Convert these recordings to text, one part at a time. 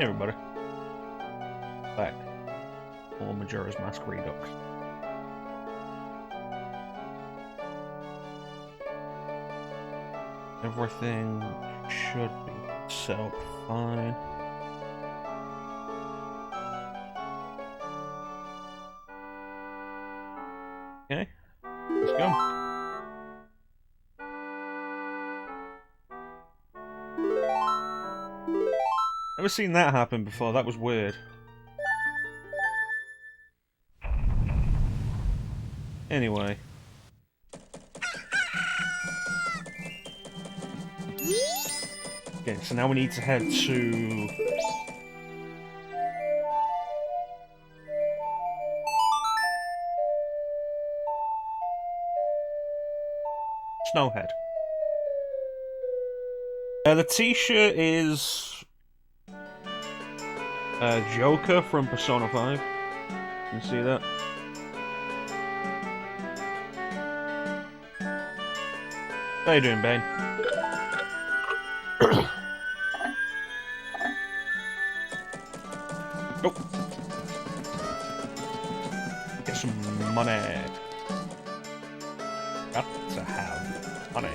Hey everybody. Back. For Majora's Mask Redux. Everything should be set up fine. Okay, let's go. Never seen that happen before, that was weird. Anyway. Okay, so now we need to head to... Snowhead. The t-shirt is... Joker from Persona 5. You see that? How you doing, Bane? Go! Get some money. Got to have money.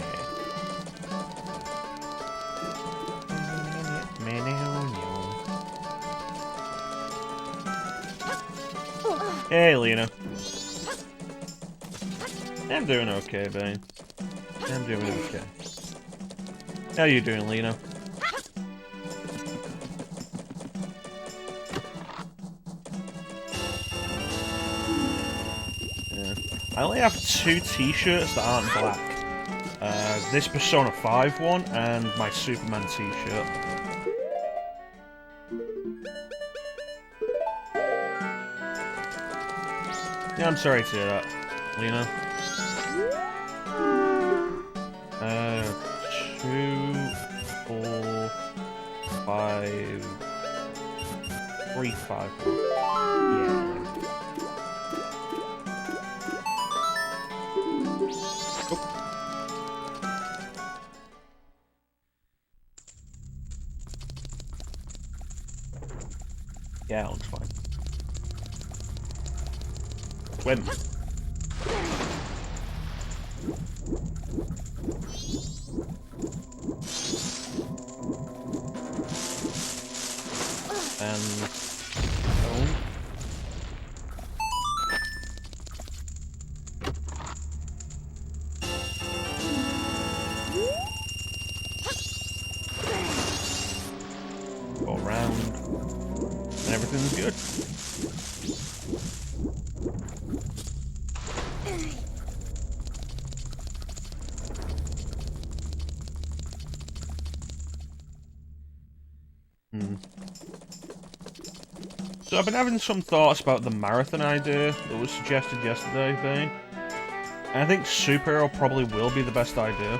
Hey, Lena. I'm doing okay, Bane. I'm doing okay. How you doing, Lena? Yeah. I only have 2 t-shirts that aren't black. This Persona 5 one and my Superman t-shirt. Yeah, I'm sorry to hear that, Lena. 2, 4, 5, 3, 5. Yeah. Oh. Yeah, that looks fine. Swim. And stone. Go around, and everything's good. So I've been having some thoughts about the marathon idea that was suggested yesterday, Vane. And I think superhero probably will be the best idea.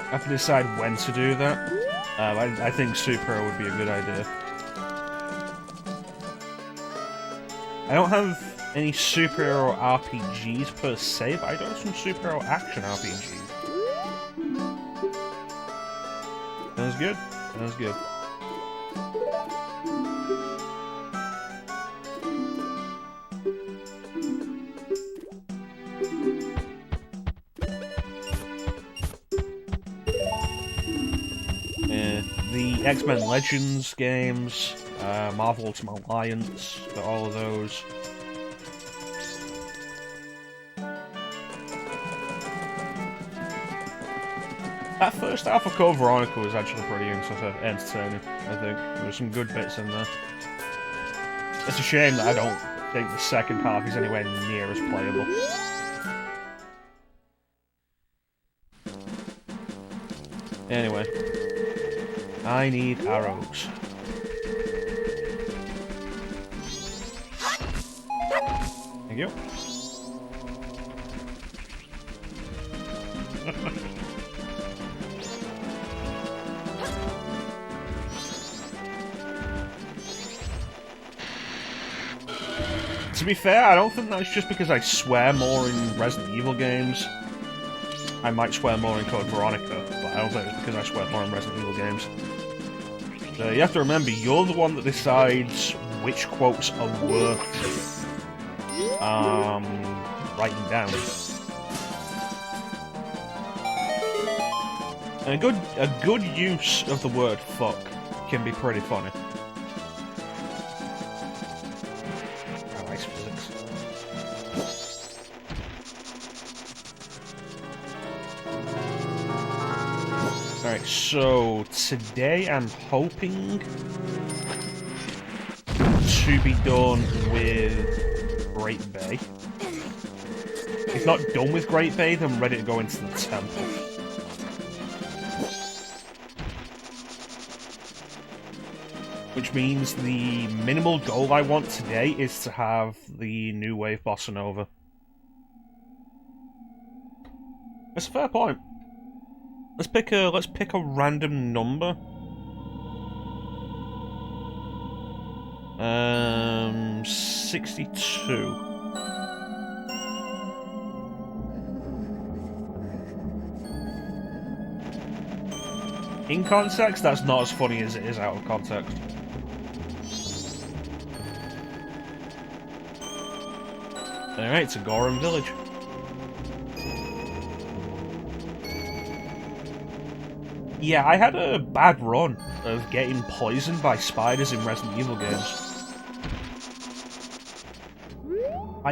I have to decide when to do that. I think superhero would be a good idea. I don't have any superhero RPGs per se, but I do have some superhero action RPGs. Sounds good. Sounds good. The X-Men Legends games, Marvel Ultimate Alliance, got all of those. That first half of Code Veronica was actually pretty entertaining, I think. There were some good bits in there. It's a shame that I don't think the second half is anywhere near as playable. Anyway. I need arrows. Thank you. To be fair, I don't think that's just because I swear more in Resident Evil games. I might swear more in Code Veronica, but I don't think it's because I swear more in Resident Evil games. So you have to remember, you're the one that decides which quotes are worth writing down. And a good use of the word fuck can be pretty funny. I like physics. Alright, so today I'm hoping to be done with Great Bay. If not done with Great Bay, then I'm ready to go into the temple. Which means the minimal goal I want today is to have the new wave bossa nova. That's a fair point. Let's pick a random number. 62. In context, that's not as funny as it is out of context. Alright, it's a Goron village. Yeah, I had a bad run of getting poisoned by spiders in Resident Evil games.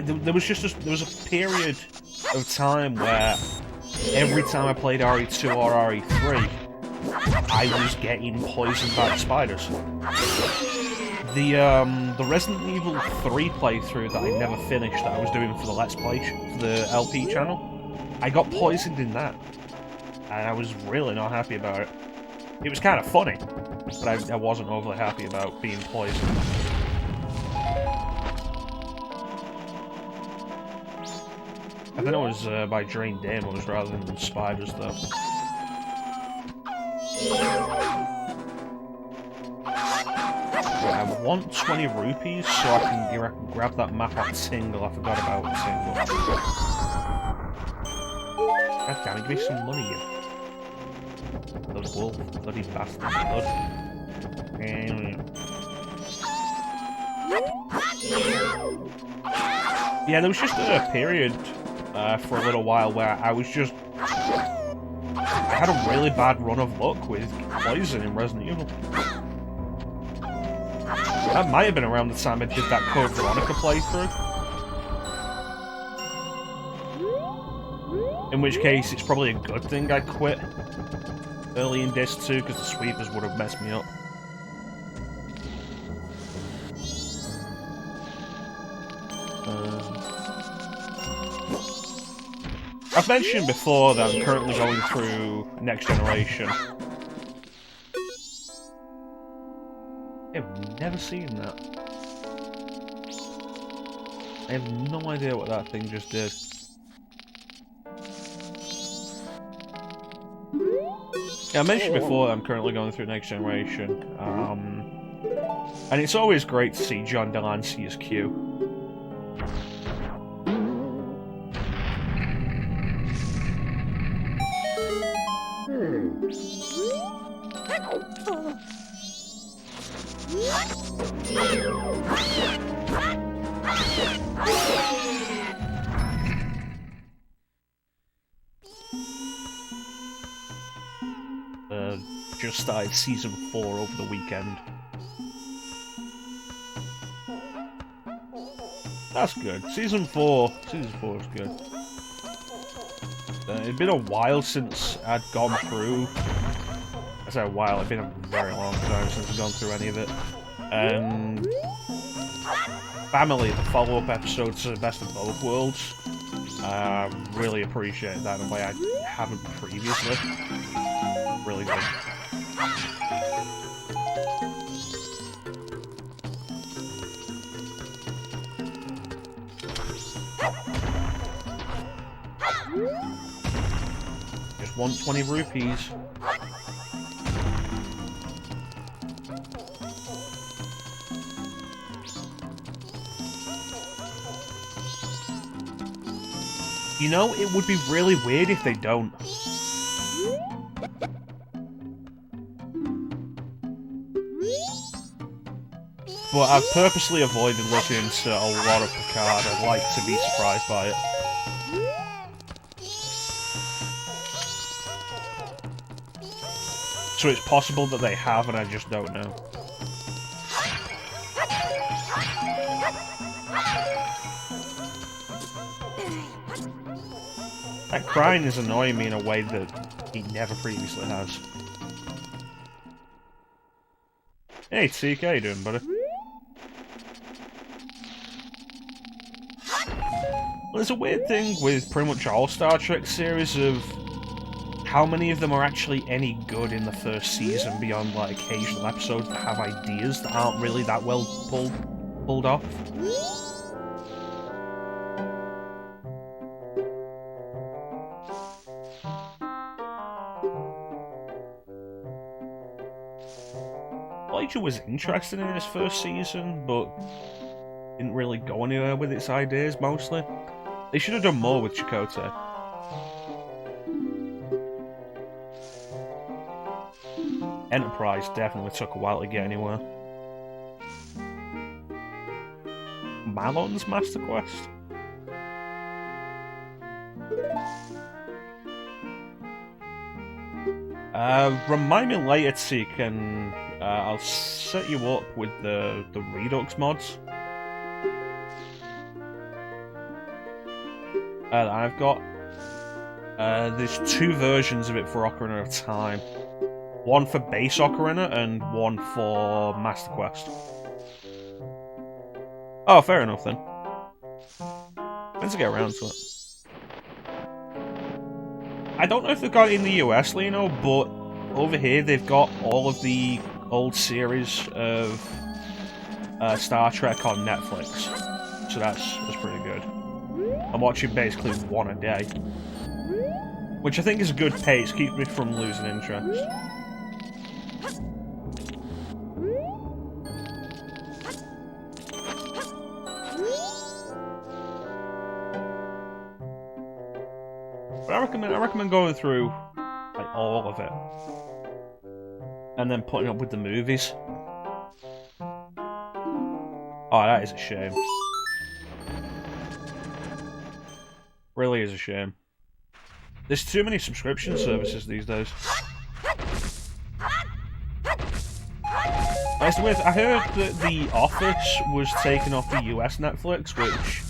There was a period of time where every time I played RE2 or RE3, I was getting poisoned by the spiders. The Resident Evil 3 playthrough that I never finished, that I was doing for the Let's Play, for the LP channel, I got poisoned in that. And I was really not happy about it. It was kind of funny, but I wasn't overly happy about being poisoned. I think it was by drained demos rather than spiders, though. I want 20 rupees so I can grab that map on Tingle. I forgot about Tingle. God damn it, give me some money, you blood wolf, bloody bastard, blood. Yeah, there was just a period for a little while where I had a really bad run of luck with poison in Resident Evil. That might have been around the time I did that Code Veronica playthrough. In which case, it's probably a good thing I quit early in Disc 2, because the sweepers would have messed me up. I've mentioned before that I'm currently going through Next Generation. I've never seen that. I have no idea what that thing just did. Yeah, I mentioned before that I'm currently going through Next Generation. And it's always great to see John Delancey as Q. Just started Season 4 over the weekend. That's good. Season 4 is good. It'd been a while since I'd gone through. I say a while, it'd been a very long time since I've gone through any of it. Family, the follow-up episode to Best of Both Worlds. Really appreciate that in a way I haven't previously. Really good. Just want 20 rupees. You know, it would be really weird if they don't. But I've purposely avoided looking into a lot of Picard. I'd like to be surprised by it. So it's possible that they have and I just don't know. That crying is annoying me in a way that he never previously has. Hey, TK, how you doing, buddy? Well, there's a weird thing with pretty much all Star Trek series of how many of them are actually any good in the first season beyond, like, occasional episodes that have ideas that aren't really that well pulled off. Majora was interesting in his first season, but didn't really go anywhere with its ideas, mostly. They should have done more with Chakotay. Enterprise definitely took a while to get anywhere. Malon's Master Quest? Remind me later, Teak, and I'll set you up with the Redux mods. That I've got. There's two versions of it for Ocarina of Time. One for base Ocarina and one for Master Quest. Oh, fair enough then. When to get around to it. I don't know if they've got it in the US, Lino, but over here they've got all of the old series of Star Trek on Netflix. So that's pretty good. I'm watching basically one a day. Which I think is a good pace, keeps me from losing interest. But I recommend going through like all of it. And then putting up with the movies. Oh, that is a shame. Really is a shame. There's too many subscription services these days. That's weird. I heard that The Office was taken off the US Netflix, which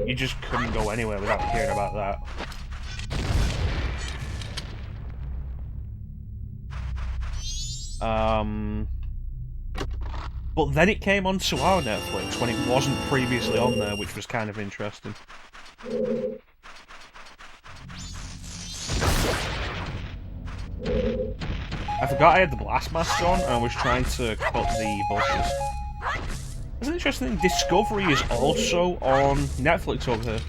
you just couldn't go anywhere without hearing about that. But then it came onto our Netflix when it wasn't previously on there, which was kind of interesting. I forgot I had the blast mask on and I was trying to cut the bushes. It's an interesting thing, Discovery is also on Netflix over here.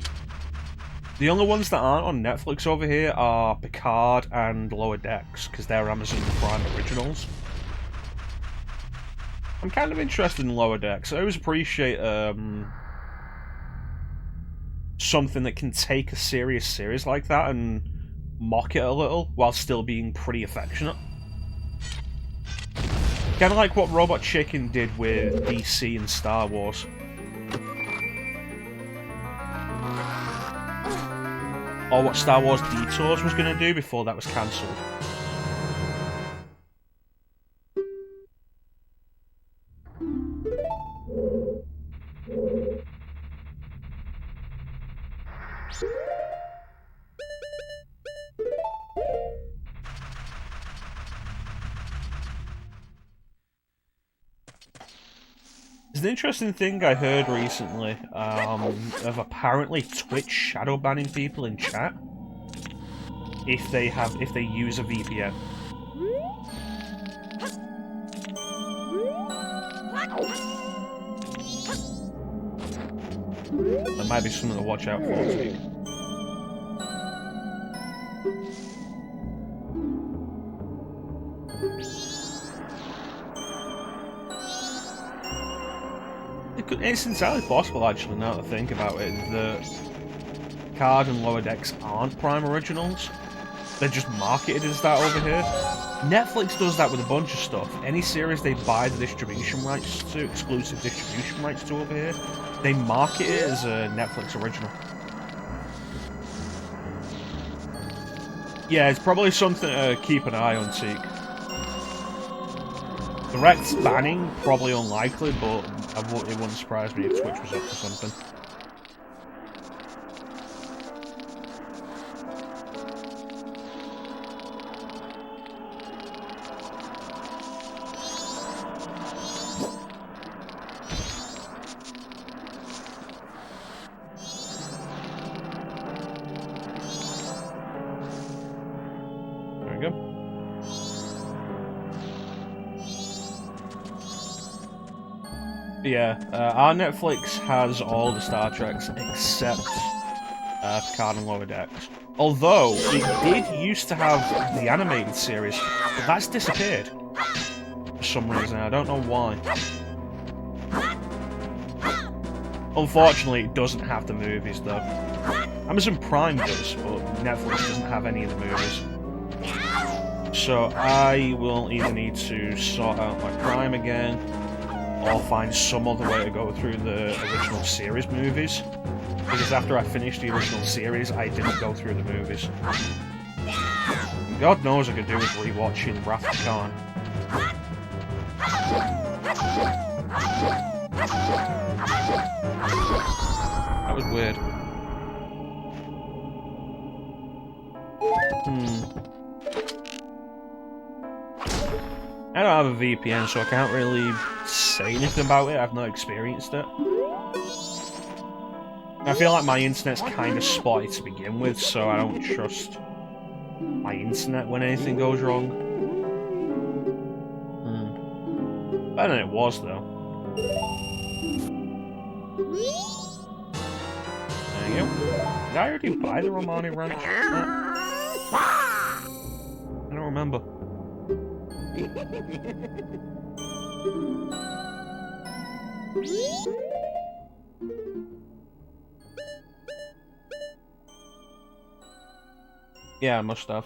The only ones that aren't on Netflix over here are Picard and Lower Decks, because they're Amazon Prime originals. I'm kind of interested in Lower Decks. I always appreciate something that can take a serious series like that and mock it a little while still being pretty affectionate. Kind of like what Robot Chicken did with DC and Star Wars. Or what Star Wars Detours was going to do before that was cancelled. There's an interesting thing I heard recently of apparently Twitch shadow banning people in chat if they use a VPN. That might be something to watch out for, too. It's entirely possible, actually, now that I think about it, that Picard and Lower Decks aren't Prime originals. They're just marketed as that over here. Netflix does that with a bunch of stuff. Any series they buy the distribution rights to, exclusive distribution rights to over here, they market it as a Netflix original. Yeah, it's probably something to keep an eye on, Teak. Direct banning, probably unlikely, but it wouldn't surprise me if Twitch was up to something. Yeah, our Netflix has all the Star Treks except Picard and Lower Decks. Although, it did used to have the animated series, but that's disappeared. For some reason, I don't know why. Unfortunately, it doesn't have the movies, though. Amazon Prime does, but Netflix doesn't have any of the movies. So I will either need to sort out my Prime again, or find some other way to go through the original series movies. Because after I finished the original series, I didn't go through the movies. God knows I could do with rewatching Wrath of Khan. That was weird. I don't have a VPN, so I can't really say anything about it. I've not experienced it. I feel like my internet's kind of spotty to begin with, so I don't trust my internet when anything goes wrong. Better than it was, though. There you go. Did I already buy the Romani Ranch? I don't remember. Yeah, I must have.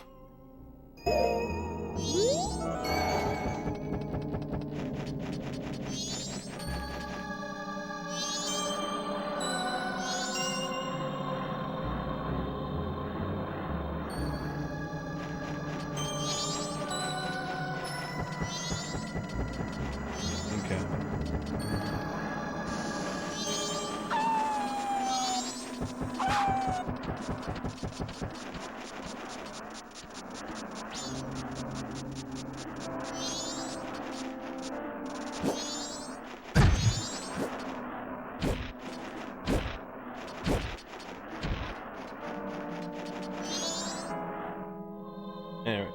Anyway.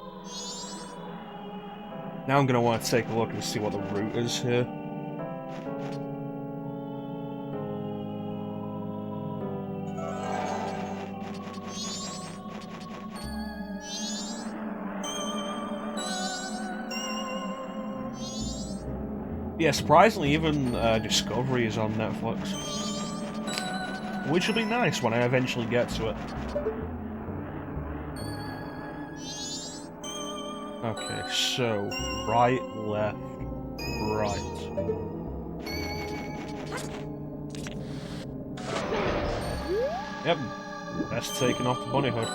Now I'm going to want to take a look and see what the route is here. Yeah, surprisingly, even Discovery is on Netflix. Which will be nice when I eventually get to it. Okay, so right, left, right. Yep, best taking off the bunny hood.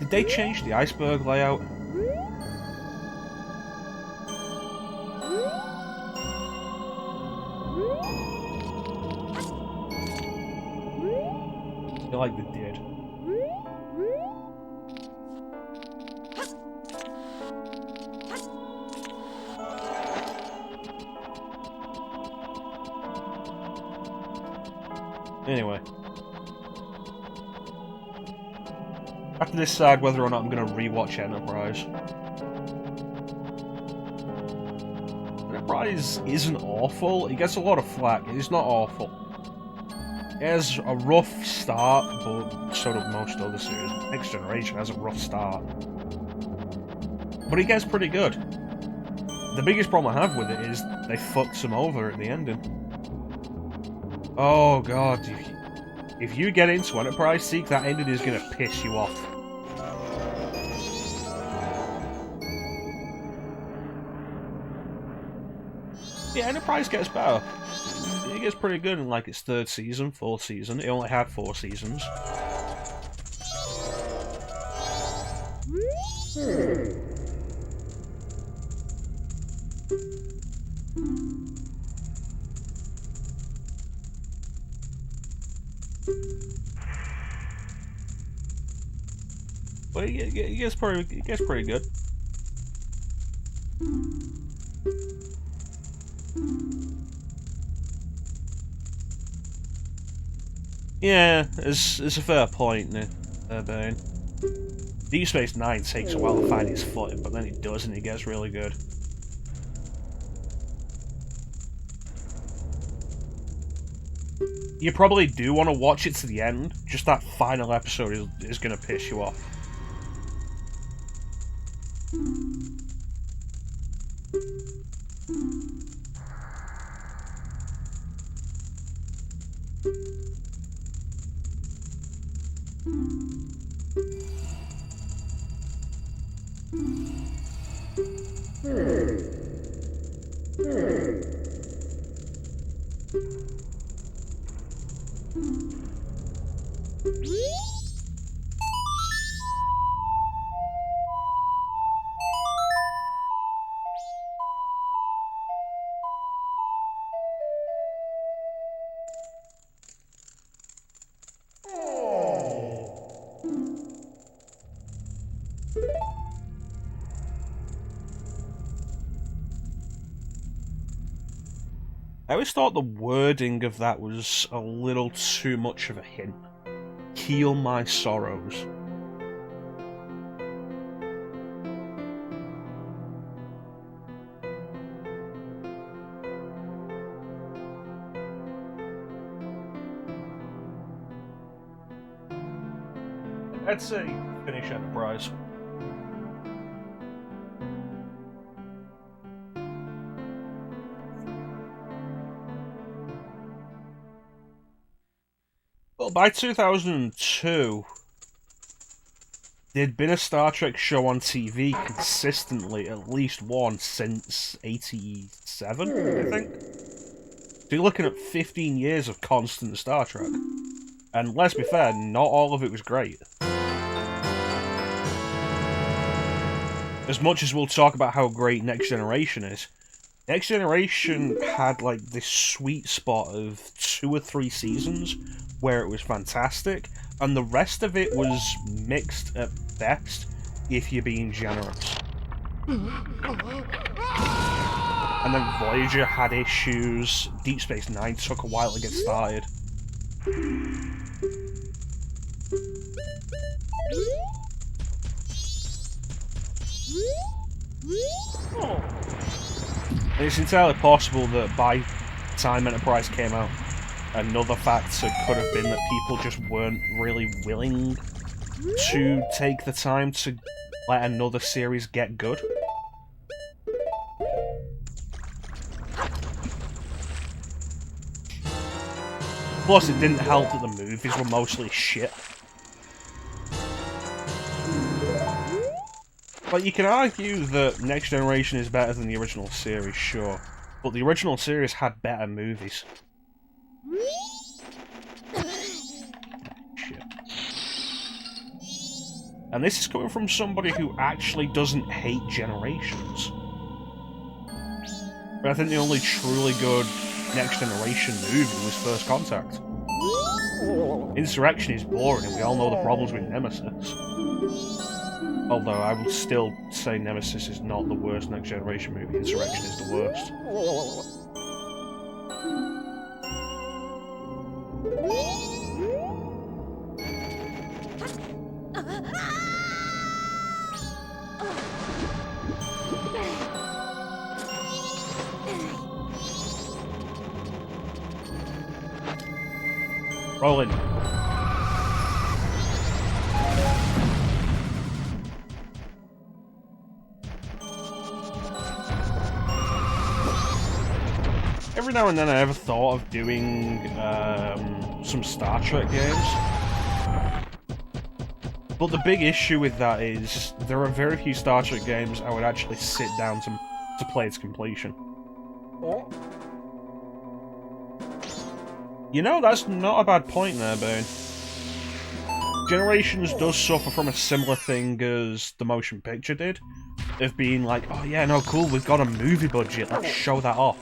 Did they change the iceberg layout? I feel like they did. Anyway. I have to decide whether or not I'm going to rewatch Enterprise. Enterprise isn't awful. It gets a lot of flack. It's not awful. It has a rough start, but so do most other series. Next Generation has a rough start. But it gets pretty good. The biggest problem I have with it is they fucked some over at the ending. Oh god, if you get into Enterprise Seek, that ending is gonna piss you off. Yeah, Enterprise gets better. It gets pretty good in like its third season, fourth season. It only had 4 seasons. But it gets pretty good. Yeah, it's a fair point, Bane. Deep Space Nine takes a while to find its footing, but then it does, and it gets really good. You probably do want to watch it to the end. Just that final episode is going to piss you off. I always thought the wording of that was a little too much of a hint. Heal my sorrows. I'd say finish Enterprise. Well, by 2002, there'd been a Star Trek show on TV consistently, at least one, since 87, I think. So you're looking at 15 years of constant Star Trek. And let's be fair, not all of it was great. As much as we'll talk about how great Next Generation is, Next Generation had like this sweet spot of 2 or 3 seasons where it was fantastic, and the rest of it was mixed at best, if you're being generous. And then Voyager had issues, Deep Space Nine took a while to get started. And it's entirely possible that by the time Enterprise came out, another factor could have been that people just weren't really willing to take the time to let another series get good. Plus, it didn't help that the movies were mostly shit. But you can argue that Next Generation is better than the original series, sure. But the original series had better movies. Shit. And this is coming from somebody who actually doesn't hate Generations. But I think the only truly good Next Generation movie was First Contact. Insurrection is boring, and we all know the problems with Nemesis. Although I will still say Nemesis is not the worst Next Generation movie, Insurrection is the worst. Rolling. Every now and then I ever thought of doing some Star Trek games. But the big issue with that is there are very few Star Trek games I would actually sit down to play its completion. You know, that's not a bad point there, Bane. Generations does suffer from a similar thing as the motion picture did, of being like, oh yeah, no, cool, we've got a movie budget, let's show that off.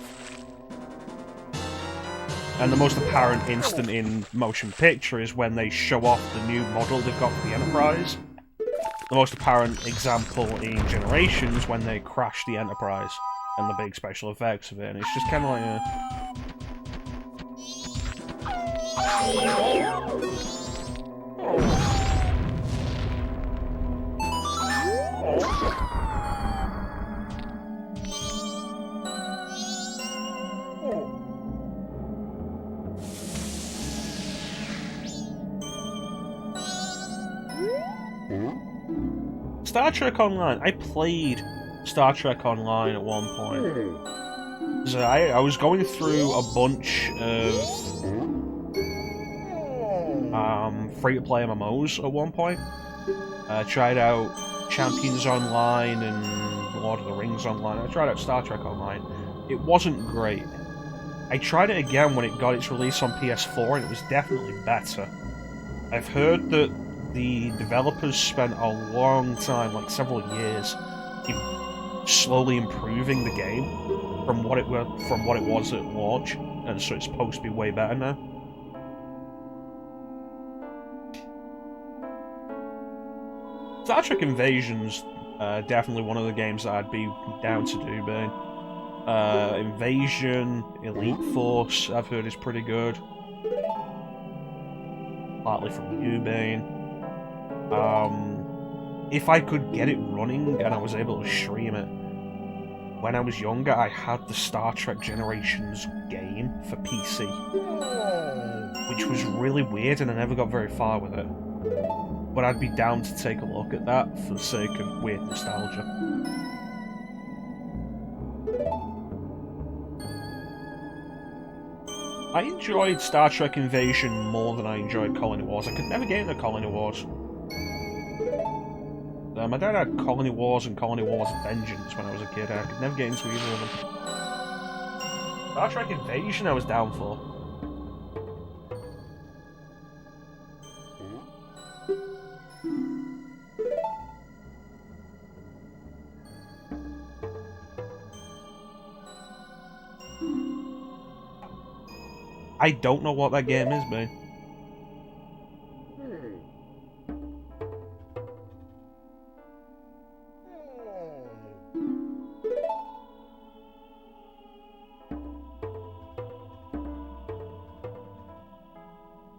And the most apparent instant in motion picture is when they show off the new model they've got for the Enterprise. The most apparent example in Generations when they crash the Enterprise and the big special effects of it, and it's just kind of like Star Trek Online. I played Star Trek Online at one point. So I was going through a bunch of free-to-play MMOs at one point. Tried out Champions Online and Lord of the Rings Online. I tried out Star Trek Online. It wasn't great. I tried it again when it got its release on PS4 and it was definitely better. I've heard that the developers spent a long time, like several years, slowly improving the game from what it was at launch, and so it's supposed to be way better now. Star Trek Invasion's definitely one of the games that I'd be down to do, Bane. Invasion, Elite Force, I've heard is pretty good. Partly from you, Bane. If I could get it running and I was able to stream it, when I was younger I had the Star Trek Generations game for PC, which was really weird and I never got very far with it. But I'd be down to take a look at that for the sake of weird nostalgia. I enjoyed Star Trek Invasion more than I enjoyed Colony Wars. I could never get into Colony Wars. My dad had Colony Wars and Colony Wars Vengeance when I was a kid, and I could never get into either of them. Star Trek Invasion I was down for. I don't know what that game is, man.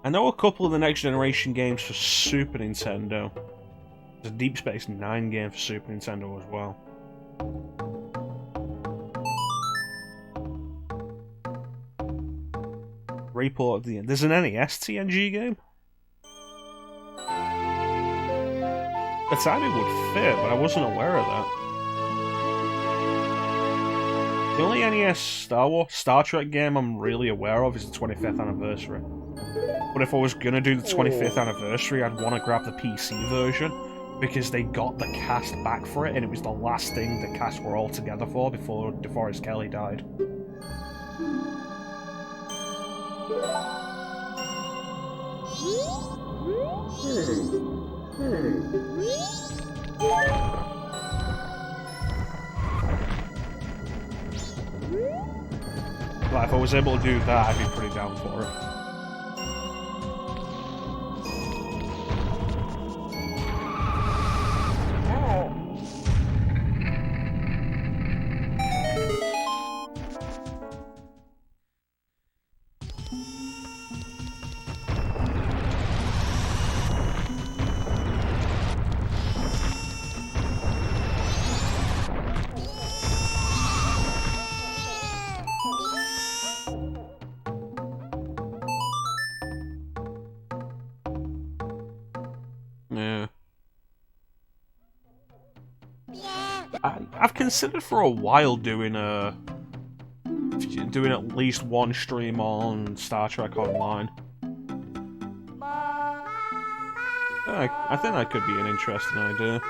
I know a couple of the next generation games for Super Nintendo. There's a Deep Space Nine game for Super Nintendo as well. Report of the end. There's an NES TNG game? The timing would fit, but I wasn't aware of that. The only NES Star Trek game I'm really aware of is the 25th anniversary. But if I was gonna do the 25th anniversary, I'd want to grab the PC version, because they got the cast back for it, and it was the last thing the cast were all together for before DeForest Kelley died. But if I was able to do that, I'd be pretty down for it. Yeah. I've considered for a while doing a doing at least one stream on Star Trek Online. I think that could be an interesting idea.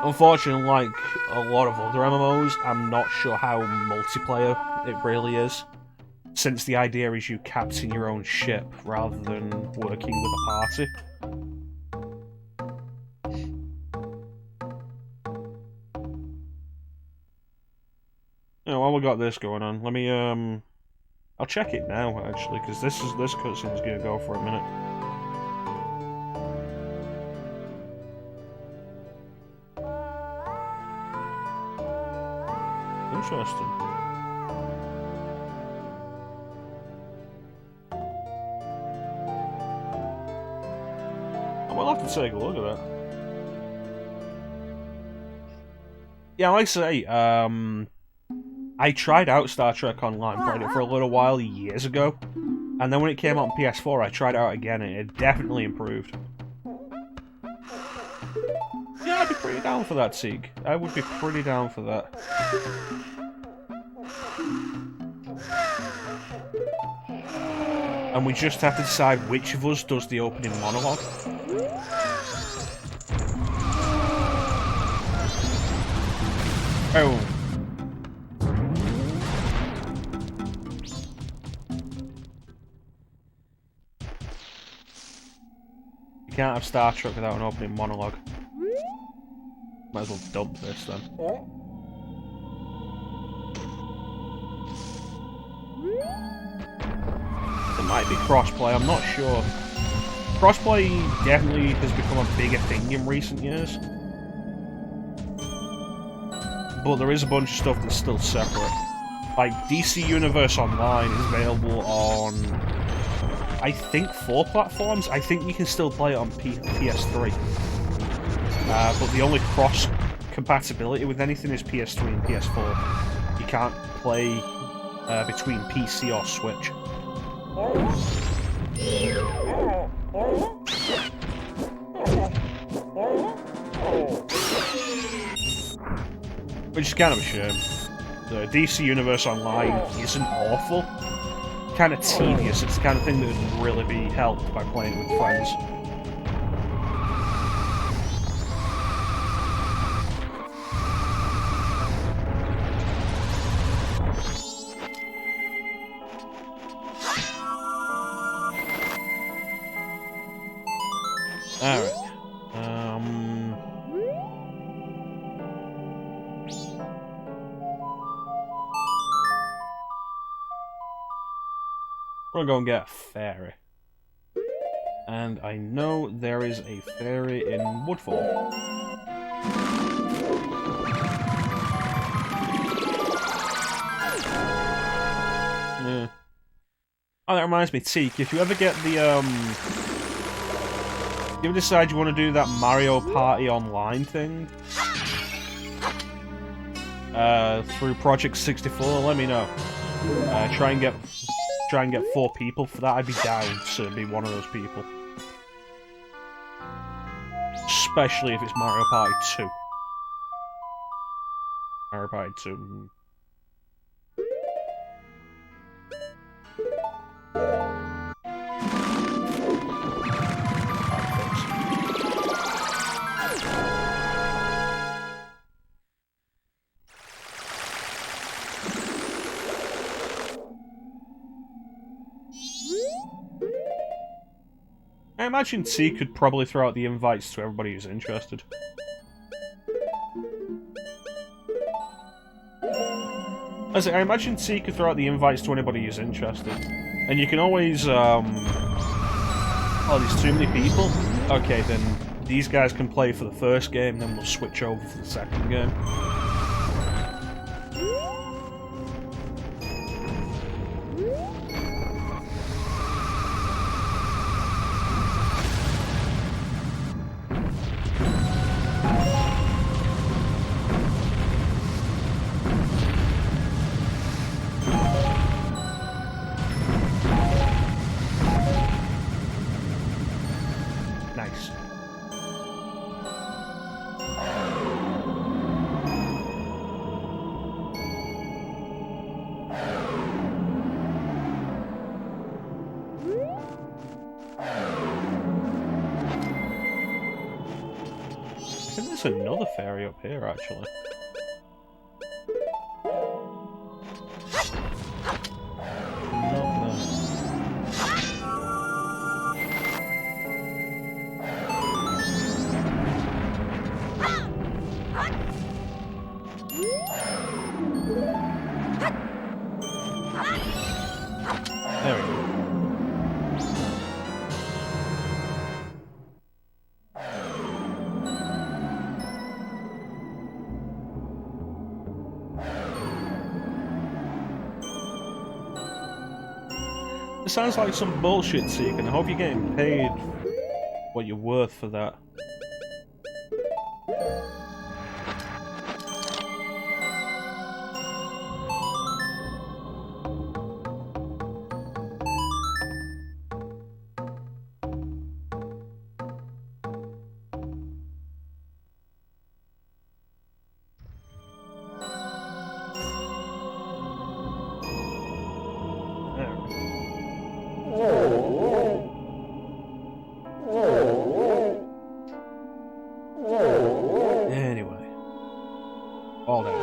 Unfortunately, like a lot of other MMOs, I'm not sure how multiplayer it really is, since the idea is you captain your own ship rather than working with a party. You know, while we got this going on, let me I'll check it now actually, because this cutscene's gonna go for a minute. Interesting. I might have to take a look at that. Yeah, like I say, I tried out Star Trek Online, played it for a little while years ago, and then when it came out on PS4, I tried it out again, and it definitely improved. Yeah, I'd be pretty down for that, Seek. I would be pretty down for that. And we just have to decide which of us does the opening monologue. Oh. You can't have Star Trek without an opening monologue. Might as well dump this then. There might be crossplay, I'm not sure. Crossplay definitely has become a bigger thing in recent years. But there is a bunch of stuff that's still separate. Like, DC Universe Online is available on, I think, 4 platforms. I think you can still play it on PS3. But the only cross-compatibility with anything is PS3 and PS4. You can't play between PC or Switch. Which is kind of a shame. The DC Universe Online isn't awful. Kind of tedious. It's the kind of thing that would really be helped by playing with friends. Alright. We're gonna go and get a fairy. And I know there is a fairy in Woodfall. Yeah. Oh, that reminds me, Teak, if you ever get the, if you ever decide you want to do that Mario Party Online thing, through Project 64, let me know. Try and get 4 people for that. I'd be down to be one of those people. Especially if it's Mario Party 2. Mario Party 2. I imagine T could probably throw out the invites to everybody who's interested. I imagine T could throw out the invites to anybody who's interested. And you can always, oh, there's too many people? Okay, then these guys can play for the first game, then we'll switch over for the second game. that's another fairy up here, actually. There we go. It sounds like some bullshit seeking. I hope you're getting paid what you're worth for that. Anyway. All that.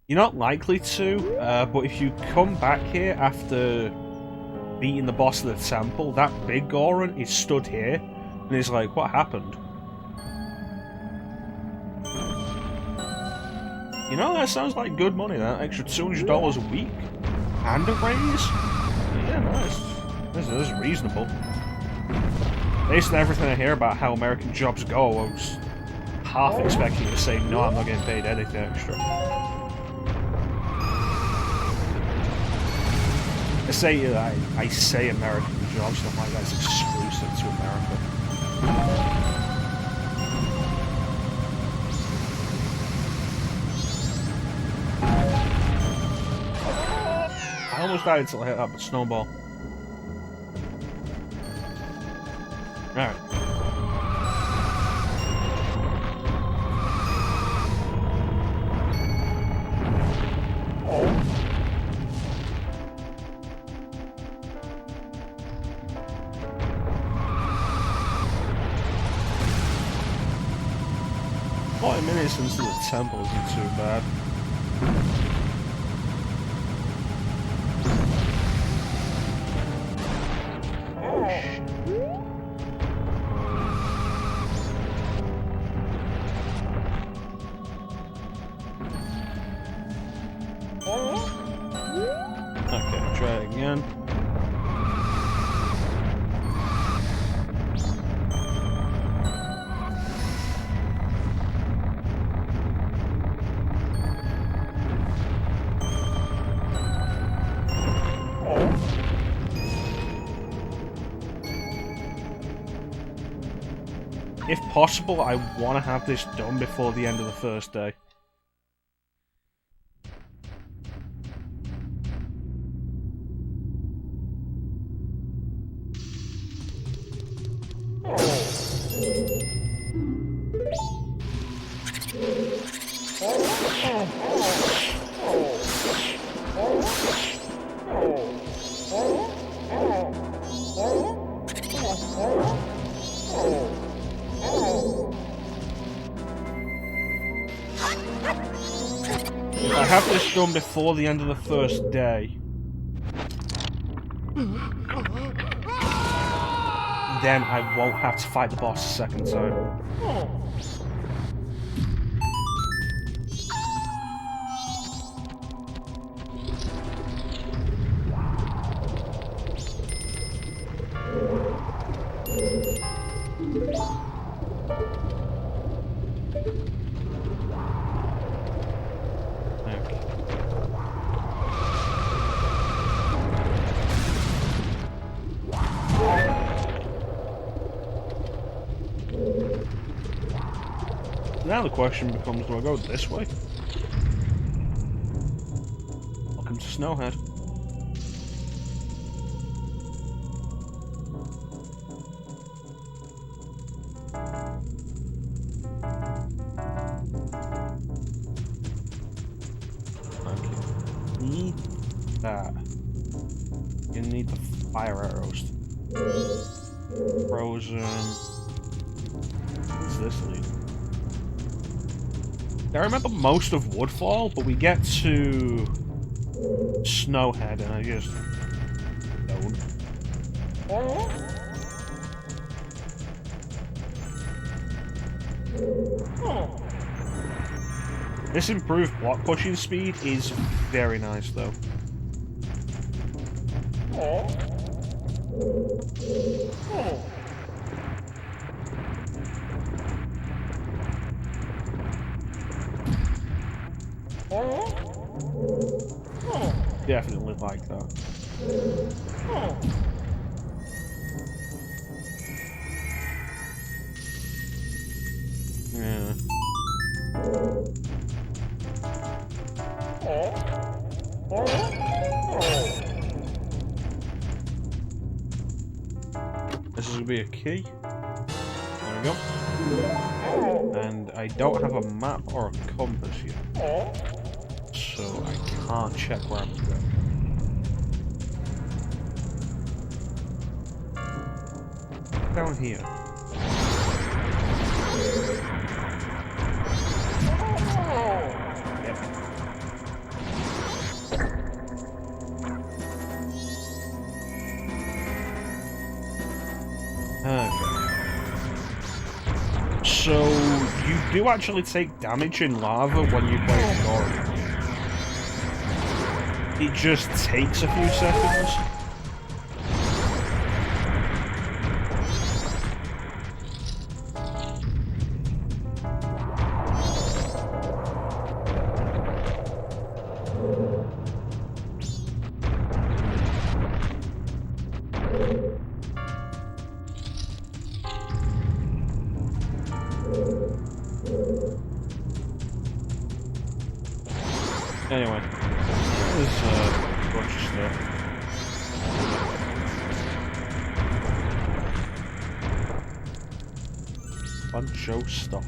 You're not likely to, but if you come back here after beating the boss of the temple, that big Goron is stood here, and he's like, what happened? You know, that sounds like good money, that extra $200 a week. And a raise? Yeah, nice. This is reasonable. Based on everything I hear about how American jobs go, I was half expecting you to say, no, I'm not getting paid anything extra. I say American jobs, so I'm like, that's exclusive to America. I almost died until I hit that snowball. Alright. Minutes into the temple isn't too bad. Oh shit. Okay, try it again. If possible, I want to have this done before the end of the first day. If I have this done before the end of the first day, then I won't have to fight the boss a second time. Now the question becomes, do I go this way? Welcome to Snowhead. Okay. Need that. Fire arrows. Frozen. What's this lead? I remember most of Woodfall, but we get to Snowhead and I just don't. This improved block pushing speed is very nice though. Definitely like that. Yeah. This is gonna be a key. There we go. And I don't have a map or a compass yet, so I can't check where I'm going. Down here. Yep. Okay. So, you do actually take damage in lava when you play Majora. It just takes a few seconds. Anyway, there's a bunch of stuff. Bunch of stuff.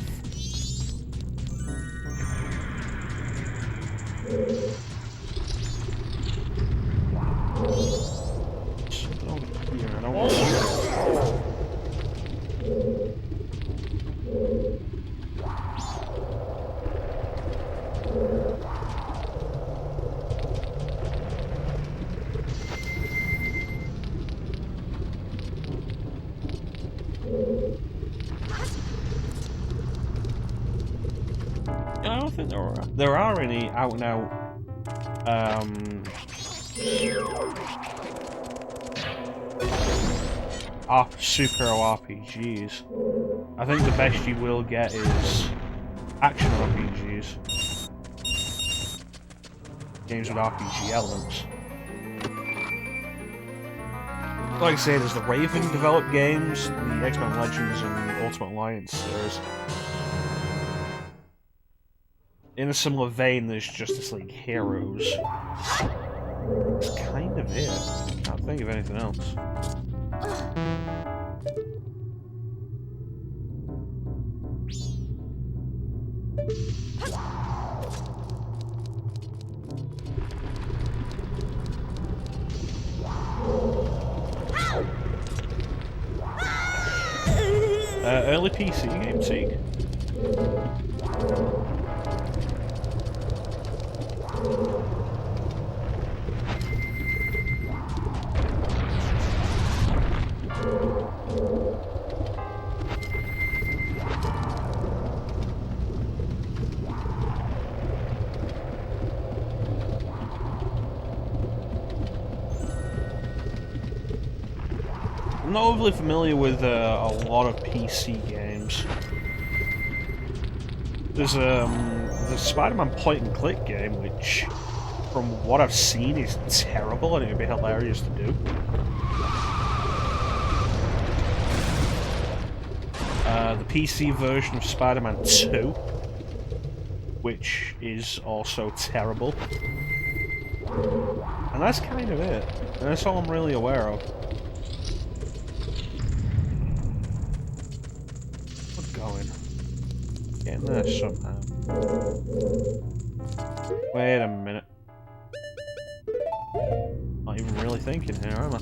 I don't want to. I don't think there are any out and out superhero RPGs. I think the best you will get is action RPGs. Games with RPG elements. Like I say, there's the Raven developed games, the X-Men Legends and Ultimate Alliance series. In a similar vein, there's Justice League Heroes. That's kind of it. Can't think of anything else. Early PC game seek. I'm not overly familiar with a lot of PC games. There's the Spider-Man point-and-click game, which, from what I've seen, is terrible and it would be hilarious to do. The PC version of Spider-Man 2, which is also terrible. And that's kind of it. And that's all I'm really aware of. Getting there somehow. Wait a minute. Not even really thinking here, am I?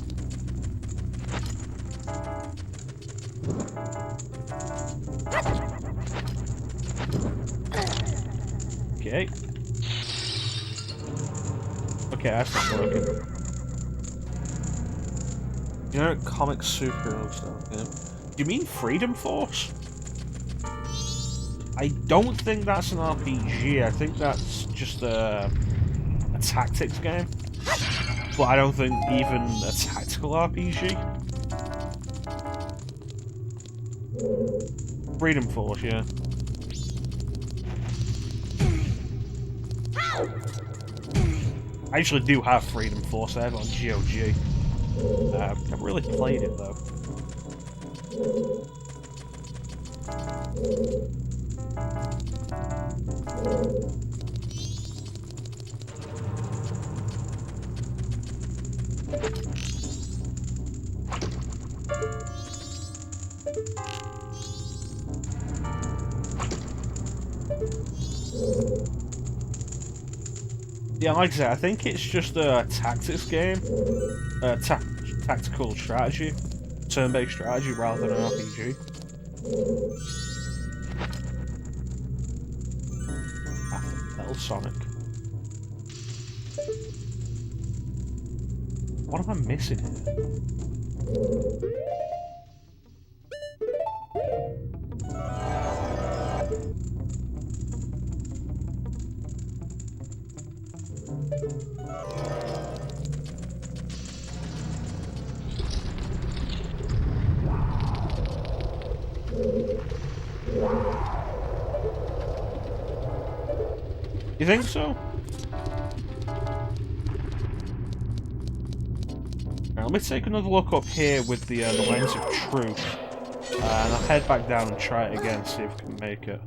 Okay. Okay, that's not working. You know, comic superhero stuff. Yeah. Do you mean Freedom Force? I don't think that's an RPG. I think that's just a tactics game. But I don't think even a tactical RPG. Freedom Force, yeah. I actually do have Freedom Force. I have it on GOG. Never really played it though. Yeah, like I said, I think it's just a tactics game, tactical strategy, turn-based strategy rather than an RPG. Metal Sonic. What am I missing here? You think so? Now, let me take another look up here with the lens of truth, and I'll head back down and try it again, see if I can make it.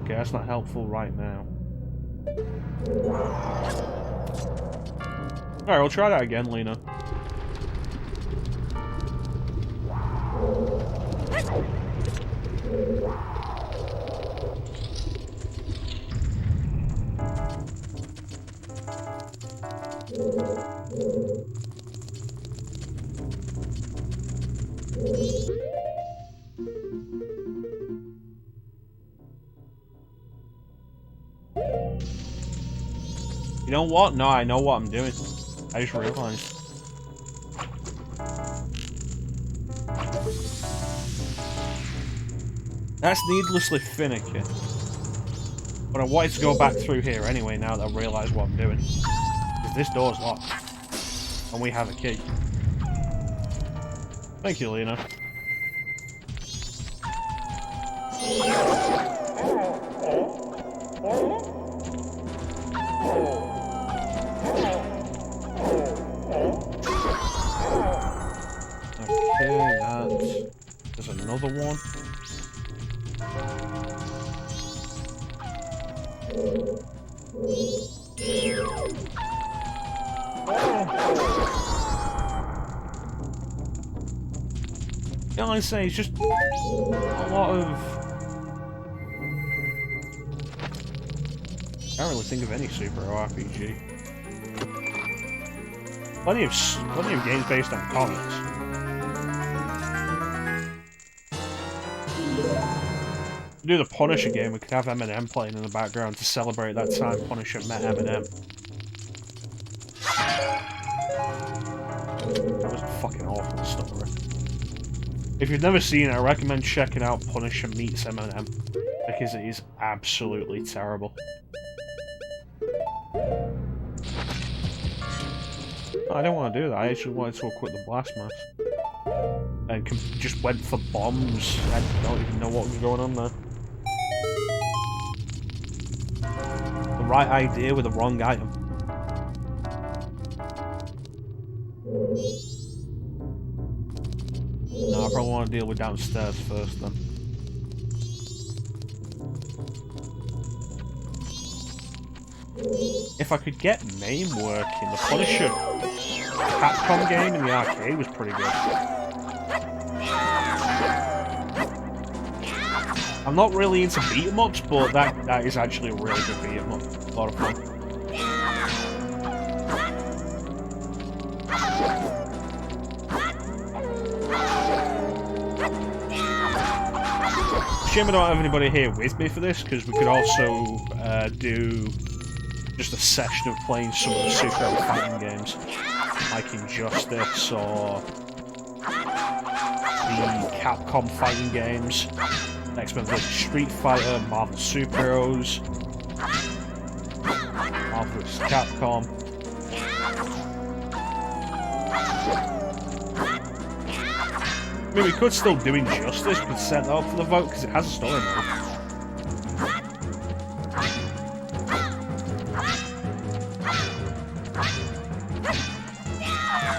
Okay, that's not helpful right now. Alright, we'll try that again, Lena. You know what? No, I know what I'm doing. I just realized. That's needlessly finicky. But I wanted to go back through here anyway now that I realise what I'm doing. Because this door's locked. And we have a key. Thank you, Lena. Okay, there's another one. Yeah, like I say, it's just a lot of... I can't really think of any superhero RPG. Plenty of games based on comics. To do the Punisher game, we could have Eminem playing in the background to celebrate that time Punisher met Eminem. That was a fucking awful story. If you've never seen it, I recommend checking out Punisher Meets Eminem, because it is absolutely terrible. I don't want to do that, I actually wanted to equip the blast mask. And just went for bombs. I don't even know what was going on there. The right idea with the wrong item. No, I probably want to deal with downstairs first then. If I could get name working, the Punisher Capcom game in the arcade was pretty good. I'm not really into beat-em-ups, but that is actually a really good beat-em-up. A lot of fun. Shame I don't have anybody here with me for this, because we could also do just a session of playing some of the Super fighting games, like Injustice or the Capcom fighting games, X-Men vs Street Fighter, Marvel Super Heroes, Marvel vs Capcom. I mean, we could still do Injustice, we could set that up for the vote, because it has a story mode.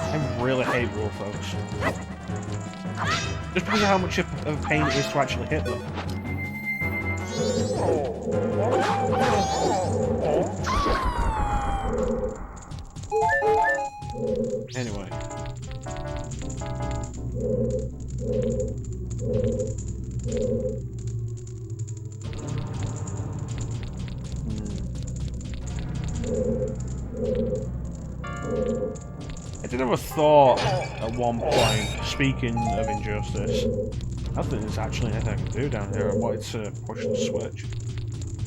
I really hate rule folks. Just because of how much of a pain it is to actually hit them. Anyway. I did have a thought at one point, speaking of Injustice. I don't think there's actually anything I can do down here. I wanted to push the switch.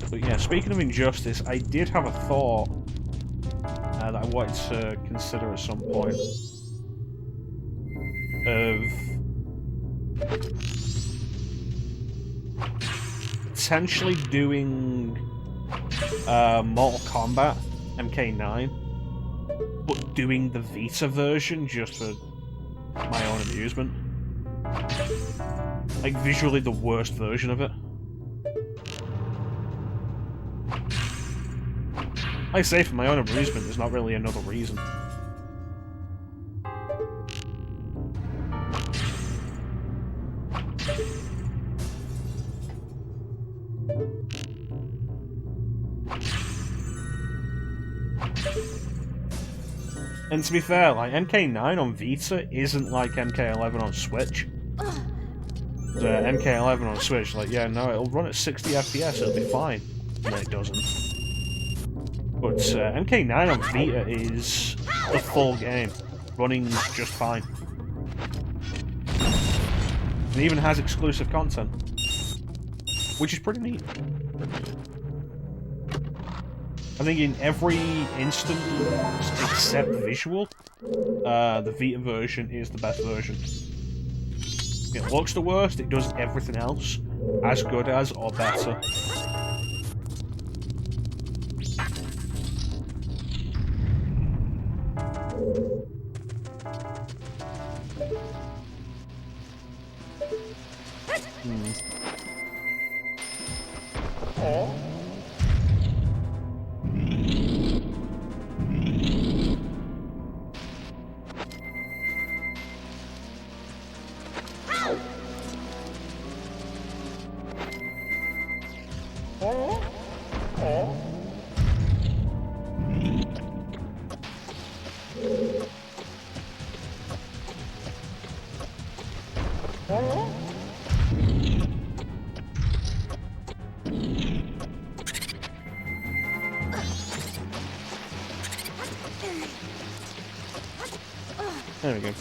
But yeah, speaking of Injustice, I did have a thought that I wanted to consider at some point. Of potentially doing Mortal Kombat MK9, but doing the Vita version just for my own amusement. Like, visually the worst version of it. Like I say, for my own amusement, there's not really another reason. And to be fair, like, MK9 on Vita isn't like MK11 on Switch. So MK11 on Switch, like, yeah, no, it'll run at 60 FPS, it'll be fine. And then it doesn't. But MK9 on Vita is the full game, running just fine. It even has exclusive content, which is pretty neat. I think in every instance except visual, the Vita version is the best version. It looks the worst, it does everything else as good as or better. There we go.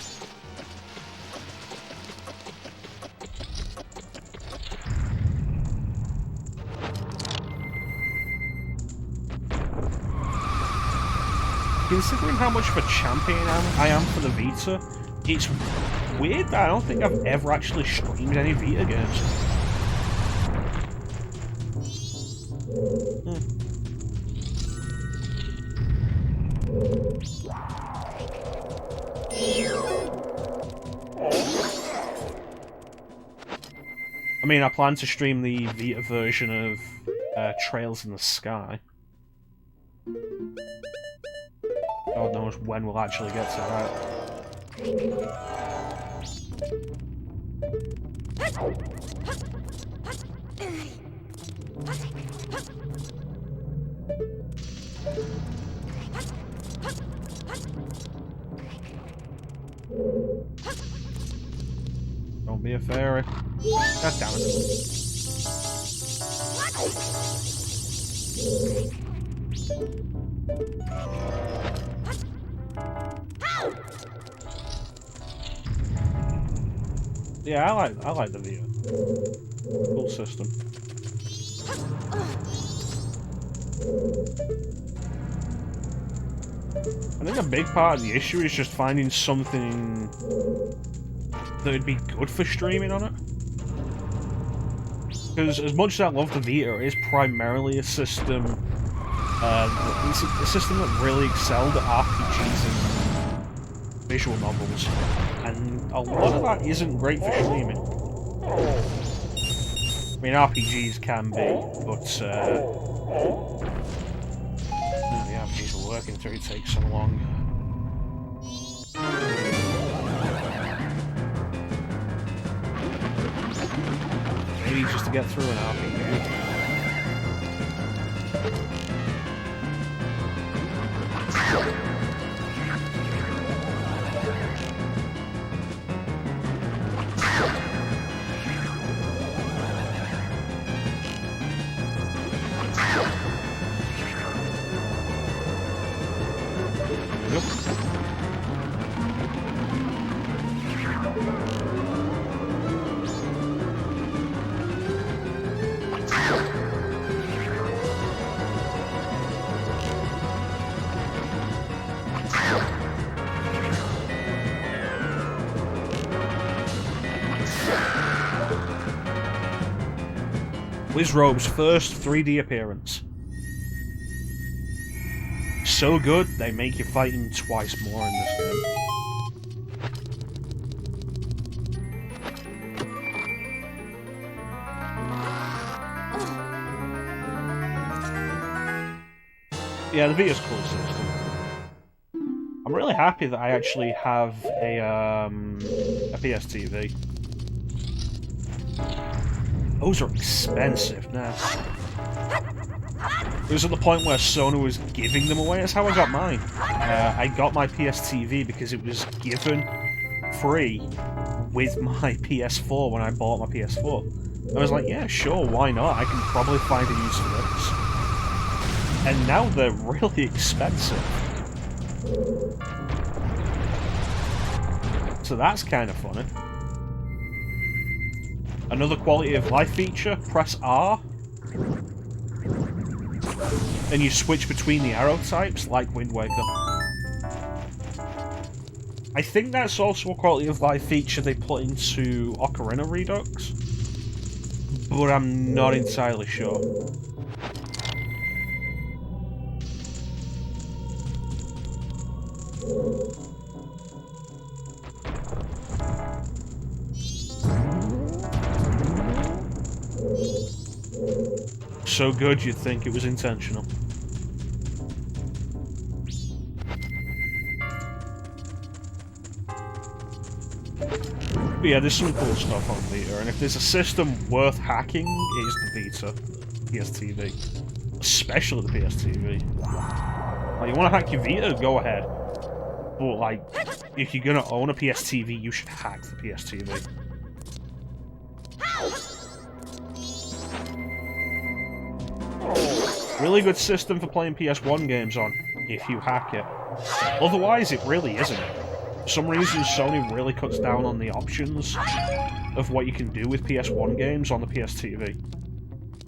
Considering how much of a champion I am for the Vita, it's weird that I don't think I've ever actually streamed any Vita games. I mean, I plan to stream the Vita version of Trails in the Sky. God knows when we'll actually get to that. Don't be a fairy. God damn it. Yeah, I like the Vita. Cool system. I think a big part of the issue is just finding something that would be good for streaming on it. Because as much as I love the Vita, it is primarily a system. It's a system that really excelled at RPGs and visual novels, and a lot of that isn't great for streaming. I mean, RPGs can be, but the RPGs are working through. It takes so long. Maybe just to get through an RPG. Wizrobe's first 3D appearance. So good, they make you fight him twice more in this game. Yeah, the Vita's cool system. I'm really happy that I actually have a PS TV. Those are expensive now. It was at the point where Sony was giving them away. That's how I got mine. I got my PS TV because it was given free with my PS4 when I bought my PS4. I was like, yeah, sure, why not? I can probably find a use for this. And now they're really expensive. So that's kind of funny. Another quality of life feature, press R, and you switch between the arrow types, like Wind Waker. I think that's also a quality of life feature they put into Ocarina Redux, but I'm not entirely sure. So good you'd think it was intentional. But yeah, there's some cool stuff on Vita, and if there's a system worth hacking, it is the Vita PSTV. Especially the PSTV. Like, you want to hack your Vita, go ahead. But, like, if you're gonna own a PSTV, you should hack the PSTV. Really good system for playing PS1 games on, if you hack it. Otherwise, it really isn't. For some reason, Sony really cuts down on the options of what you can do with PS1 games on the PSTV.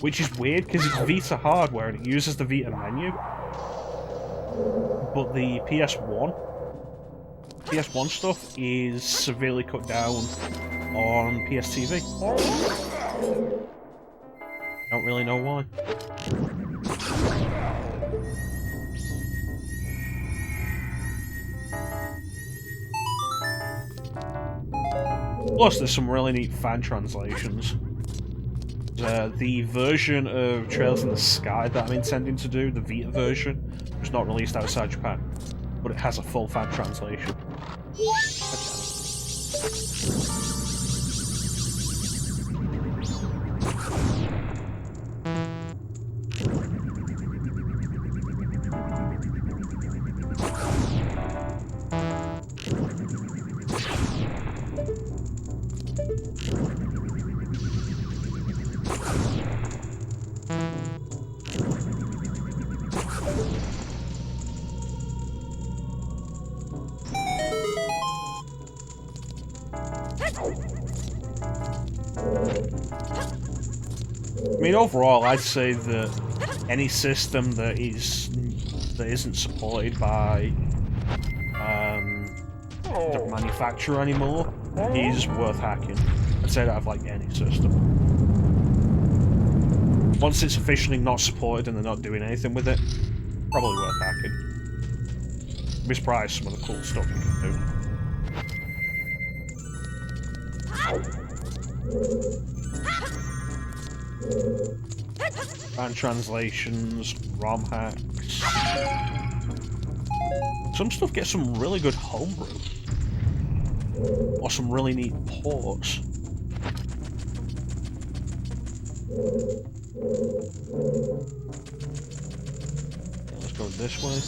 Which is weird, because it's Vita hardware and it uses the Vita menu. But the PS1 stuff is severely cut down on PSTV. Don't really know why. Plus, there's some really neat fan translations. The version of Trails in the Sky that I'm intending to do, the Vita version, was not released outside Japan, but it has a full fan translation. I mean, overall, I'd say that any system that isn't supported by the manufacturer anymore is worth hacking. I'd say that of like any system. Once it's officially not supported and they're not doing anything with it, probably worth hacking. I'd be surprised some of the cool stuff you can do. Fan translations, ROM hacks. Some stuff gets some really good homebrew. Or some really neat ports. Let's go this way.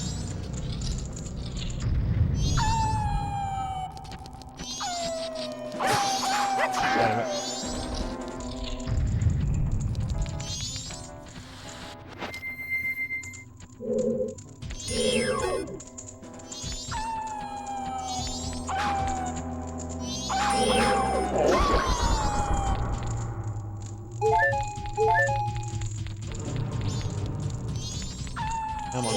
Damn it. Come on.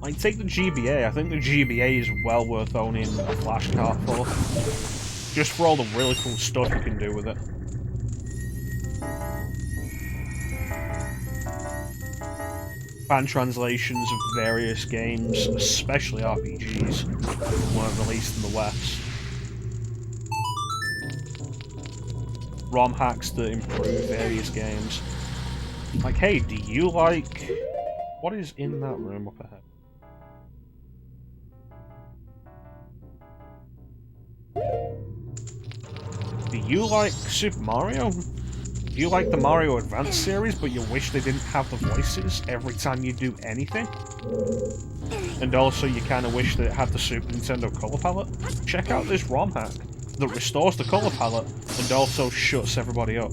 Like, take the GBA. I think the GBA is well worth owning a flash card for. Just for all the really cool stuff you can do with it. Fan translations of various games, especially RPGs, weren't released in the West. ROM hacks that improve various games. Like, hey, do you like... What is in that room up ahead? Do you like Super Mario? Do you like the Mario Advance series, but you wish they didn't have the voices every time you do anything? And also you kind of wish that it had the Super Nintendo color palette? Check out this ROM hack that restores the color palette and also shuts everybody up.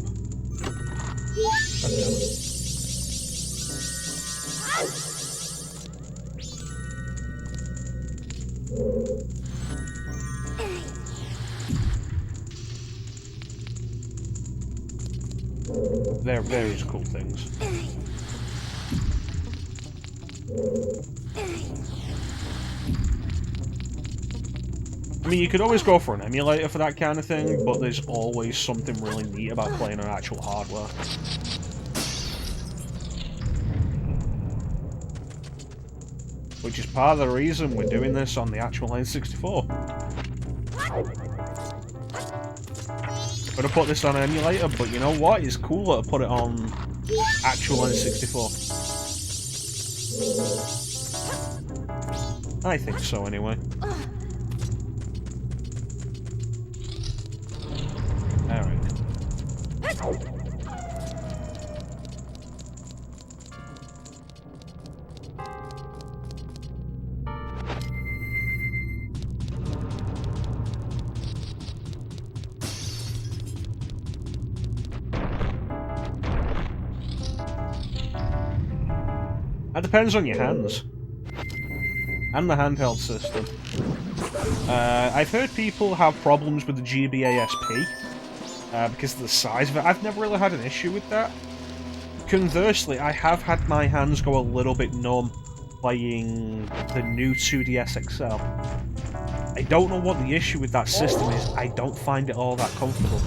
There are various cool things. I mean, you could always go for an emulator for that kind of thing, but there's always something really neat about playing on actual hardware. Which is part of the reason we're doing this on the actual N64. Could have put this on an emulator, but you know what? It's cooler to put it on actual N64. I think so, anyway. Alright. That depends on your hands. And the handheld system. I've heard people have problems with the GBA SP because of the size of it. I've never really had an issue with that. Conversely, I have had my hands go a little bit numb playing the new 2DS XL. I don't know what the issue with that system is. I don't find it all that comfortable.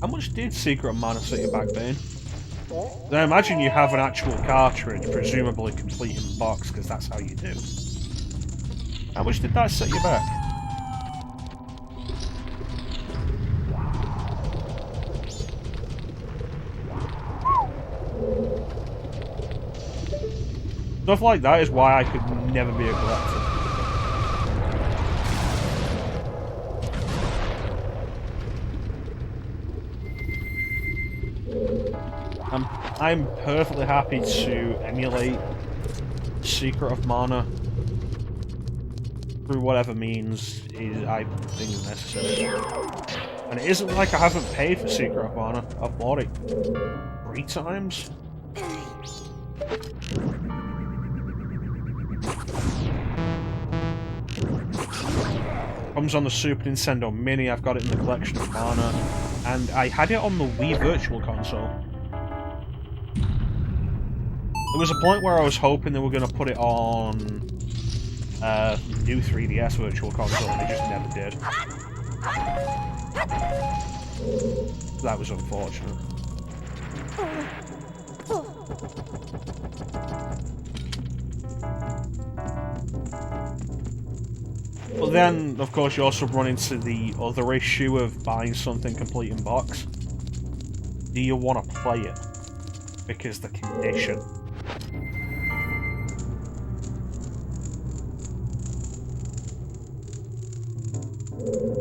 How much did Secret of Mana set you back, Bane? I imagine you have an actual cartridge, presumably complete in the box, because that's how you do. How much did that set you back? Stuff like that is why I could never be a collector. I'm perfectly happy to emulate Secret of Mana through whatever means I think is necessary. And it isn't like I haven't paid for Secret of Mana. I've bought it 3 times. Comes on the Super Nintendo Mini, I've got it in the collection of Mana, and I had it on the Wii Virtual Console. There was a point where I was hoping they were going to put it on new 3DS Virtual Console, and they just never did. That was unfortunate. But then, of course, you also run into the other issue of buying something complete in box. Do you want to play it? Because the condition.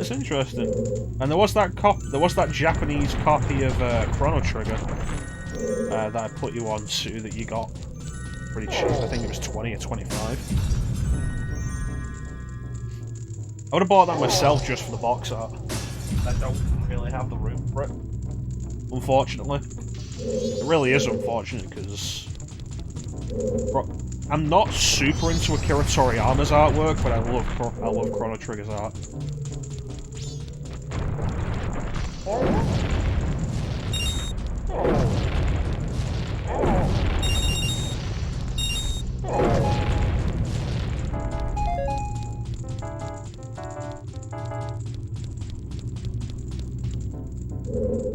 It's interesting. And there was that Japanese copy of Chrono Trigger that I put you on to that you got pretty cheap. I think it was 20 or 25. I would have bought that myself just for the box art. I don't really have the room for it, unfortunately. It really is unfortunate because I'm not super into Akira Toriyama's artwork, but I love Chrono Trigger's art.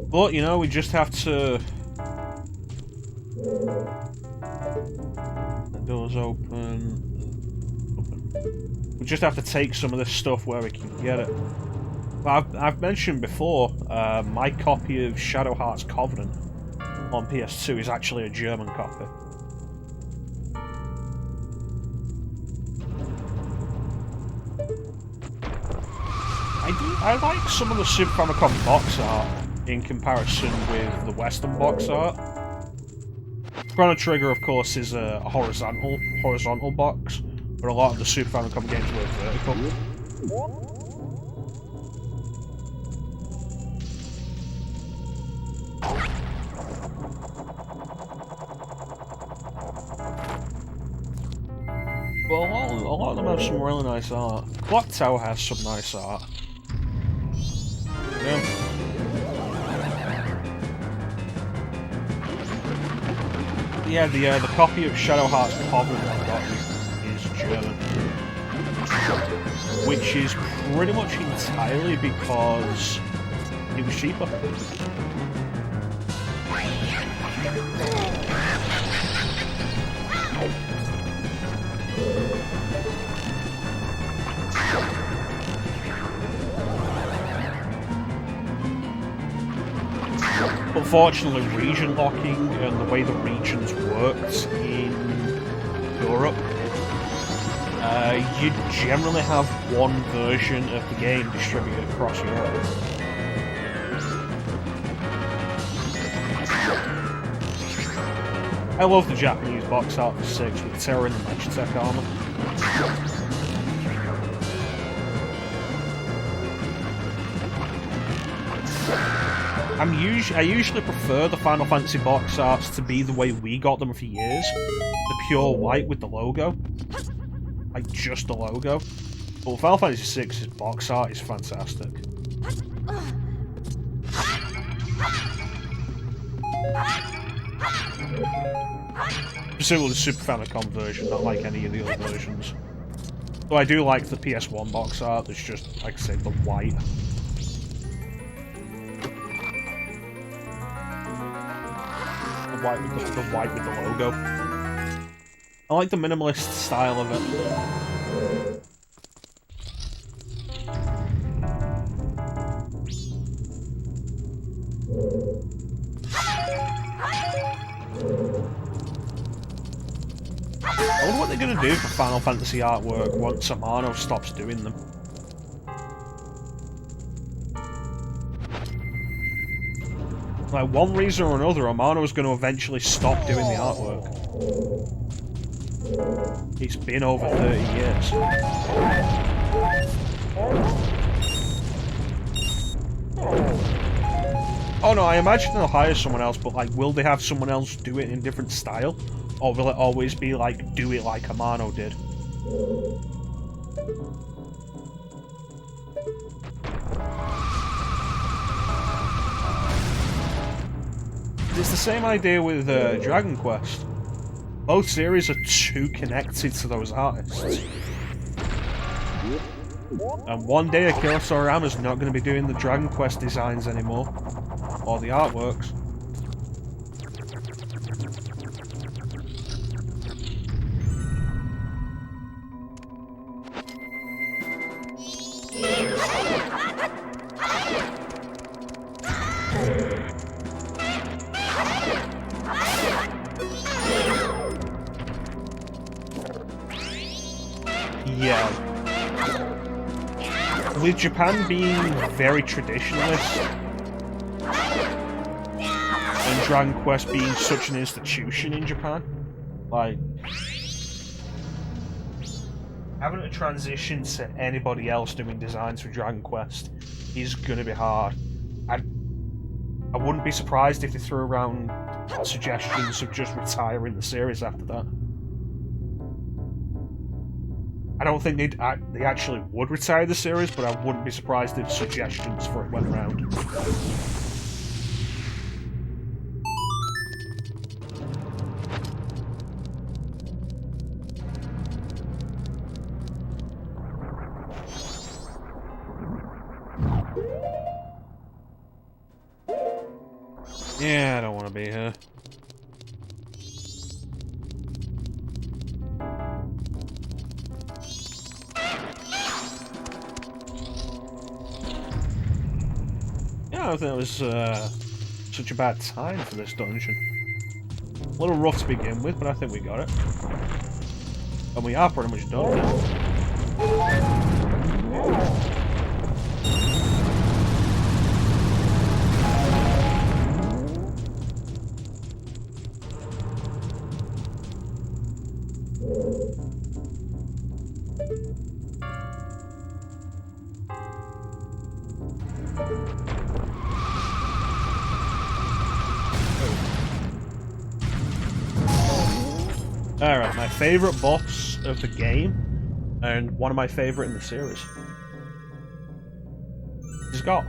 But, you know, we just have to... The door's open. We just have to take some of this stuff where we can get it. I've mentioned before, my copy of Shadow Heart's Covenant on PS2 is actually a German copy. I like some of the Super Famicom box art in comparison with the Western box art. Chrono Trigger, of course, is a horizontal box, but a lot of the Super Famicom games were vertical. But a lot of them have some really nice art. Clock Tower has some nice art. Yeah, the copy of Shadow Heart's Covenant I've got is German, which is pretty much entirely because it was cheaper. Unfortunately, region locking and the way the regions worked in Europe, you generally have one version of the game distributed across Europe. I love the Japanese box art for 6 with Terra in the Magitech armor. I usually prefer the Final Fantasy box arts to be the way we got them for years. The pure white with the logo. Like, just the logo. But Final Fantasy VI's box art is fantastic. Specifically the Super Famicom version, not like any of the other versions. Though I do like the PS1 box art, that's just, like I say, the white. The white with the logo. I like the minimalist style of it. I wonder what they're going to do for Final Fantasy artwork once Amano stops doing them. Like, one reason or another, Amano's going to eventually stop doing the artwork. It's been over 30 years. Oh no, I imagine they'll hire someone else, but like, will they have someone else do it in a different style? Or will it always be like, do it like Amano did? It's the same idea with Dragon Quest. Both series are too connected to those artists. And one day Akira Toriyama's not going to be doing the Dragon Quest designs anymore. Or the artworks. Yeah. With Japan being very traditionalist, and Dragon Quest being such an institution in Japan, like, having a transition to anybody else doing designs for Dragon Quest is gonna be hard. I wouldn't be surprised if they threw around suggestions of just retiring the series after that. I don't think they actually would retire the series, but I wouldn't be surprised if suggestions for it went around. Yeah, I don't want to be here. Yeah, I don't think it was such a bad time for this dungeon. A little rough to begin with, but I think we got it. And we are pretty much done now. Alright, my favourite boss of the game, and one of my favourite in the series. He's got.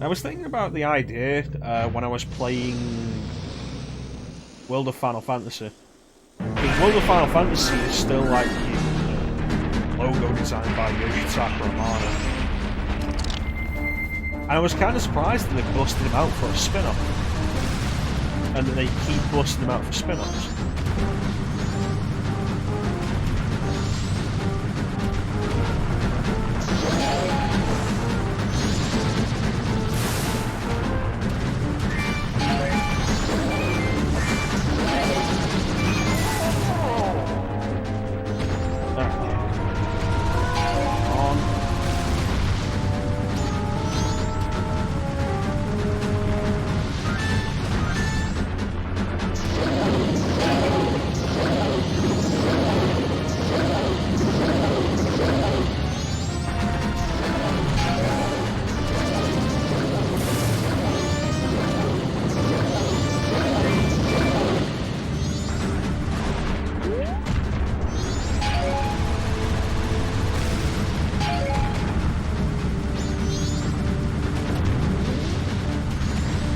I was thinking about the idea when I was playing World of Final Fantasy. Because World of Final Fantasy is still like the logo designed by Yoshitaka Amano. And I was kind of surprised that they busted him out for a spin-off. And that they keep busting him out for spin-offs.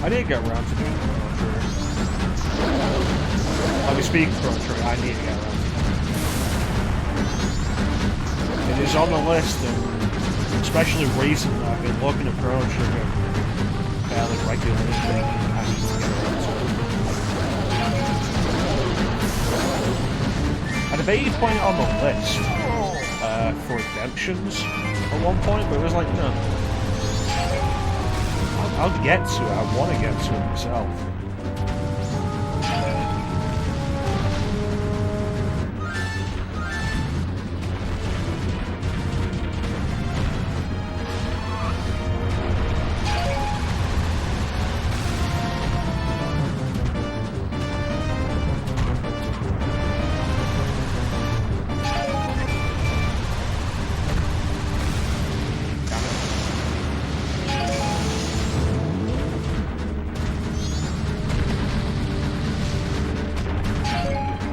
I didn't get around to doing the Chrono Trigger. I'll be speaking Chrono Trigger, I need to get around to it. It is on the list, and especially recently I've been looking at Chrono Trigger fairly regularly think I need to get around to it. I debated putting it on the list for redemptions at one point, but it was like, no. I'll get to it. I want to get to it myself.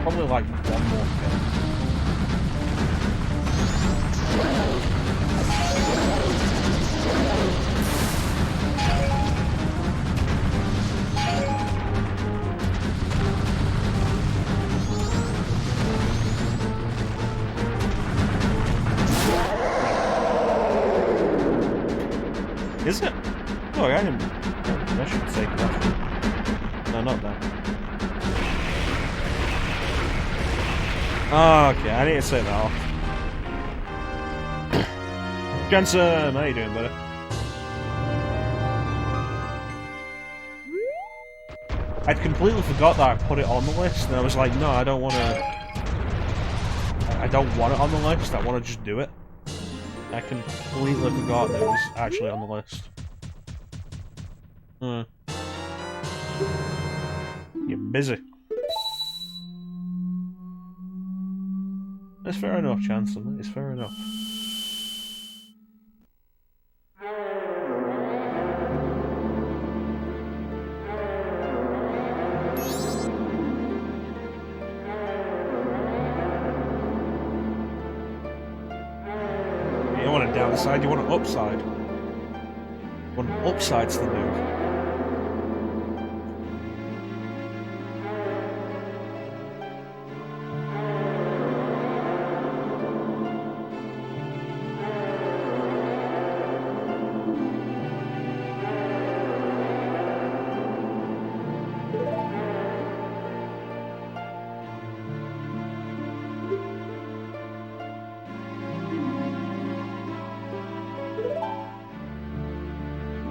Probably like one more thing. Is it? Oh, I didn't. I should take that. No, not that. Oh, okay, I need to take that off. Jensen, how you doing, buddy? I'd completely forgot that I put it on the list, and I was like, no, I don't want to... I don't want it on the list, I want to just do it. I completely forgot that it was actually on the list. You're busy. It's fair enough, Chancellor. It's fair enough. You don't want a downside, you want an upside. You want an upside to the move.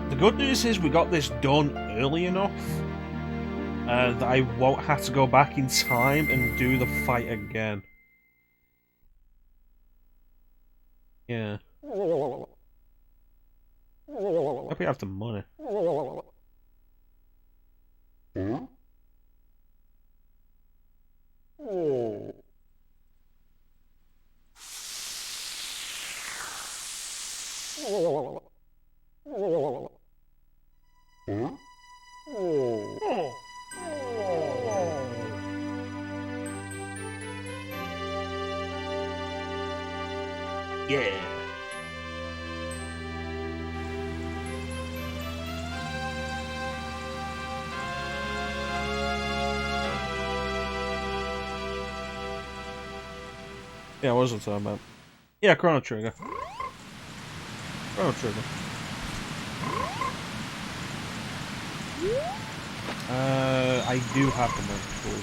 The good news is we got this done early enough that I won't have to go back in time and do the fight again. Yeah. Hope you have the money. Yeah. Yeah, what was I talking about? Yeah, Chrono Trigger. Chrono Trigger. I do have the multiple.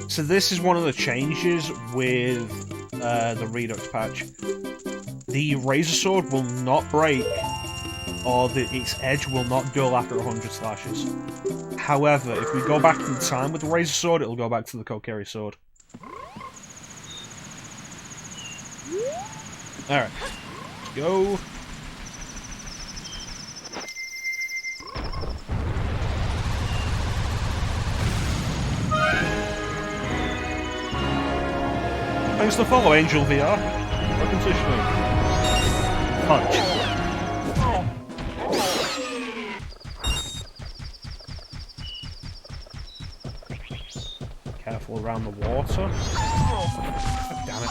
So this is one of the changes with the Redux patch. The Razor Sword will not break, or its edge will not dull after 100 slashes. However, if we go back in time with the Razor Sword, it'll go back to the Kokiri Sword. Alright, let's go. Thanks to follow, Angel VR. Welcome to the stream. Punch. battle around the water. God damn it.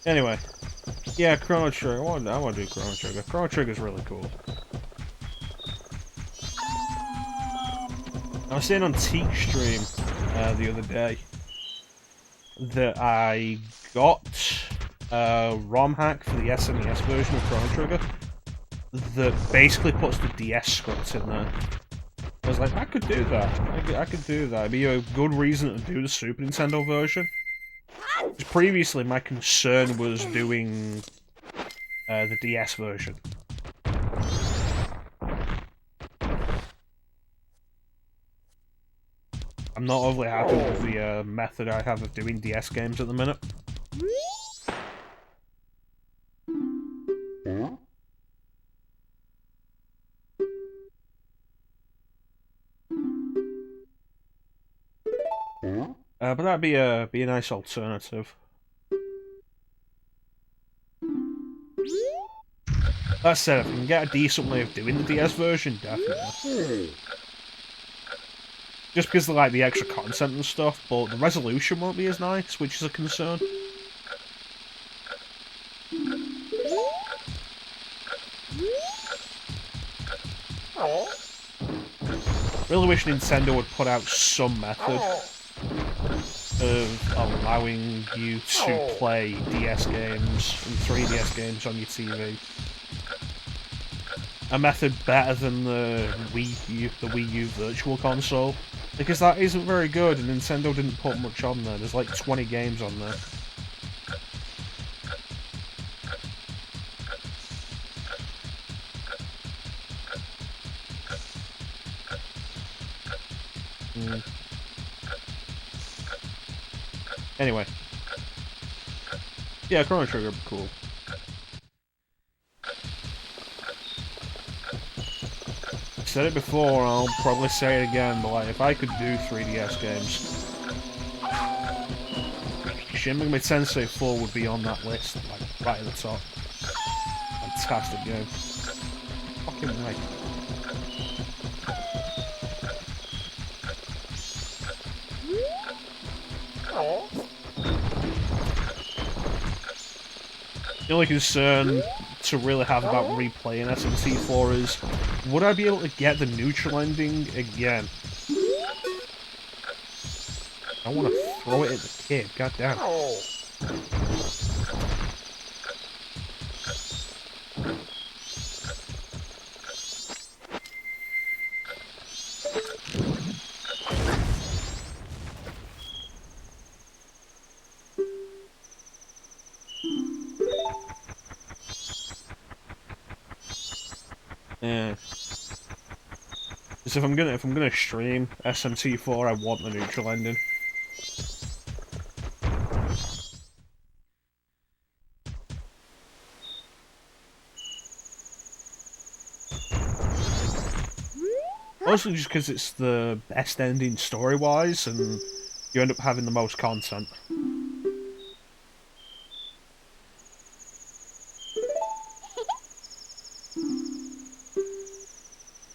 Anyway, yeah, Chrono Trigger. I want to do Chrono Trigger. Chrono Trigger's really cool. I was saying on Teak Stream the other day that I got a ROM hack for the SNES version of Chrono Trigger that basically puts the DS scripts in there. I was like, I could do that. I could do that. It'd be a good reason to do the Super Nintendo version. Because previously my concern was doing the DS version. I'm not overly happy with the method I have of doing DS games at the minute. But that'd be a nice alternative. That said, if I can get a decent way of doing the DS version, definitely. Just because of like the extra content and stuff, but the resolution won't be as nice, which is a concern. Really wish Nintendo would put out some method of allowing you to play DS games and 3DS games on your TV. A method better than the Wii U Virtual Console, because that isn't very good and Nintendo didn't put much on there. There's like 20 games on there. Anyway. Yeah, Chrono Trigger would be cool. I said it before, and I'll probably say it again, but like, if I could do 3DS games, Shin Megami Tensei 4 would be on that list, like, right at the top. Fantastic game. Fucking right. The only concern to really have about replaying SMT4 is, would I be able to get the neutral ending again? I want to throw it at the kid, goddamn. Yeah. Because if I'm gonna stream SMT4, I want the neutral ending. Mostly just because it's the best ending story-wise, and you end up having the most content.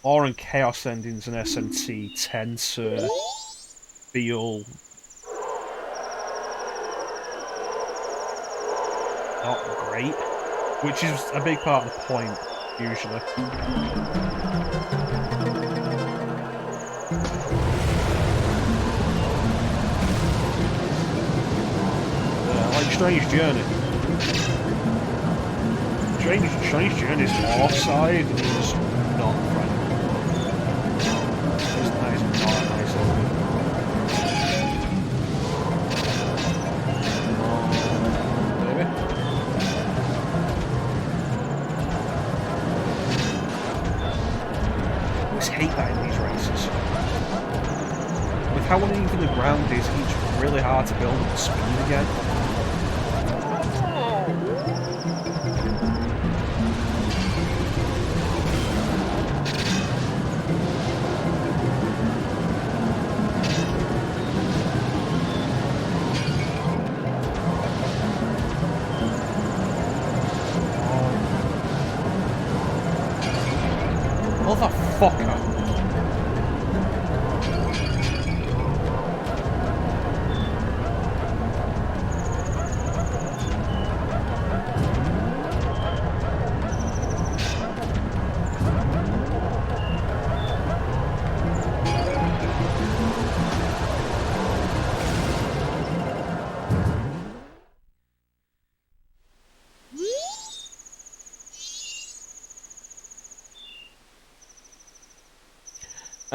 Awe and Chaos endings in SMT tend to feel not great, which is a big part of the point, usually. Like Strange Journey. Strange Journey's Awe side is not friendly. That is not a nice ending. Baby. I always hate that in these races. With how uneven the ground is, it's really hard to build up the speed again.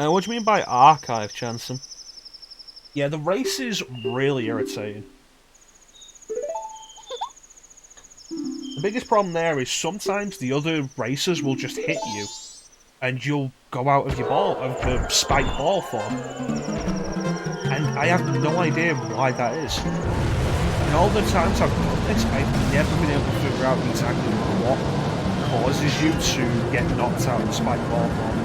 What do you mean by archive, Chanson? Yeah, the race is really irritating. The biggest problem there is sometimes the other racers will just hit you, and you'll go out of your ball, of the spiked ball form. And I have no idea why that is. And all the times I've done this, I've never been able to figure out exactly what causes you to get knocked out of the spiked ball form.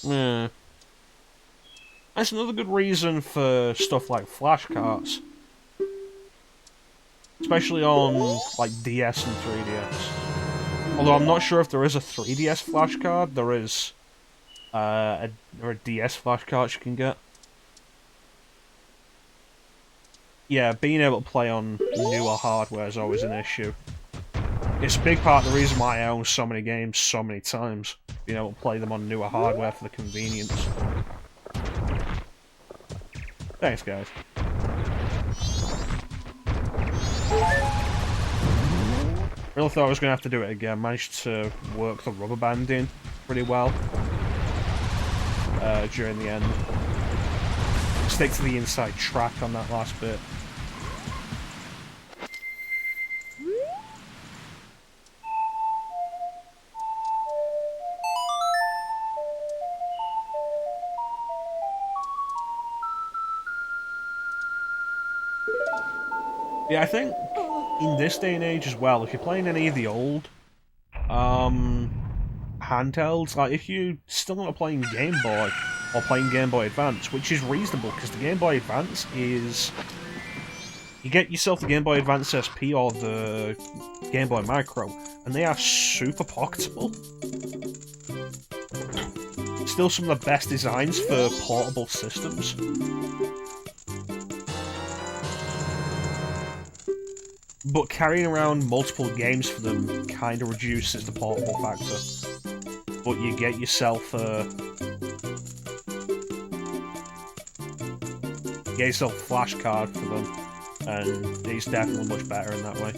Yeah. That's another good reason for stuff like flashcards. Especially on, like, DS and 3DS. Although I'm not sure if there is a 3DS flashcard, there is a DS flashcard you can get. Yeah, being able to play on newer hardware is always an issue. It's a big part of the reason why I own so many games so many times. Being able to play them on newer hardware for the convenience. Thanks, guys. Really thought I was going to have to do it again. Managed to work the rubber banding pretty well during the end. Stick to the inside track on that last bit. Yeah, I think in this day and age as well, if you're playing any of the old handhelds, like if you still not playing Game Boy or playing Game Boy Advance, which is reasonable because the Game Boy Advance is, you get yourself the Game Boy Advance SP or the Game Boy Micro, and they are super pocketable. Still some of the best designs for portable systems. But carrying around multiple games for them kind of reduces the portable factor. But you get yourself a flash card for them, and it's definitely much better in that way.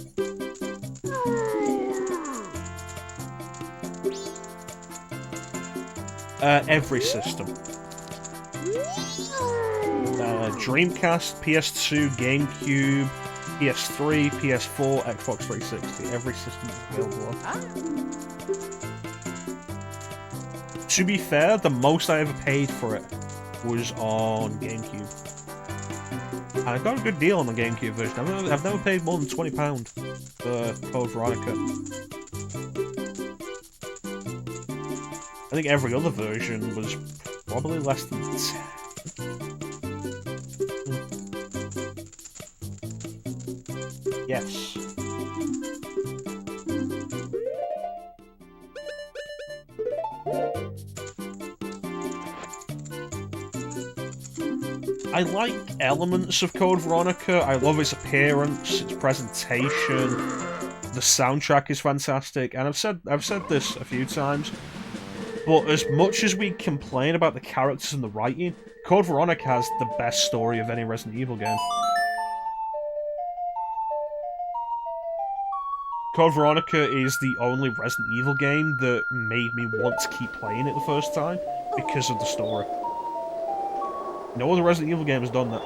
Every system. Dreamcast, PS2, GameCube, PS3, PS4, Xbox 360. Every system is available on. To be fair, the most I ever paid for it was on GameCube. And I got a good deal on the GameCube version. I've never paid more than £20 for Code Veronica. I think every other version was probably less than 10. Yes. I like elements of Code Veronica. I love its appearance, its presentation. The soundtrack is fantastic, and I've said this a few times. But as much as we complain about the characters and the writing, Code Veronica has the best story of any Resident Evil game. Code Veronica is the only Resident Evil game that made me want to keep playing it the first time because of the story. No other Resident Evil game has done that.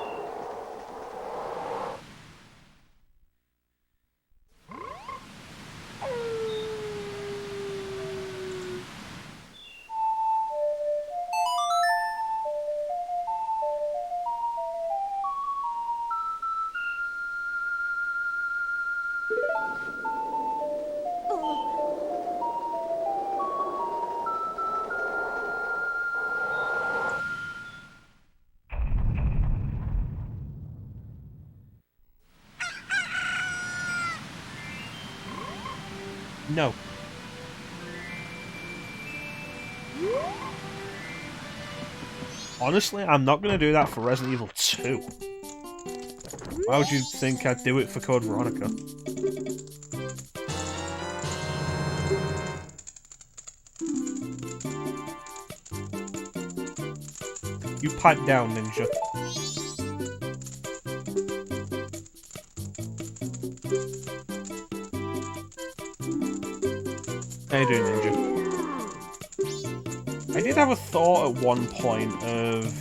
No. Honestly, I'm not going to do that for Resident Evil 2. Why would you think I'd do it for Code Veronica? You pipe down, Ninja. How you doing, Ninja? I did have a thought at one point of...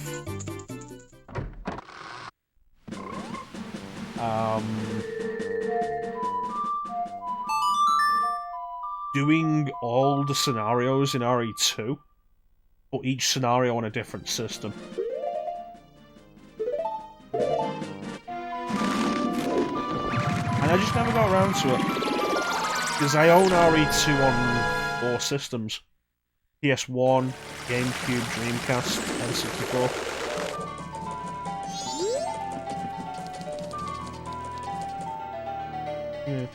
doing all the scenarios in RE2, but each scenario on a different system. And I just never got around to it. Because I own RE2 on 4 systems. PS1, GameCube, Dreamcast, N64. Yeah.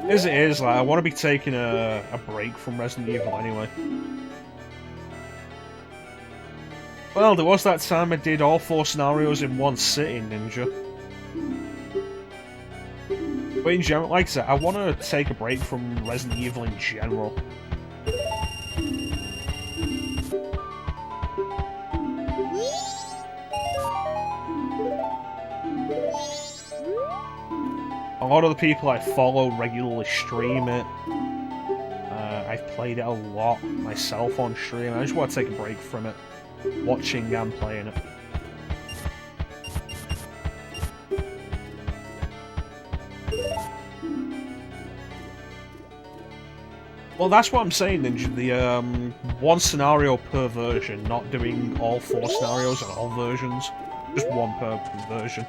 As it is, like, I want to be taking a break from Resident Evil anyway. Well, there was that time I did all 4 scenarios in one sitting, Ninja. But in general, like I said, I want to take a break from Resident Evil in general. A lot of the people I follow regularly stream it. I've played it a lot myself on stream. I just want to take a break from it, watching and playing it. Well, that's what I'm saying, Ninja. The one scenario per version, not doing all 4 scenarios on all versions, just one per version.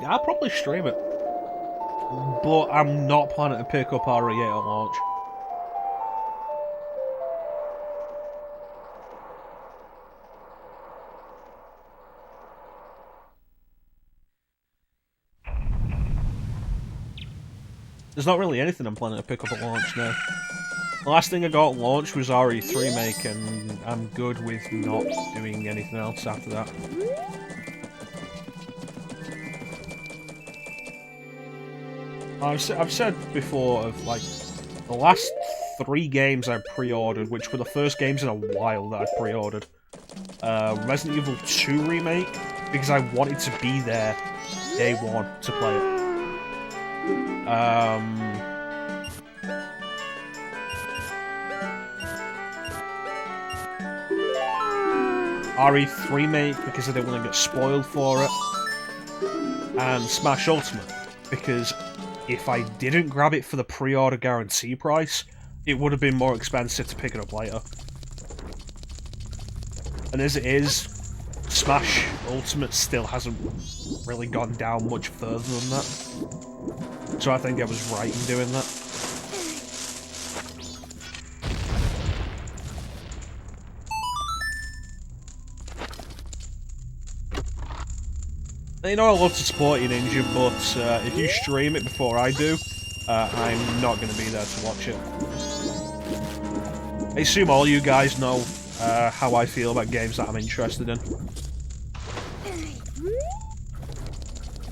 I'll probably stream it, but I'm not planning to pick up RE8 at launch. There's not really anything I'm planning to pick up at launch now. The last thing I got at launch was RE3 Remake, and I'm good with not doing anything else after that. I've said before of, like, the last 3 games I pre-ordered, which were the first games in a while that I pre-ordered. Resident Evil 2 Remake, because I wanted to be there day 1 to play it. RE3 Remake, because I didn't want to get spoiled for it. And Smash Ultimate, because if I didn't grab it for the pre-order guarantee price, it would have been more expensive to pick it up later. And as it is, Smash Ultimate still hasn't really gone down much further than that. So I think I was right in doing that. You know I love to support you, Ninja, but if you stream it before I do, I'm not going to be there to watch it. I assume all you guys know how I feel about games that I'm interested in.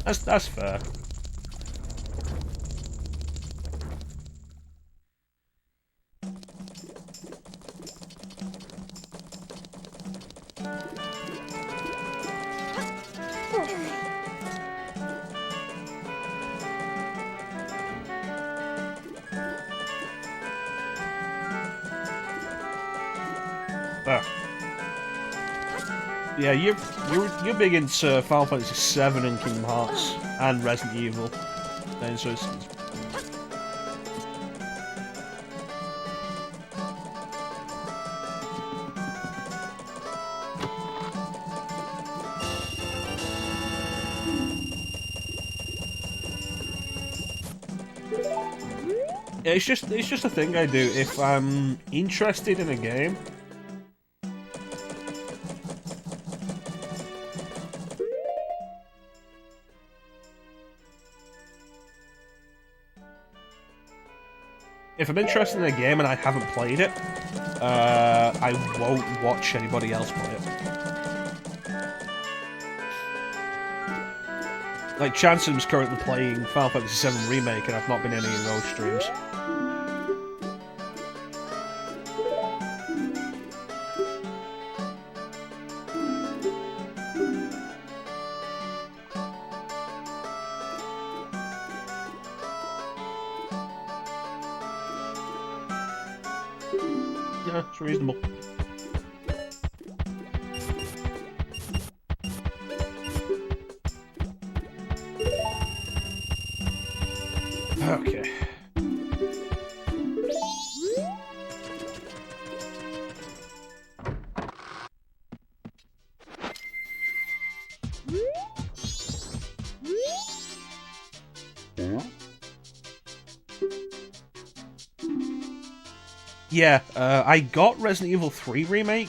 That's fair. Yeah, you're big into Final Fantasy VII and Kingdom Hearts and Resident Evil, and so it's it's just a thing I do if I'm interested in a game. If I'm interested in a game and I haven't played it, I won't watch anybody else play it. Like, Chanson's currently playing Final Fantasy VII Remake, and I've not been in any of those streams. Yeah, it's reasonable. Okay. Yeah, I got Resident Evil 3 Remake.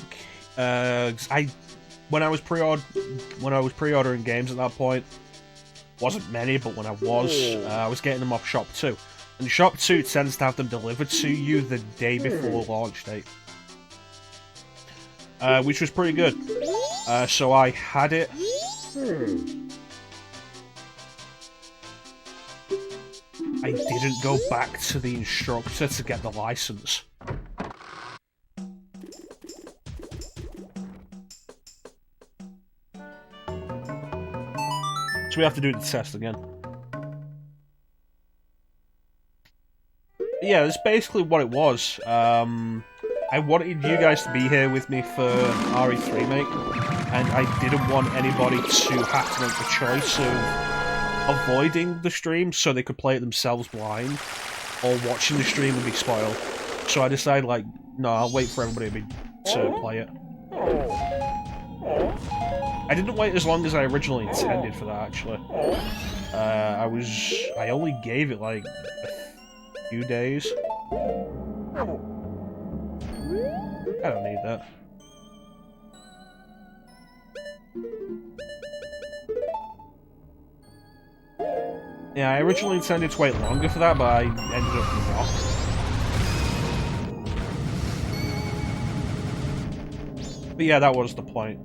When I was pre-ordering games at that point, wasn't many, but when I was getting them off Shop 2. And Shop 2 tends to have them delivered to you the day before launch date. Which was pretty good. So I had it. I didn't go back to the instructor to get the license. So we have to do the test again. But yeah, that's basically what it was. I wanted you guys to be here with me for RE3 Remake, and I didn't want anybody to have to make the choice of avoiding the stream so they could play it themselves blind, or watching the stream and be spoiled. So I decided, like, no, I'll wait for everybody to play it. I didn't wait as long as I originally intended for that, actually. I only gave it, like, a few days. I don't need that. Yeah, I originally intended to wait longer for that, but I ended up not. But yeah, that was the point.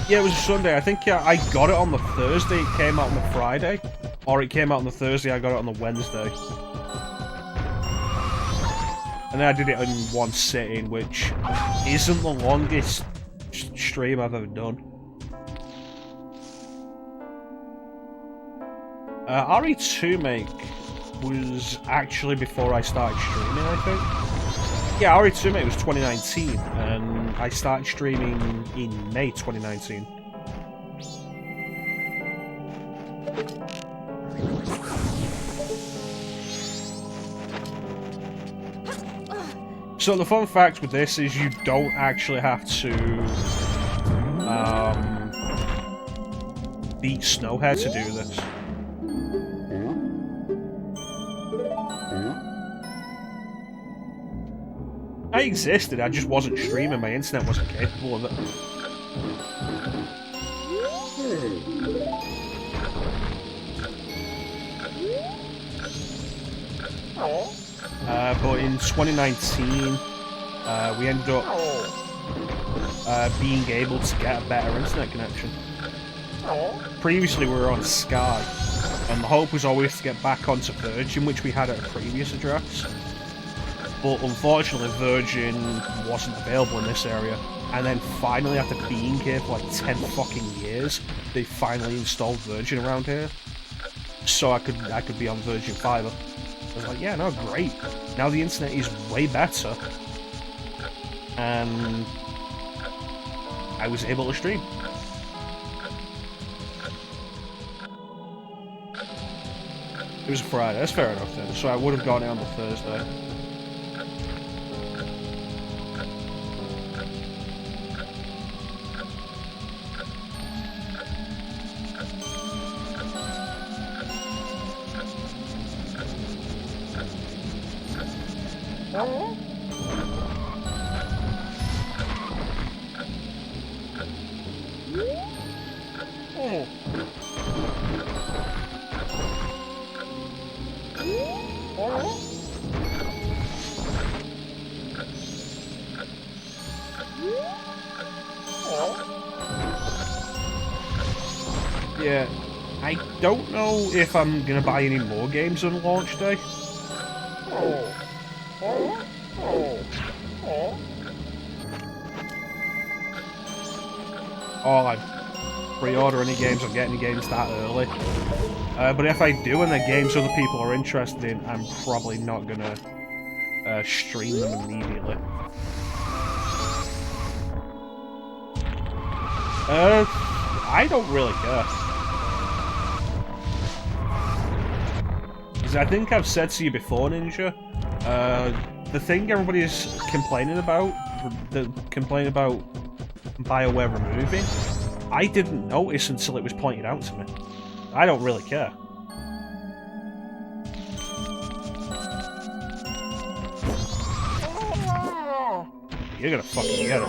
Yeah, it was a Sunday. I think I got it on the Thursday, it came out on the Friday. Or it came out on the Thursday, I got it on the Wednesday. And then I did it in one sitting, which isn't the longest stream I've ever done. RE2 Make was actually before I started streaming, I think. Yeah, RE2 Make was 2019, and I started streaming in May 2019. So the fun fact with this is you don't actually have to beat Snowhead to do this. I existed, I just wasn't streaming, my internet wasn't capable of it. But in 2019, we ended up being able to get a better internet connection. previously we were on Sky, and the hope was always to get back onto Virgin, which we had at a previous address. But unfortunately, Virgin wasn't available in this area. And then finally, after being here for like 10 fucking years, they finally installed Virgin around here. So I could be on Virgin Fiber. I was like, yeah, no, great. Now the internet is way better. And I was able to stream. It was a Friday, that's fair enough then. So I would have gotten it on the Thursday. Yeah, I don't know if I'm gonna buy any more games on launch day. Or like pre-order any games or get any games that early. But if I do and they're games other people are interested in, I'm probably not gonna stream them immediately. I don't really care. Because I think I've said to you before, Ninja, the thing everybody's complaining about BioWare removing, I didn't notice until it was pointed out to me. I don't really care. You're gonna fucking get it.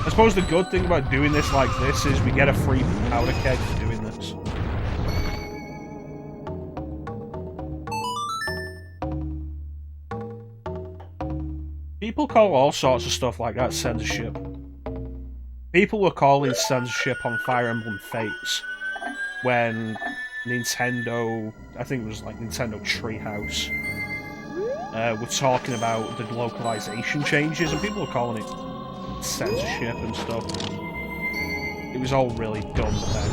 I suppose the good thing about doing this like this is we get a free powder keg for doing this. People call all sorts of stuff like that censorship. People were calling censorship on Fire Emblem Fates when Nintendo, I think it was like Nintendo Treehouse, were talking about the localization changes, and people were calling it censorship and stuff. It was all really dumb then.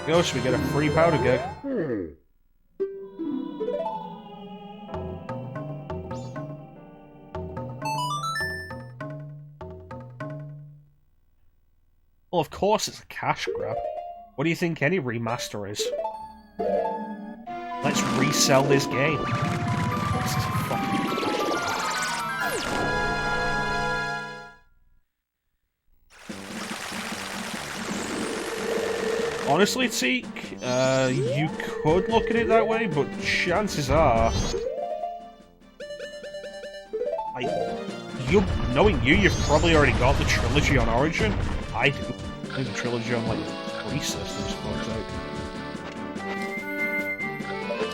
Yo, should we get a free powder keg? Well, of course it's a cash grab. What do you think any remaster is? Let's resell this game. This is fucking... Honestly, Teak, you could look at it that way, but chances are... knowing you, you've probably already got the trilogy on Origin. I do. I think the trilogy on, like, 3 systems, for fuck's sake.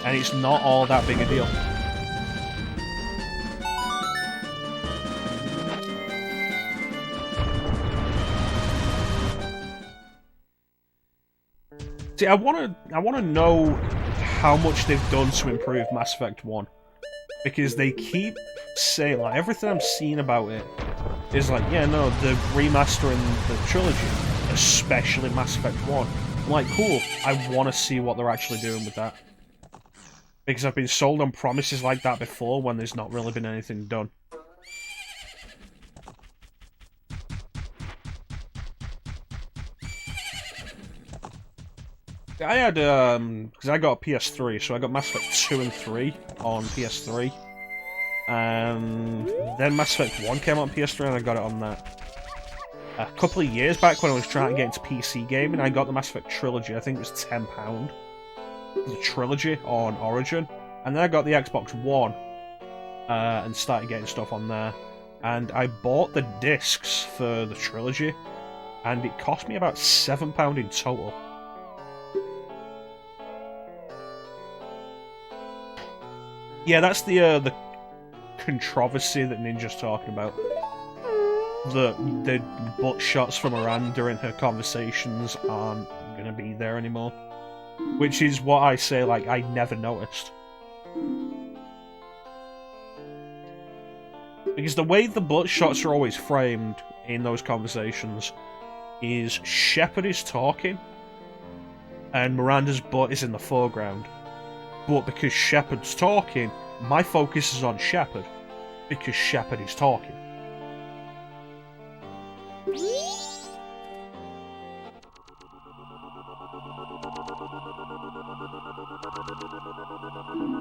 And it's not all that big a deal. See, I wanna know how much they've done to improve Mass Effect 1. Because they keep saying, like, everything I'm seeing about it is like, yeah, no, the remaster and the trilogy, especially Mass Effect 1. I'm like, cool, I want to see what they're actually doing with that. Because I've been sold on promises like that before when there's not really been anything done. I had, because I got a PS3, so I got Mass Effect 2 and 3 on PS3. And then Mass Effect 1 came out on PS3 and I got it on that. A couple of years back when I was trying to get into PC gaming, I got the Mass Effect trilogy. I think it was £10. The trilogy on Origin. And then I got the Xbox One and started getting stuff on there. and I bought the discs for the trilogy, and it cost me about £7 in total. Yeah, that's the controversy that Ninja's talking about. The butt shots from Miranda in her conversations aren't gonna be there anymore. Which is what I say, like, I never noticed. Because the way the butt shots are always framed in those conversations is Shepard is talking, and Miranda's butt is in the foreground. But because Shepard's talking, my focus is on Shepard, because Shepard is talking.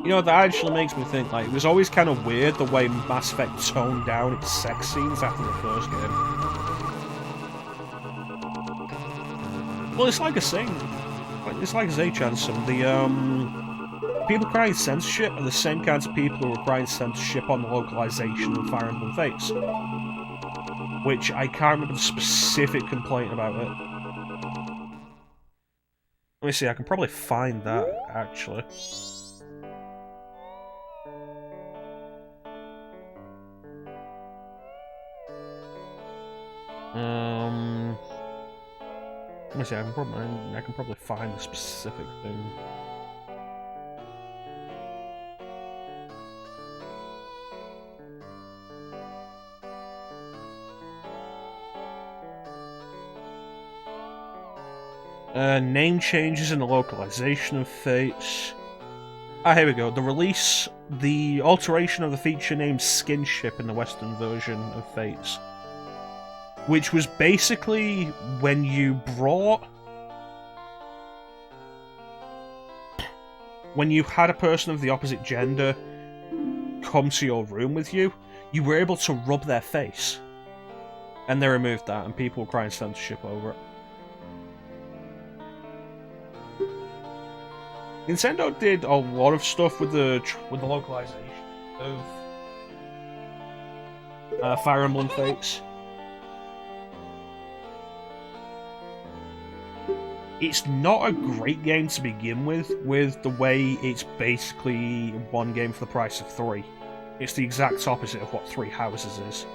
You know, that actually makes me think, like, it was always kind of weird the way Mass Effect toned down its sex scenes after the first game. Well, it's like a thing. It's like Zachanson. The people crying censorship are the same kinds of people who are crying censorship on the localization of Fire Emblem Fates. Which I can't remember the specific complaint about it. Let me see, I can probably find that, actually. Let me see, I can probably find the specific thing. Name changes in the localization of Fates. Ah, here we go. The alteration of the feature named Skinship in the Western version of Fates. Which was basically when you had a person of the opposite gender come to your room with you, you were able to rub their face. And they removed that, and people were crying censorship over it. Nintendo did a lot of stuff with the localization of Fire Emblem Fates. It's not a great game to begin with the way it's basically one game for the price of 3. It's the exact opposite of what Three Houses is.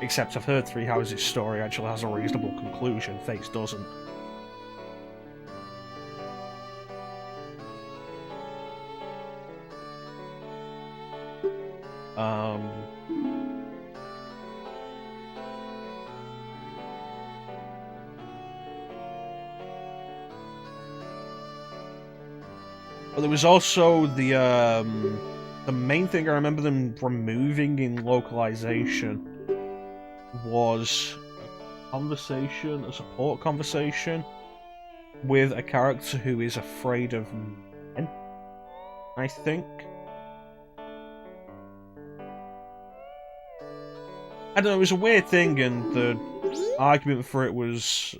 Except I've heard Three Houses' story actually has a reasonable conclusion, Fates doesn't. But there was also the main thing I remember them removing in localization was a support conversation with a character who is afraid of men, I think. I don't know, it was a weird thing, and the argument for it was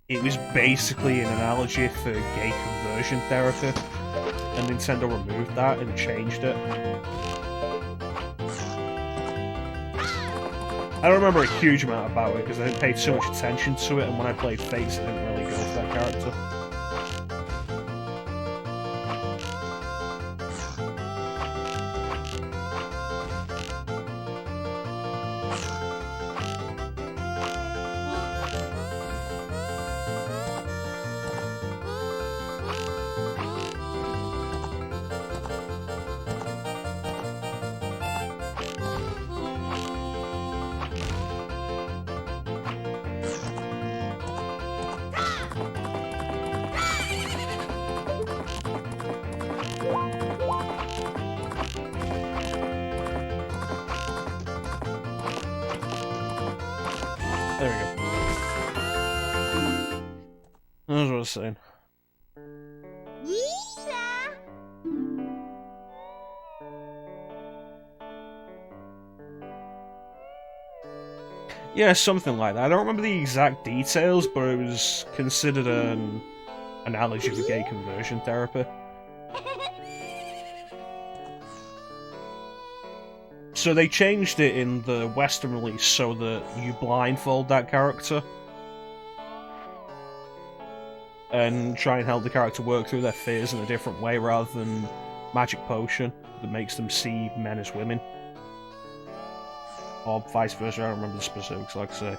basically an analogy for gay conversion therapy, and Nintendo removed that and changed it. I don't remember a huge amount about it because I didn't pay too much attention to it, and when I played Fates I didn't really go for that character. There we go. That's what I was saying. Yeah, something like that. I don't remember the exact details, but it was considered an analogy for gay conversion therapy. So they changed it in the Western release so that you blindfold that character and try and help the character work through their fears in a different way rather than magic potion that makes them see men as women. Or vice versa, I don't remember the specifics, like I say.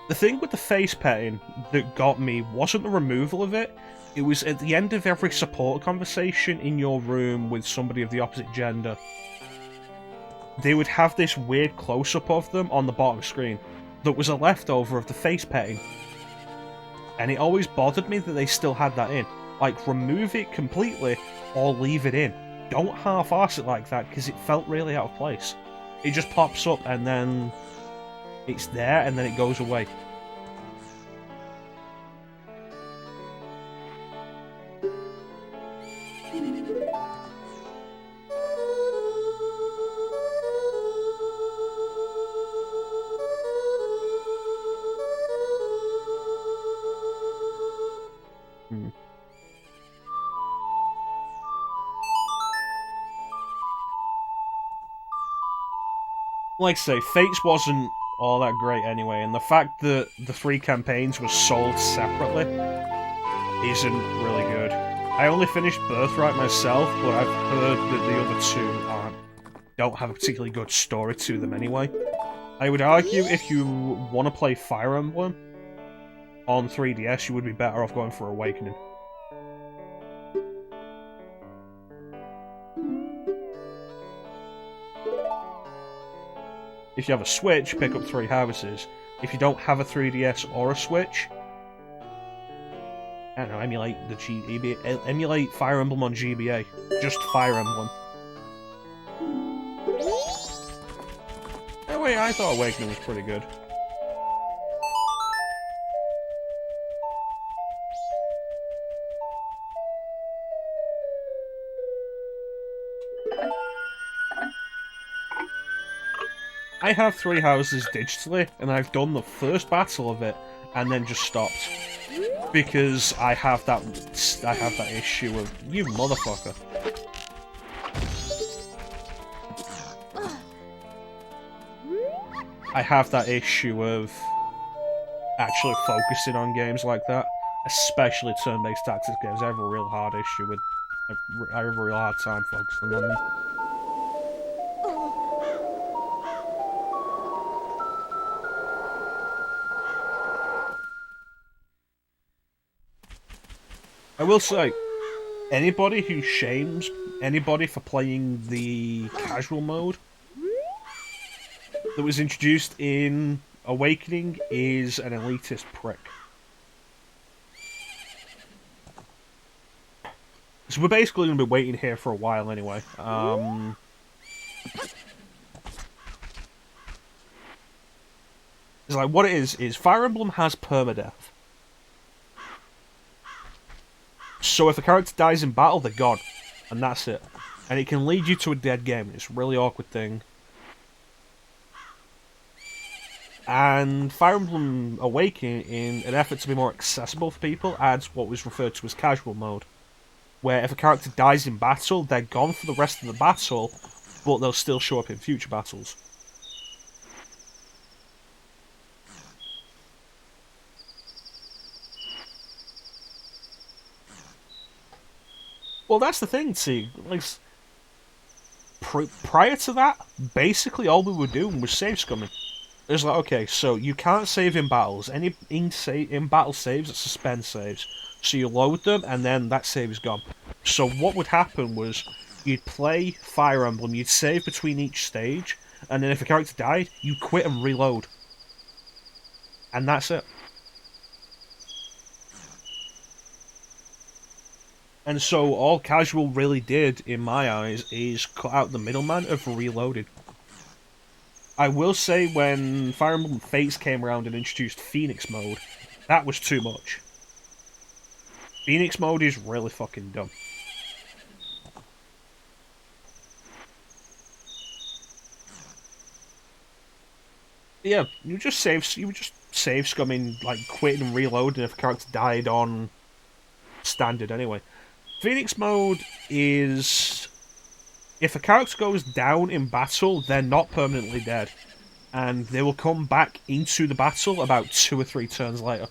The thing with the face petting that got me wasn't the removal of it, it was at the end of every support conversation in your room with somebody of the opposite gender. They would have this weird close-up of them on the bottom screen that was a leftover of the face petting. And it always bothered me that they still had that in. Like, remove it completely or leave it in. Don't half-arse it like that, because it felt really out of place. It just pops up and then it's there and then it goes away. Like I say, Fates wasn't all that great anyway, and the fact that the 3 campaigns were sold separately isn't really good. I only finished Birthright myself, but I've heard that the other 2 don't have a particularly good story to them anyway. I would argue if you want to play Fire Emblem on 3DS, you would be better off going for Awakening. If you have a Switch, pick up 3 Houses. If you don't have a 3DS or a Switch, I don't know, emulate Fire Emblem on GBA. Just Fire Emblem. Anyway, I thought Awakening was pretty good. I have 3 Houses digitally, and I've done the first battle of it, and then just stopped. Because I have that issue of, you motherfucker. I have that issue of actually focusing on games like that, especially turn-based tactics games. I have a real hard issue with, I have a real hard time focusing on them. I will say, anybody who shames anybody for playing the casual mode that was introduced in Awakening is an elitist prick. So we're basically going to be waiting here for a while anyway. It's like, what it is Fire Emblem has permadeath. So if a character dies in battle, they're gone. And that's it. And it can lead you to a dead game. It's a really awkward thing. And Fire Emblem Awakening, in an effort to be more accessible for people, adds what was referred to as casual mode. Where if a character dies in battle, they're gone for the rest of the battle, but they'll still show up in future battles. Well, that's the thing, see, like, prior to that, basically all we were doing was save scumming. It was like, okay, so you can't save in battles. Any in-battle saves are suspend saves. So you load them, and then that save is gone. So what would happen was, you'd play Fire Emblem, you'd save between each stage, and then if a character died, you quit and reload. And that's it. And so all casual really did, in my eyes, is cut out the middleman of reloading. I will say when Fire Emblem Fates came around and introduced Phoenix mode, that was too much. Phoenix mode is really fucking dumb. Yeah, you would just save scumming, like quitting and reloading if a character died on standard anyway. Phoenix mode is if a character goes down in battle, they're not permanently dead, and they will come back into the battle about 2 or 3 turns later.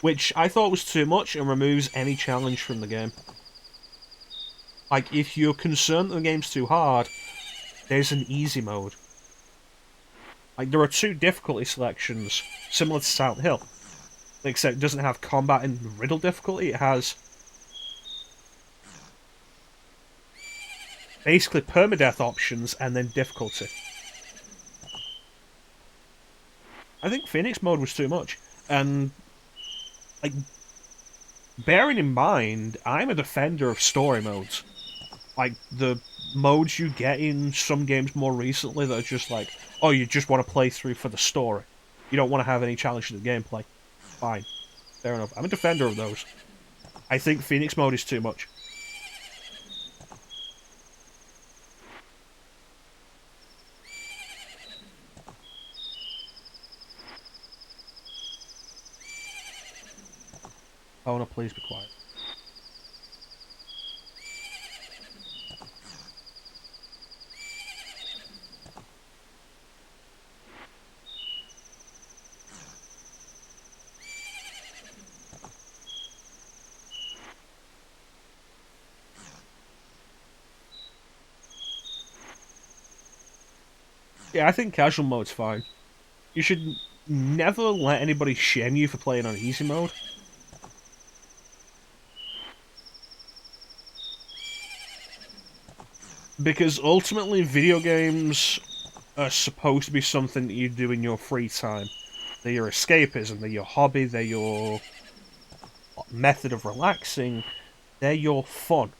Which I thought was too much and removes any challenge from the game. Like, if you're concerned that the game's too hard, there's an easy mode. Like, there are 2 difficulty selections, similar to Silent Hill. Except it doesn't have combat and riddle difficulty, it has basically permadeath options and then difficulty. I think Phoenix mode was too much, and like, bearing in mind, I'm a defender of story modes. Like, the modes you get in some games more recently that are just like, oh, you just want to play through for the story. You don't want to have any challenge to the gameplay. Fine. Fair enough. I'm a defender of those. I think Phoenix mode is too much. Oh no, please be quiet. Yeah, I think casual mode's fine. You should never let anybody shame you for playing on easy mode. Because ultimately, video games are supposed to be something that you do in your free time. They're your escapism, they're your hobby, they're your method of relaxing, they're your fun.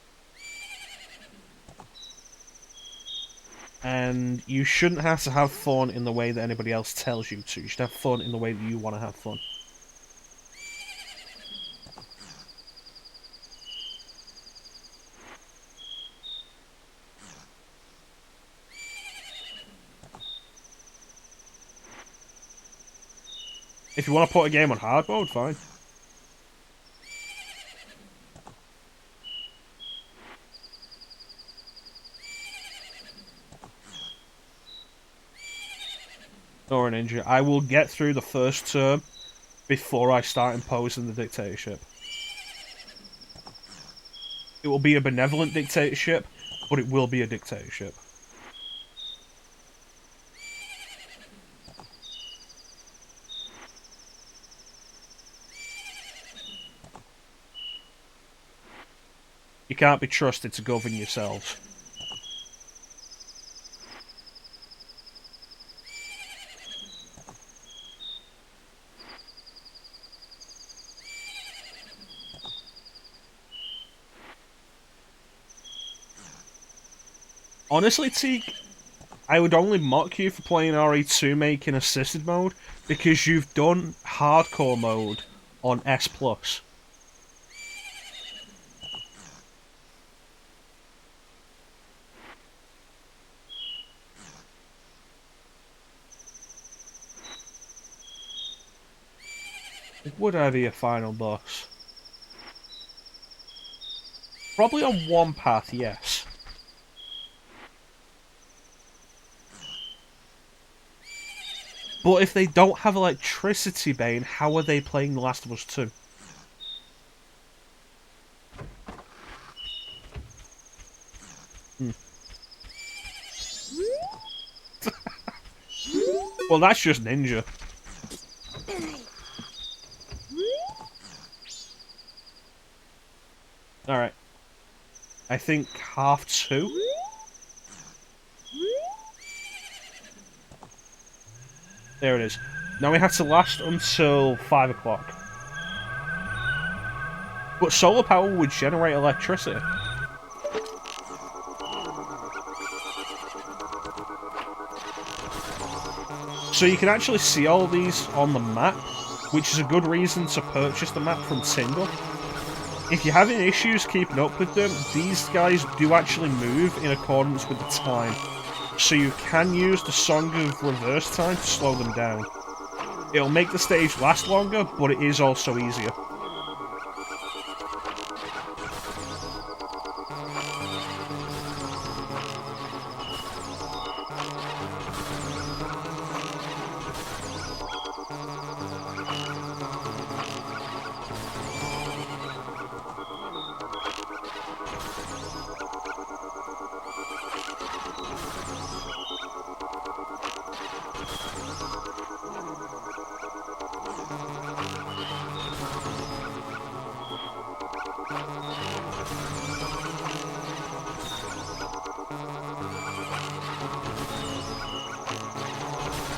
And you shouldn't have to have fun in the way that anybody else tells you to. You should have fun in the way that you want to have fun. If you want to put a game on hard mode, fine. Or an injury. I will get through the first term before I start imposing the dictatorship. It will be a benevolent dictatorship, but it will be a dictatorship. You can't be trusted to govern yourselves. Honestly, Teak, I would only mock you for playing RE2 making assisted mode because you've done hardcore mode on S+. Would I be a final boss? Probably on one path, yes. But if they don't have electricity, Bane, how are they playing The Last of Us 2? Well, that's just Ninja. Alright. I think 2:30? There it is. Now we have to last until 5 o'clock. But solar power would generate electricity. So you can actually see all these on the map, which is a good reason to purchase the map from Tingle. If you're having issues keeping up with them, these guys do actually move in accordance with the time. So you can use the Song of Reverse Time to slow them down. It'll make the stage last longer, but it is also easier.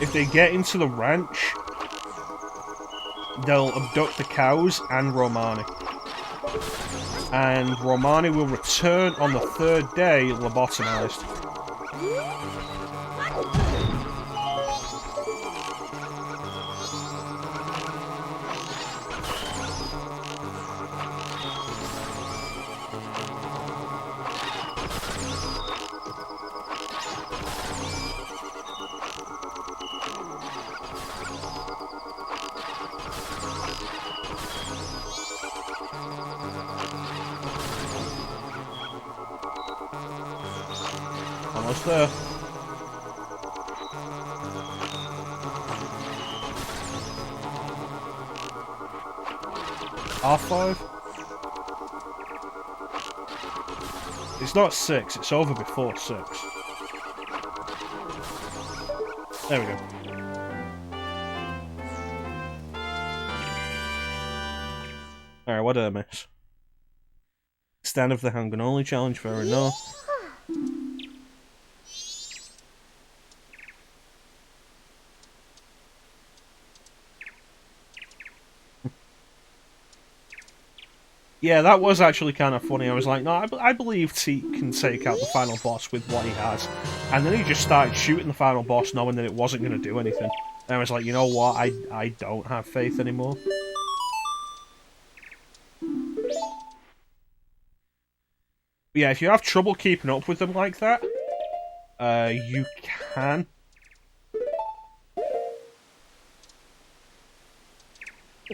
If they get into the ranch, they'll abduct the cows and Romani. And Romani will return on the 3rd day lobotomized. Almost there. R5? It's not 6, it's over before 6. There we go. Alright, what did I miss? Stand of the Hand can only challenge, fair enough. Yeah, that was actually kind of funny. I was like, no, I believe Teak can take out the final boss with what he has. And then he just started shooting the final boss knowing that it wasn't going to do anything. And I was like, you know what, I don't have faith anymore. But yeah, if you have trouble keeping up with them like that, you can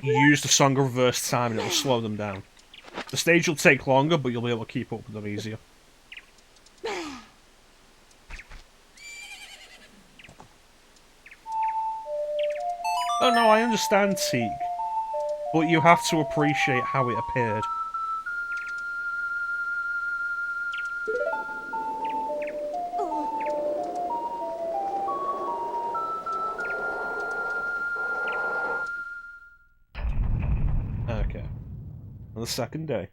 use the Song of Reverse Time and it'll slow them down. The stage will take longer, but you'll be able to keep up with them easier. Oh no, I understand Teak, but you have to appreciate how it appeared. Okay. On the 2nd day.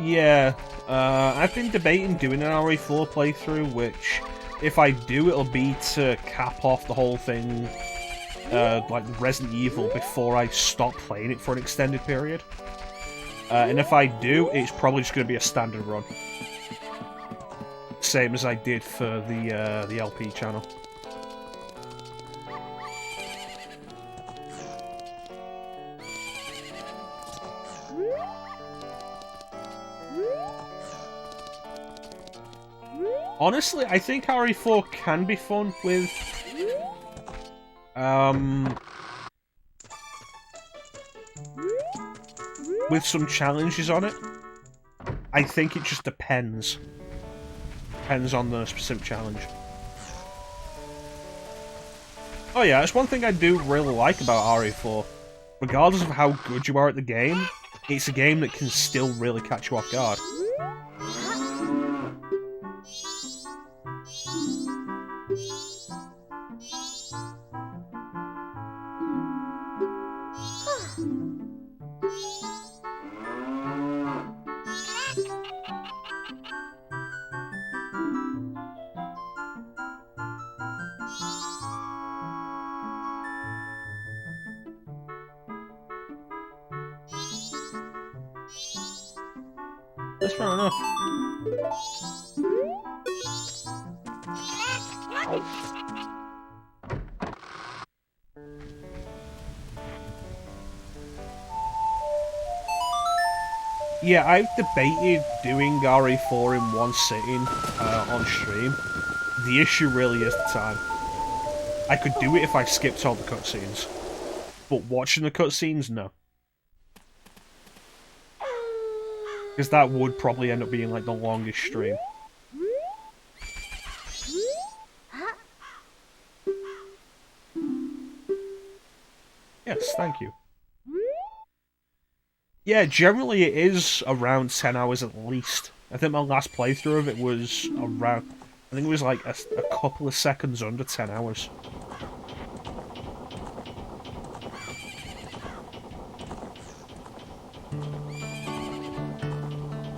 Yeah, I've been debating doing an RE4 playthrough, which, if I do, it'll be to cap off the whole thing, like Resident Evil, before I stop playing it for an extended period. And if I do, it's probably just going to be a standard run. Same as I did for the LP channel. Honestly, I think RE4 can be fun with some challenges on it. I think it just depends. Depends on the specific challenge. Oh yeah, that's one thing I do really like about RE4. Regardless of how good you are at the game, it's a game that can still really catch you off guard. That's fair enough. Yeah, I've debated doing RE4 in one sitting on stream. The issue really is the time. I could do it if I skipped all the cutscenes, but watching the cutscenes, no. Because that would probably end up being like the longest stream. Yes, thank you. Yeah, generally it is around 10 hours at least. I think my last playthrough of it was around... I think it was like a couple of seconds under 10 hours.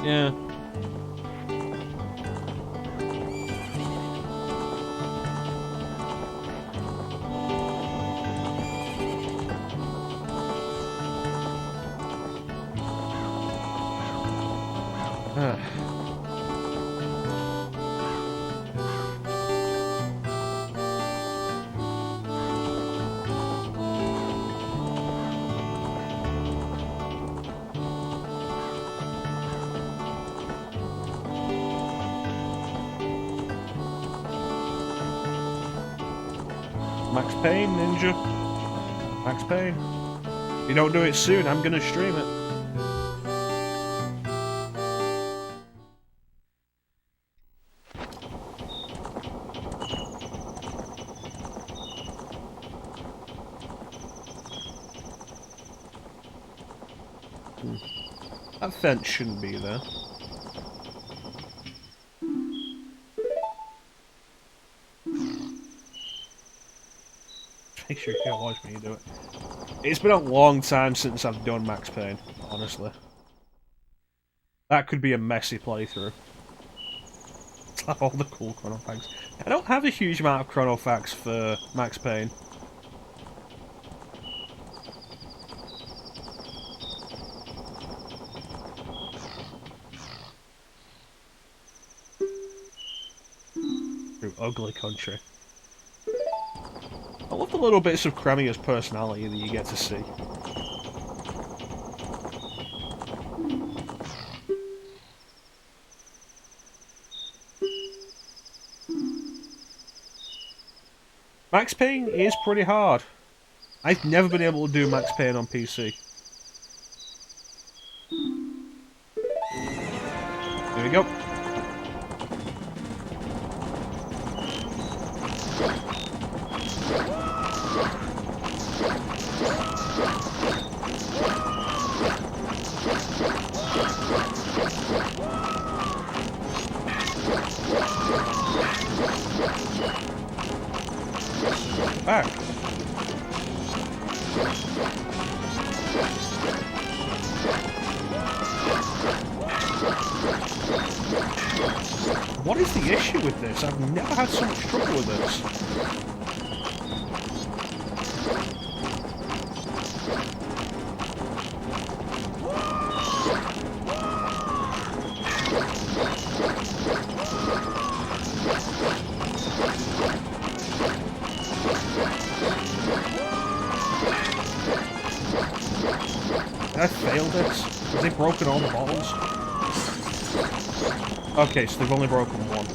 Yeah. Max Payne, Ninja. Max Payne. If you don't do it soon, I'm gonna stream it. That fence shouldn't be there. Make sure you watch me do it. It's been a long time since I've done Max Payne, honestly. That could be a messy playthrough. Have all the cool chrono facts. I don't have a huge amount of chrono facts for Max Payne. Through ugly country. I love the little bits of Cremia's personality that you get to see. Max Payne is pretty hard. I've never been able to do Max Payne on PC. There we go. Back. What is the issue with this? I've never had so much trouble with this. Did I fail this? Have they broken all the bottles? Okay, so they've only broken one.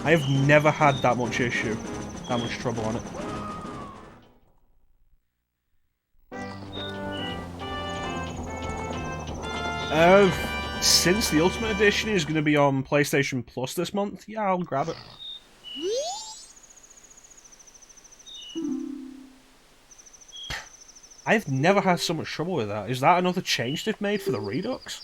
I have never had that much issue, that much trouble on it. Since the Ultimate Edition is going to be on PlayStation Plus this month, yeah, I'll grab it. I've never had so much trouble with that. Is that another change they've made for the Redux?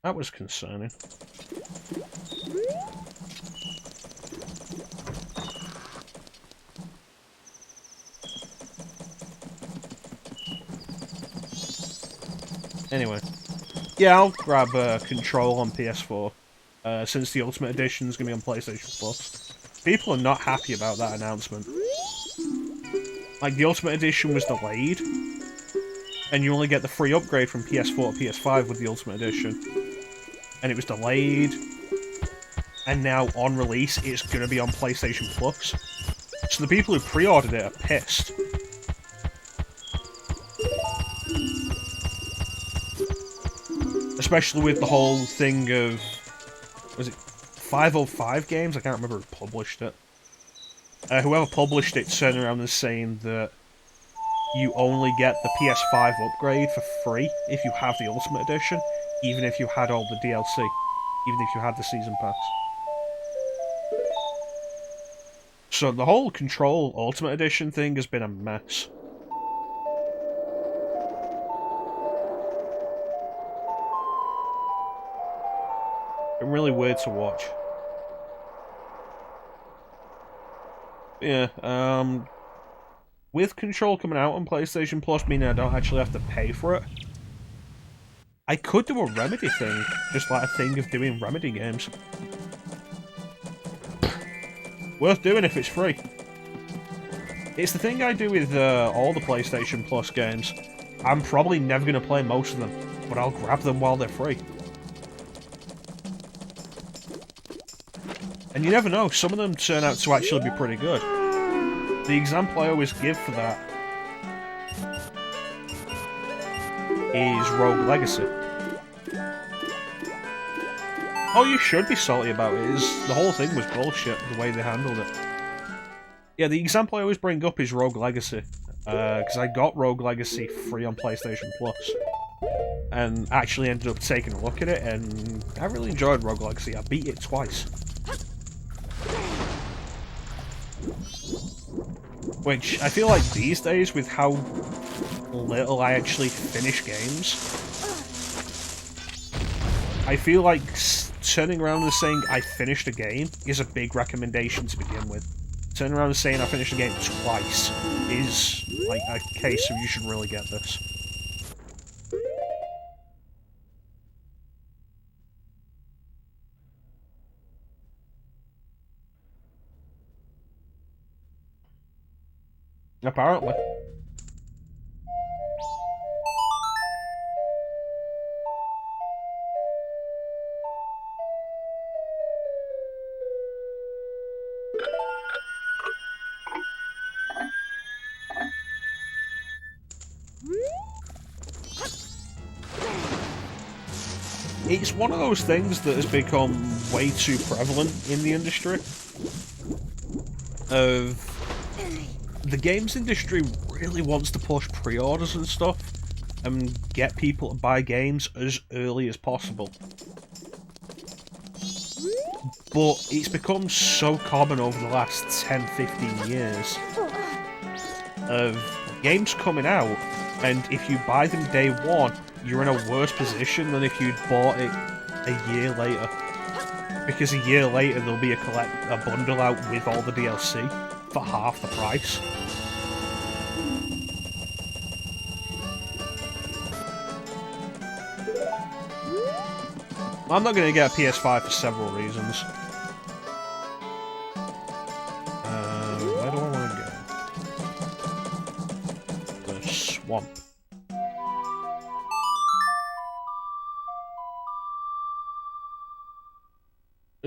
That was concerning. Anyway. Yeah, I'll grab Control on PS4, since the Ultimate Edition is going to be on PlayStation Plus. People are not happy about that announcement. Like, the Ultimate Edition was delayed, and you only get the free upgrade from PS4 to PS5 with the Ultimate Edition. And it was delayed, and now on release it's going to be on PlayStation Plus. So the people who pre-ordered it are pissed. Especially with the whole thing of... was it 505 Games? I can't remember who published it. Whoever published it turned around and saying that you only get the PS5 upgrade for free if you have the Ultimate Edition, even if you had all the DLC, even if you had the Season Pass. So the whole Control Ultimate Edition thing has been a mess. Been really weird to watch. Yeah, with Control coming out on PlayStation Plus, meaning I don't actually have to pay for it, I could do a Remedy thing, just like a thing of doing Remedy games. Worth doing if it's free. It's the thing I do with all the PlayStation Plus games. I'm probably never going to play most of them, but I'll grab them while they're free. And you never know, some of them turn out to actually be pretty good. The example I always give for that is Rogue Legacy. All you should be salty about it is the whole thing was bullshit, the way they handled it. Yeah, the example I always bring up is Rogue Legacy, because I got Rogue Legacy free on PlayStation Plus, and actually ended up taking a look at it, and I really enjoyed Rogue Legacy. I beat it twice. Which, I feel like these days, with how little I actually finish games, I feel like turning around and saying I finished a game is a big recommendation to begin with. Turning around and saying I finished a game twice is like a case of you should really get this. Apparently. It's one of those things that has become way too prevalent in the industry. The games industry really wants to push pre-orders and stuff and get people to buy games as early as possible. But it's become so common over the last 10-15 years of games coming out, and if you buy them day one, you're in a worse position than if you'd bought it a year later. Because a year later there'll be a bundle out with all the DLC for half the price. I'm not going to get a PS5 for several reasons. Where do I want to go? The swamp.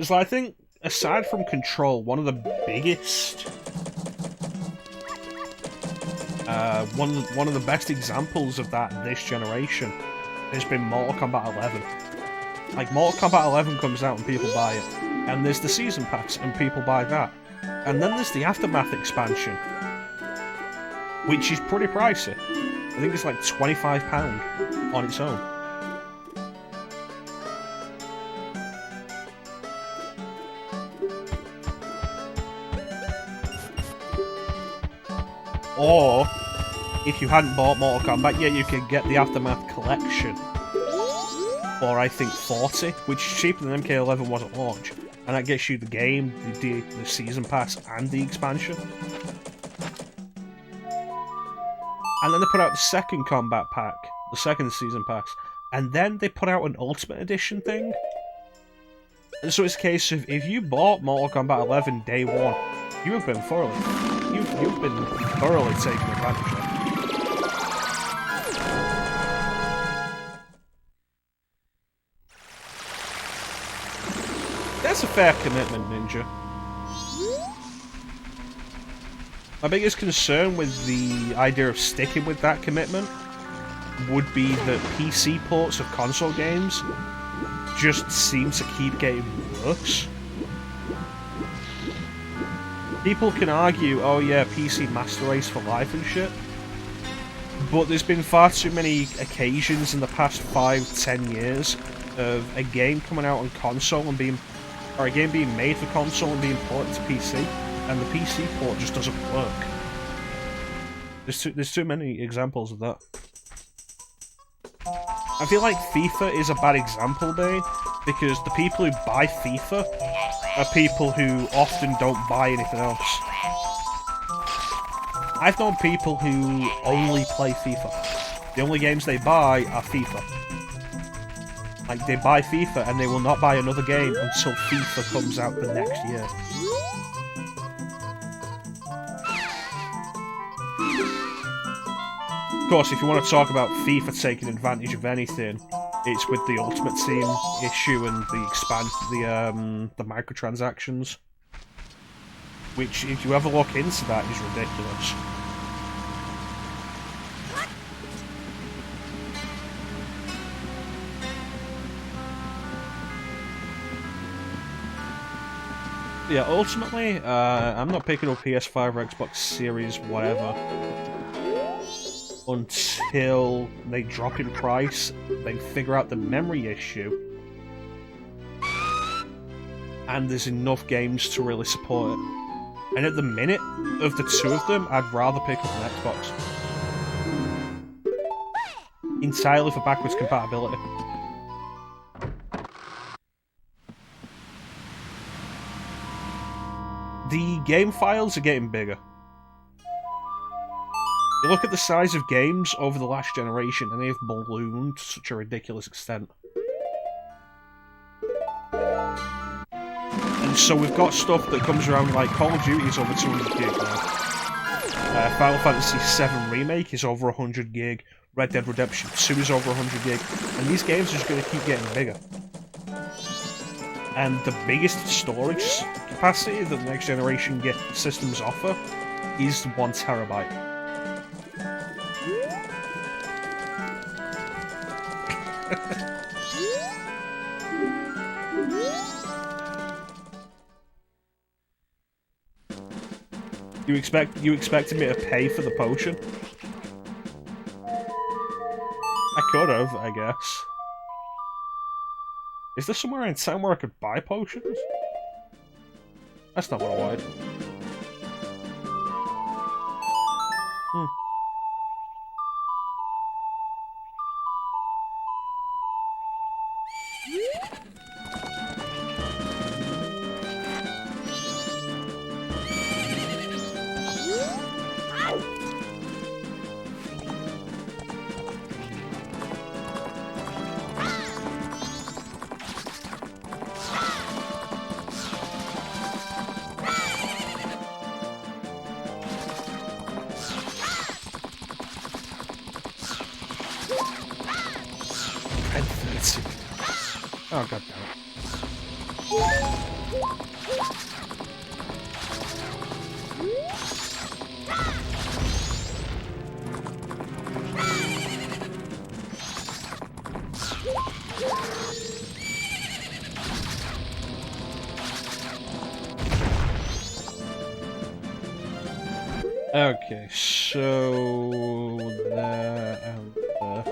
So I think, aside from Control, one of the biggest... one of the best examples of that this generation has been Mortal Kombat 11. Like, Mortal Kombat 11 comes out and people buy it. And there's the Season Pass and people buy that. And then there's the Aftermath expansion, which is pretty pricey. I think it's like £25 on its own. Or, if you hadn't bought Mortal Kombat yet, you could get the Aftermath collection. Or I think 40, which is cheaper than MK11 was at launch. And that gets you the game, the Season Pass, and the expansion. And then they put out the second Combat Pack, the second Season Pass, and then they put out an Ultimate Edition thing. And so it's a case of, if you bought Mortal Kombat 11 day one, you have been thoroughly, you've been thoroughly taken advantage of. That's a fair commitment, Ninja. My biggest concern with the idea of sticking with that commitment would be that PC ports of console games just seem to keep getting worse. People can argue, oh yeah, PC Master Race for life and shit, but there's been far too many occasions in the past 5-10 years of a game coming out on console and being, or a game being made for console and being ported to PC, and the PC port just doesn't work. There's too many examples of that. I feel like FIFA is a bad example, Bane, because the people who buy FIFA are people who often don't buy anything else. I've known people who only play FIFA. The only games they buy are FIFA. Like, they buy FIFA and they will not buy another game until FIFA comes out the next year. Of course, if you want to talk about FIFA taking advantage of anything, it's with the Ultimate Team issue and the microtransactions. Which, if you ever look into that, is ridiculous. Yeah, ultimately, I'm not picking up PS5 or Xbox Series, whatever, until they drop in price, they figure out the memory issue, and there's enough games to really support it. And at the minute, of the two of them, I'd rather pick up an Xbox. Entirely for backwards compatibility. The game files are getting bigger. You look at the size of games over the last generation, and they've ballooned to such a ridiculous extent. And so we've got stuff that comes around, like Call of Duty is over 200 gig now. Final Fantasy VII Remake is over 100 gig. Red Dead Redemption 2 is over 100 gig. And these games are just going to keep getting bigger. And the biggest storage capacity that the next generation systems offer is 1 terabyte. You expected me to pay for the potion? I could have, I guess. Is there somewhere in town where I could buy potions? That's not what I wanted. Oh, god damn it. Okay, so there and there.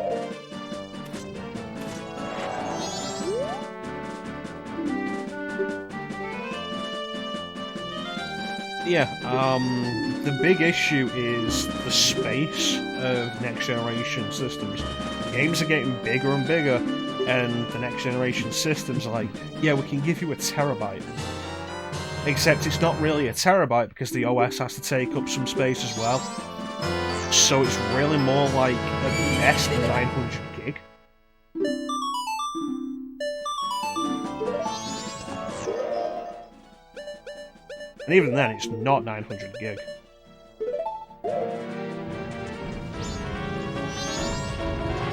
Yeah, the big issue is the space of next generation systems. Games are getting bigger and bigger, and the next generation systems are like, yeah, we can give you a terabyte. Except it's not really a terabyte because the OS has to take up some space as well. So it's really more like at best 900 gig. And even then, it's not 900 gig.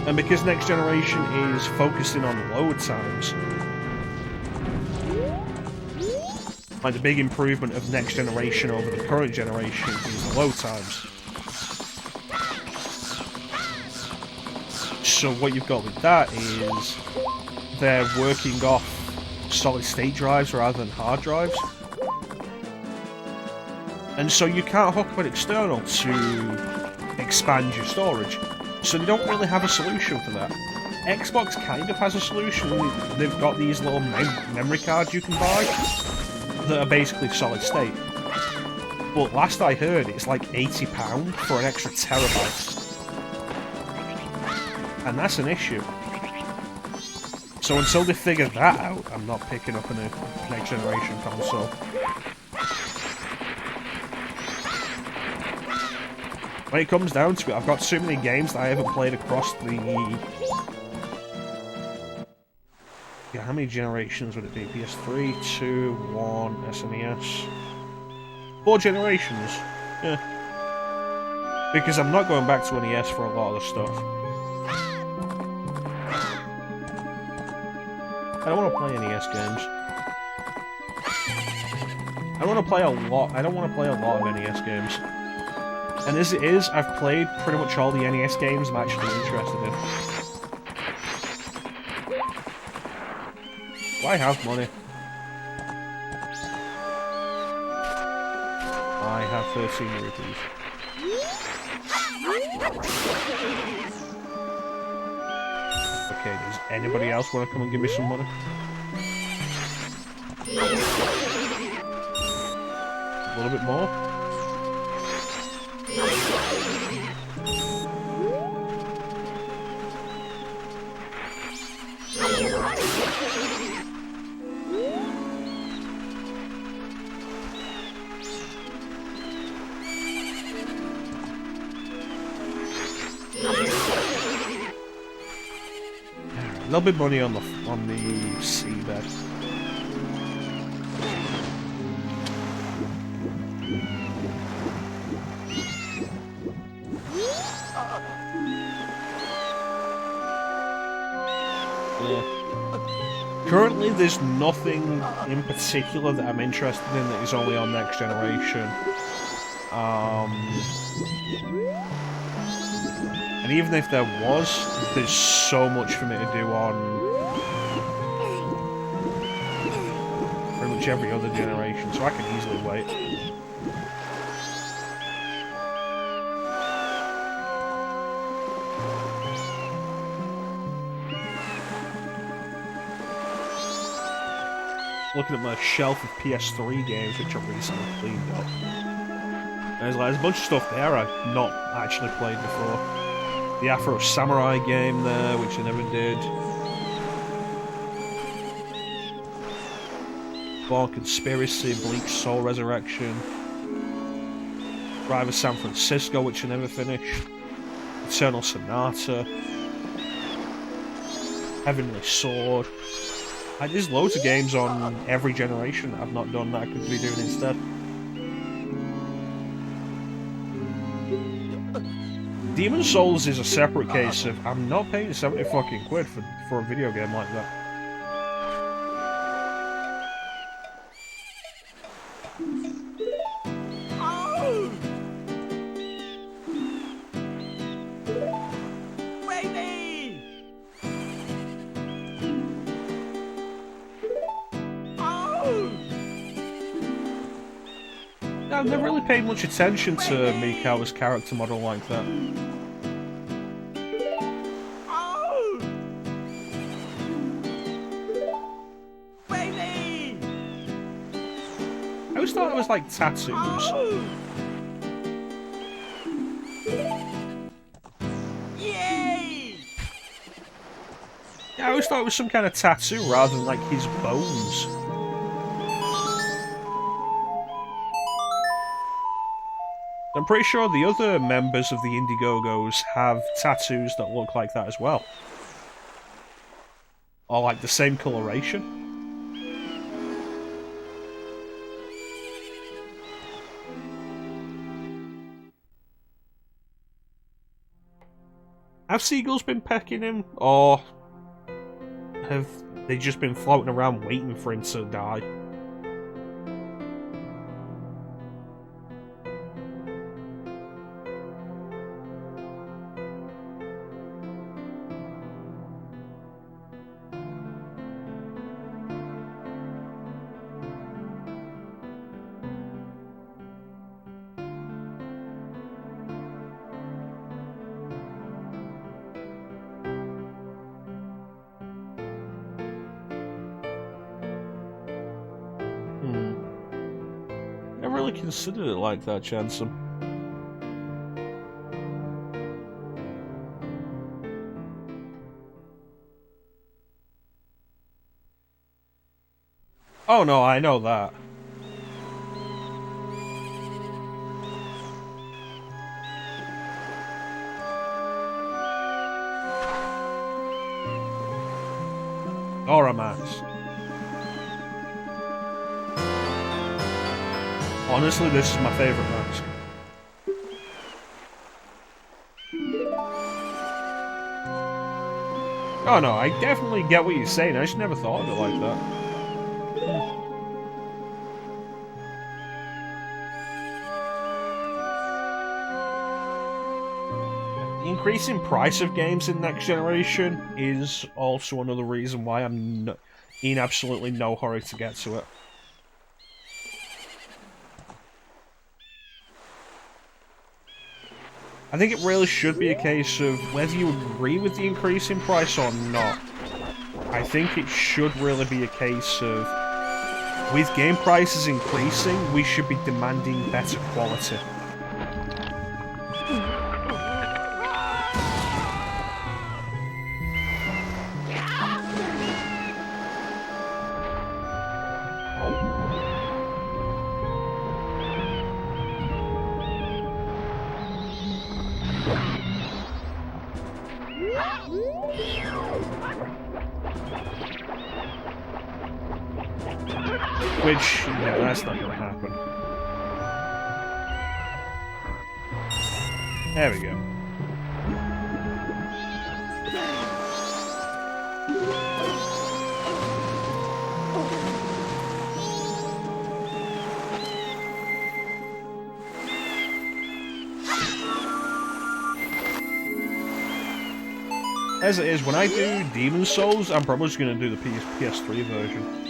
And because Next Generation is focusing on load times, like the big improvement of Next Generation over the current generation is the load times. So what you've got with that is they're working off solid state drives rather than hard drives. And so you can't hook up an external to expand your storage. So they don't really have a solution for that. Xbox kind of has a solution. They've got these little memory cards you can buy that are basically solid state. But last I heard, it's like £80 for an extra terabyte. And that's an issue. So until they figure that out, I'm not picking up a next generation console. When it comes down to it, I've got too many games that I haven't played across the... Yeah, how many generations would it be? PS3, 2, 1, SNES... 4 generations. Yeah. Because I'm not going back to NES for a lot of the stuff. I don't want to play NES games. I don't want to play a lot of NES games. And as it is, I've played pretty much all the NES games I'm actually interested in. Do I have money? I have 13 rupees. Okay, does anybody else want to come and give me some money? A little bit more? A little bit of money on the seabed. Yeah. Currently, there's nothing in particular that I'm interested in that is only on Next Generation. And even if there was, there's so much for me to do on pretty much every other generation, so I can easily wait. Looking at my shelf of PS3 games, which I've recently cleaned up. There's a bunch of stuff there I've not actually played before. The Afro Samurai game there, which I never did. Born Conspiracy, Bleak Soul Resurrection. Driver San Francisco, which I never finished. Eternal Sonata. Heavenly Sword. There's loads of games on every generation that I've not done that I could be doing instead. Demon's Souls is a separate case of I'm not paying 70 fucking quid for a video game like that. I've never really paid much attention to Mikawa's character model like that. I always thought it was like tattoos. Yay! Yeah, I always thought it was some kind of tattoo rather than like his bones. I'm pretty sure the other members of the Indiegogos have tattoos that look like that as well. Or like the same coloration. Have seagulls been pecking him, or have they just been floating around waiting for him to die? Never really considered it like that, Chanson. Oh no, I know that. Aura Max. Honestly, this is my favourite mask. Oh no, I definitely get what you're saying, I just never thought of it like that. The increasing price of games in next generation is also another reason why I'm in absolutely no hurry to get to it. I think it really should be a case of whether you agree with the increase in price or not. I think it should really be a case of, with game prices increasing, we should be demanding better quality. Which, no, that's not going to happen. There we go. As it is, when I do Demon Souls, I'm probably just going to do the PS3 version.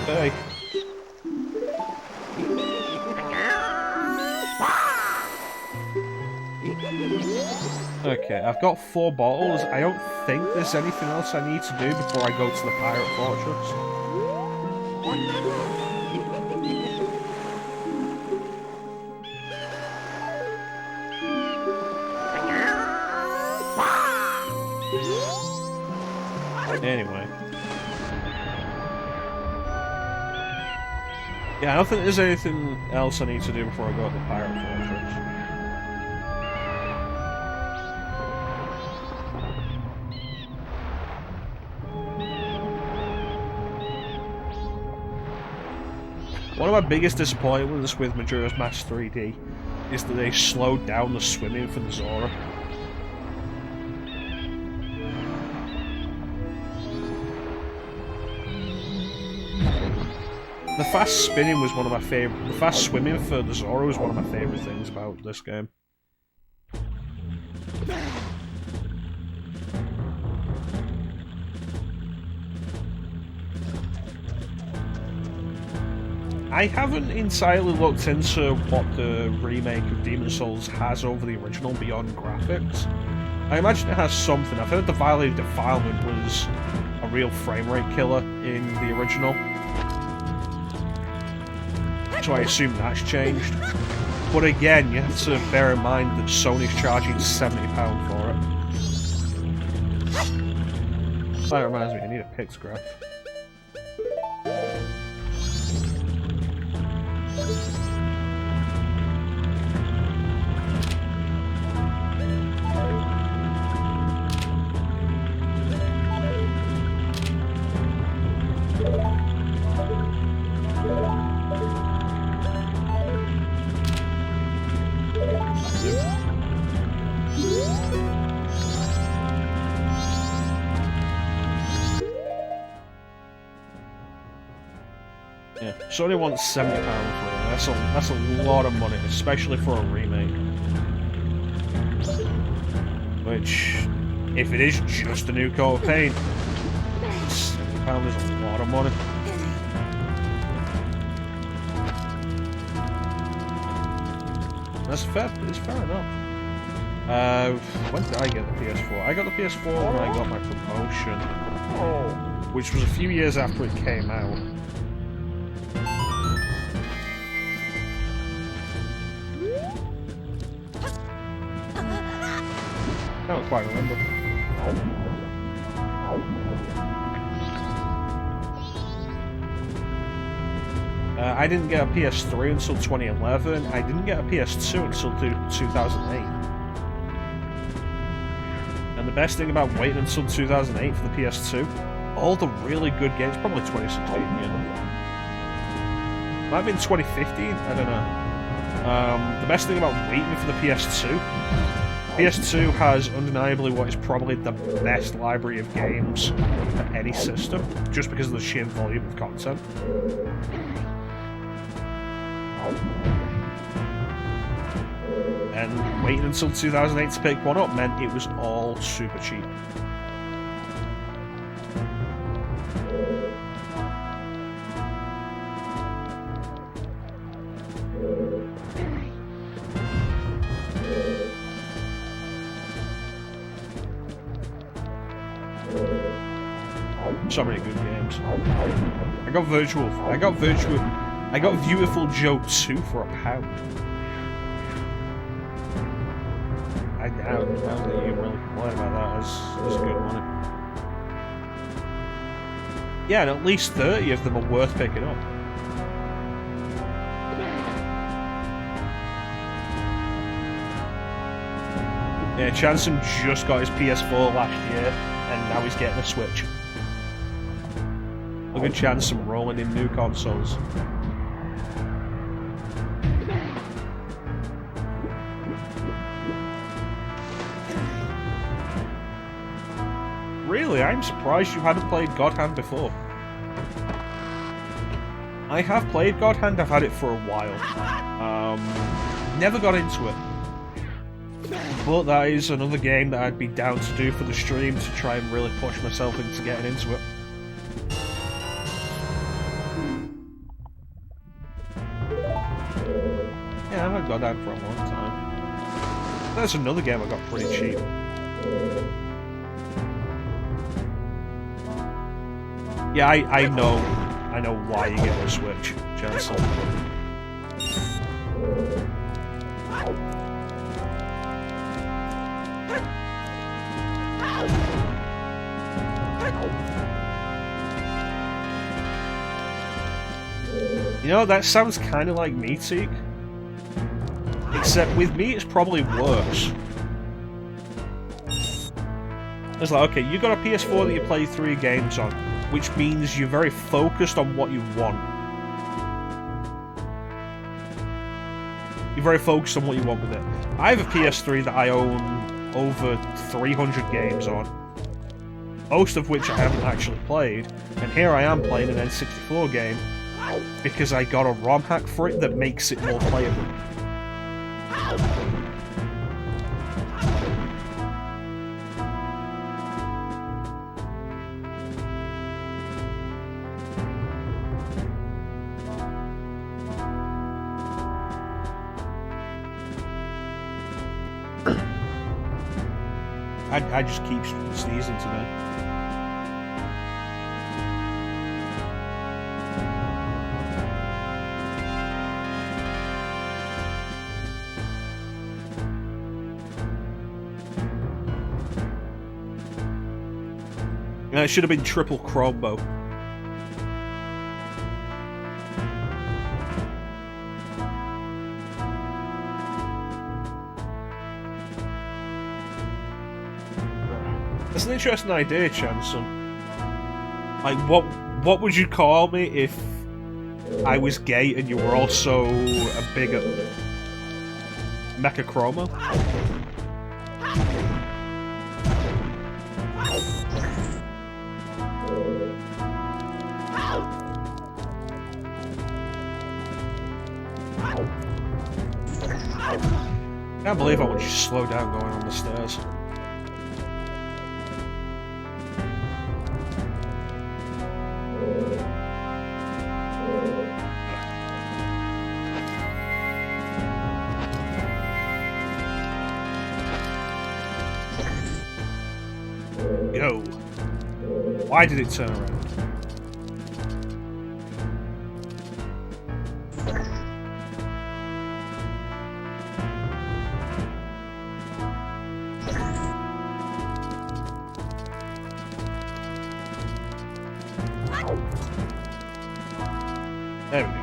Okay. Okay, I've got 4 bottles. I don't think there's anything else I need to do before I go to the Pirate Fortress. Anyway. Yeah, I don't think there's anything else I need to do before I go to the Pirate Fortress. One of my biggest disappointments with Majora's Mask 3D is that they slowed down the swimming for the Zora. The fast spinning was one of my favourite. The fast swimming for the Zora was one of my favourite things about this game. I haven't entirely looked into what the remake of Demon Souls has over the original beyond graphics. I imagine it has something. I've heard the Valley of Defilement was a real frame rate killer in the original. So I assume that's changed. But again, you have to bear in mind that Sony's charging £70 for it. That reminds me, I need a Pixgraph. Yeah, Sony wants £70 for it. That's a lot of money, especially for a remake. Which, if it is just a new coat of paint, £70 is a lot of money. It's fair enough. When did I get the PS4? I got the PS4 when I got my promotion, which was a few years after it came out. I don't quite remember. I didn't get a PS3 until 2011. I didn't get a PS2 until 2008. And the best thing about waiting until 2008 for the PS2, all the really good games, probably 2016, yeah. Might have been 2015, I don't know. The best thing about waiting for the PS2 has undeniably what is probably the best library of games for any system, just because of the sheer volume of content. And waiting until 2008 to pick one up meant it was all super cheap. So many good games. I got Beautiful Joe 2 for £1. I doubt that you can really complain about that. That's good money. Yeah, and at least 30 of them are worth picking up. Yeah, Chanson just got his PS4 last year, and now he's getting a Switch. Look at Chanson rolling in new consoles. Really, I'm surprised you hadn't played God Hand before. I have played God Hand, I've had it for a while. Never got into it. But that is another game that I'd be down to do for the stream to try and really push myself into getting into it. Yeah, I've had God Hand for a long time. That's another game I got pretty cheap. Yeah, I know why you get a Switch, Chancellor. You know, that sounds kind of like me, Teak. Except with me, it's probably worse. It's like, okay, you got a PS4 that you play 3 games on, which means you're very focused on what you want. You're very focused on what you want with it. I have a PS3 that I own over 300 games on, most of which I haven't actually played, and here I am playing an N64 game because I got a ROM hack for it that makes it more playable. I just keep sneezing today. It should have been triple Chrombo. That's an interesting idea, Chanson. Like, what would you call me if I was gay and you were also a bigot? Mecha Chroma? Can't believe how much you slow down going on the stairs. Go. Why did it turn around? There we go.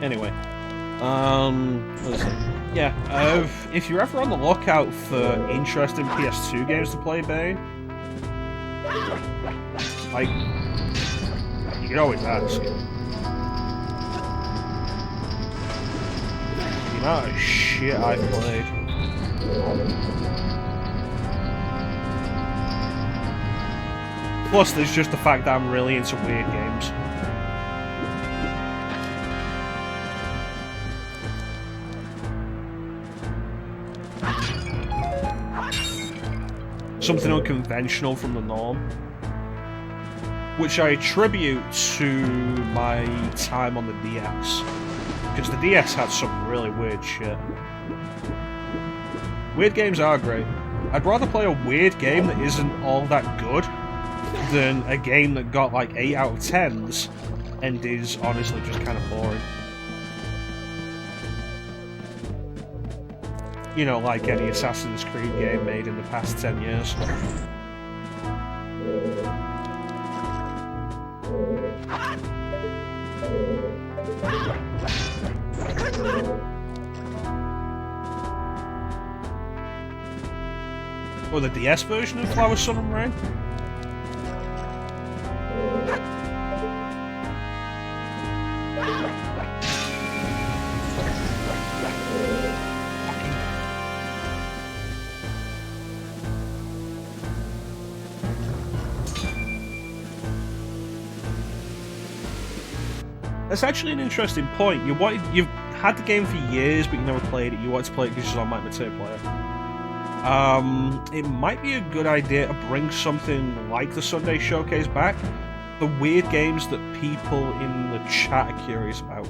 Anyway, what is it? Yeah, if you're ever on the lookout for interesting PS2 games to play, Bane, like, you can always ask. The amount of shit I've played. Plus, there's just the fact that I'm really into weird games. Something unconventional from the norm. Which I attribute to my time on the DS. Because the DS had some really weird shit. Weird games are great. I'd rather play a weird game that isn't all that good than a game that got like 8 out of 10s and is honestly just kind of boring. You know, like any Assassin's Creed game made in the past 10 years. Or the DS version of Flower, Sun and Rain? That's actually an interesting point. You've had the game for years, but you never played it. You wanted to play it because it's on multiplayer. It might be a good idea to bring something like the Sunday Showcase back. The weird games that people in the chat are curious about.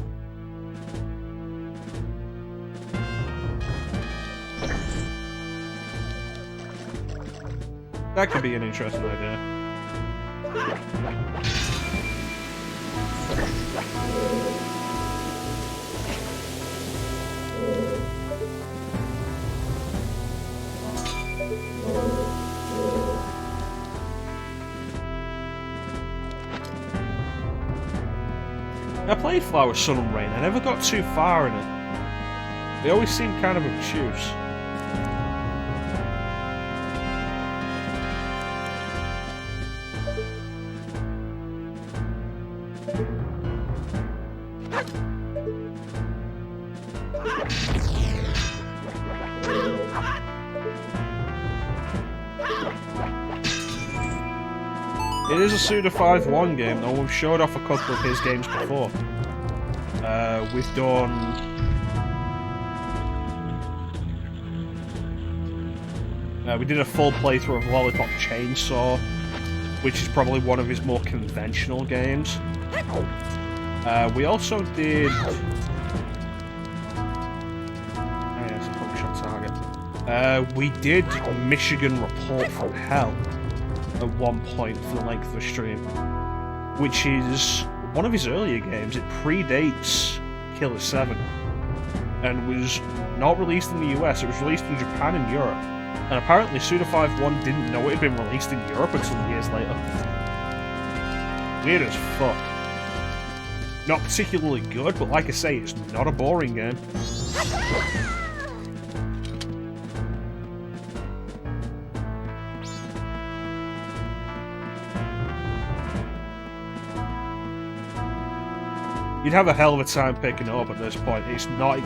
That could be an interesting idea. I played Flower, Sun and Rain. I never got too far in it. They always seemed kind of obtuse. It is a Suda 5-1 game, though. We've showed off a couple of his games before. We've done... we did a full playthrough of Lollipop Chainsaw, which is probably one of his more conventional games. We also did... Oh yeah, it's a hookshot target. We did Michigan Report from Hell at one point for the length of the stream, which is one of his earlier games. It predates Killer 7 and was not released in the US. It was released in Japan and Europe, and apparently Suda 5-1 didn't know it had been released in Europe until years later. Weird as fuck. Not particularly good, but like I say, it's not a boring game. You'd have a hell of a time picking it up at this point. It's not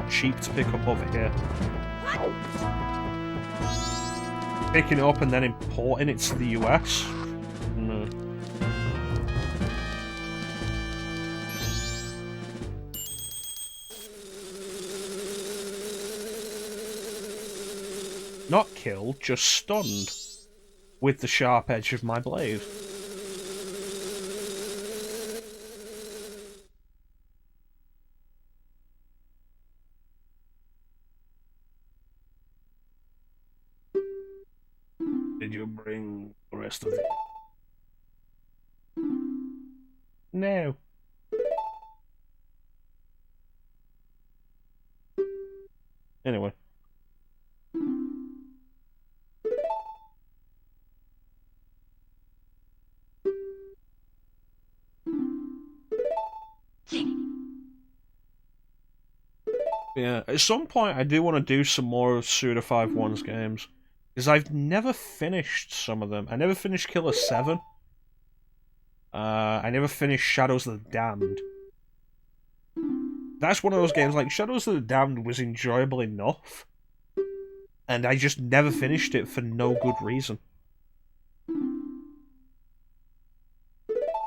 cheap to pick up over here. Picking it up and then importing it to the US, Not killed, just stunned with the sharp edge of my blade. Did you bring the rest of it? No. Anyway. Yeah, at some point I do want to do some more Suda 5-1's games. Because I've never finished some of them. I never finished Killer 7. I never finished Shadows of the Damned. That's one of those games, like, Shadows of the Damned was enjoyable enough. And I just never finished it for no good reason.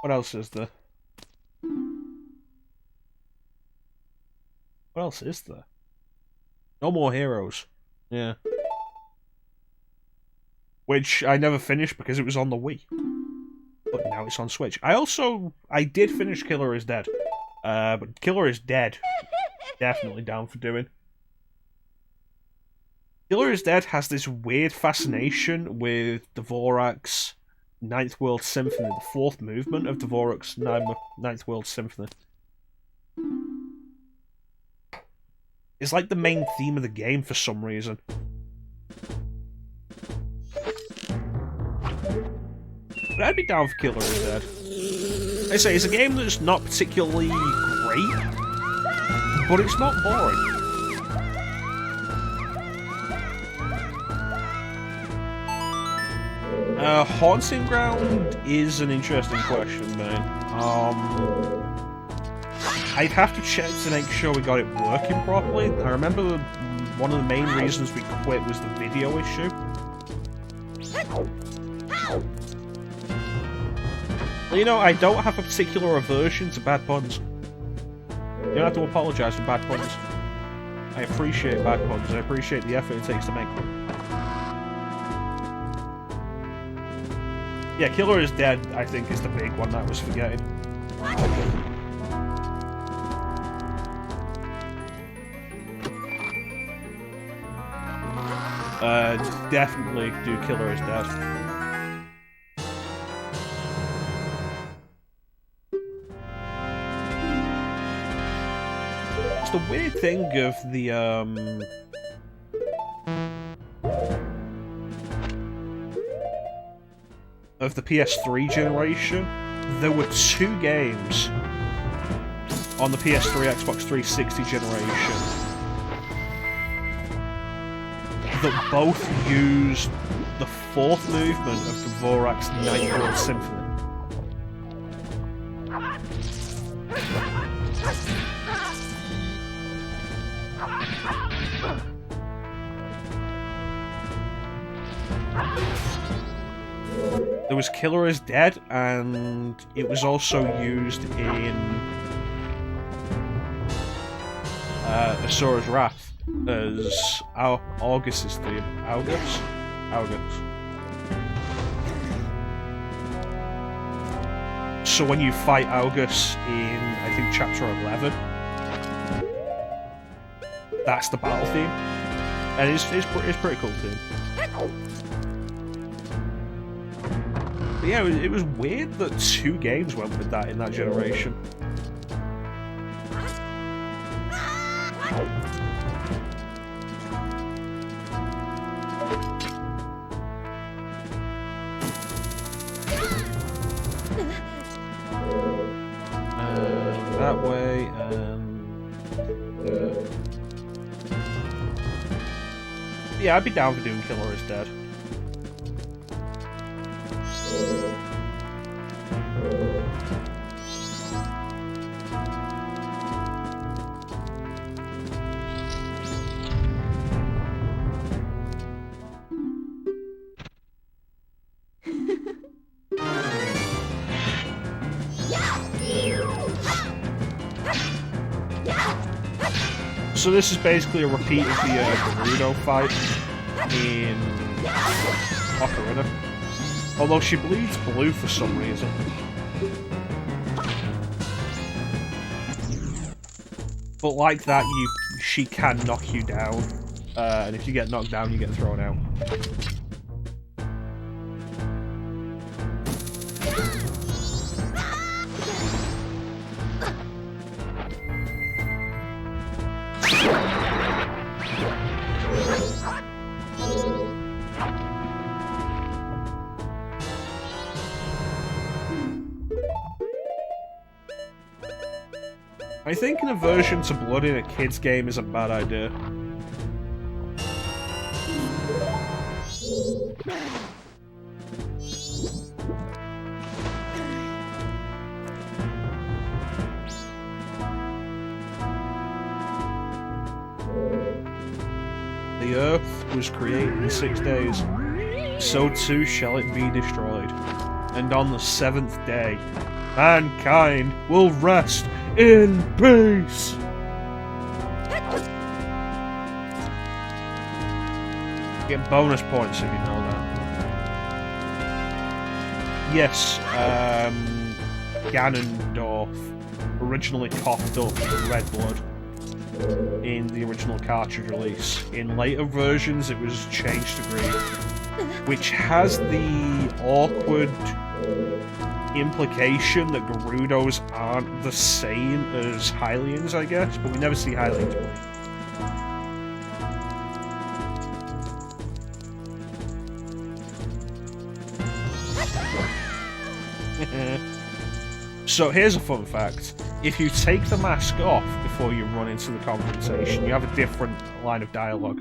What else is there? What else is there? No More Heroes. Yeah. Which I never finished because it was on the Wii. But now it's on Switch. I did finish Killer is Dead. But Killer is Dead. Definitely down for doing. Killer is Dead has this weird fascination with Dvorak's Ninth World Symphony, the fourth movement of Dvorak's Ninth World Symphony. It's like the main theme of the game for some reason. But I'd be down for Killer is Dead. I say, it's a game that's not particularly great, but it's not boring. Haunting Ground is an interesting question, man. I'd have to check to make sure we got it working properly. I remember one of the main reasons we quit was the video issue. Well, you know, I don't have a particular aversion to bad puns. You don't have to apologise for bad puns. I appreciate bad puns. I appreciate the effort it takes to make them. Yeah, Killer is Dead, I think, is the big one that I was forgetting. Definitely do Killer is Dead. It's the weird thing of the, of the PS3 generation. There were 2 games on the PS3 Xbox 360 generation that both used the fourth movement of Dvorak's Ninth World Symphony. There was Killer is Dead, and it was also used in Asura's Wrath as Augus's theme. Augus. So when you fight Augus in, I think, Chapter 11, that's the battle theme, and it's pretty cool theme. But yeah, it was weird that 2 games went with that in that generation. That way, and... yeah, I'd be down for doing Killer is Dead. So this is basically a repeat of the Gerudo fight. in Ocarina. Although she bleeds blue for some reason. But like that, she can knock you down. And if you get knocked down, you get thrown out. I think an aversion to blood in a kid's game is a bad idea. The Earth was created in 6 days, so too shall it be destroyed. And on the 7th day, mankind will rest in peace! Get bonus points if you know that. Yes, Ganondorf originally coughed up red blood in the original cartridge release. In later versions it was changed to green, which has the awkward implication that Gerudos aren't the same as Hylians, I guess, but we never see Hylians bleed. So here's a fun fact. If you take the mask off before you run into the confrontation, you have a different line of dialogue.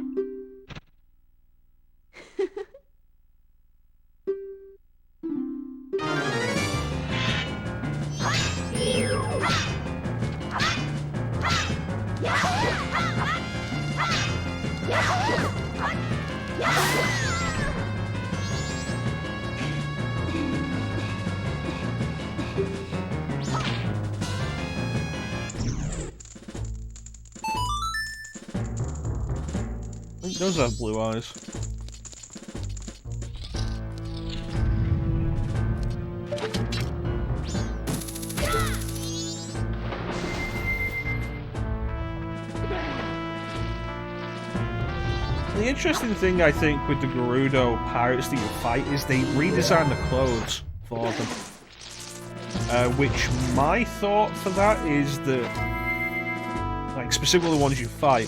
He does have blue eyes. The interesting thing, I think, with the Gerudo pirates that you fight is they redesign the clothes for them. Which my thought for that is that, like, specifically the ones you fight,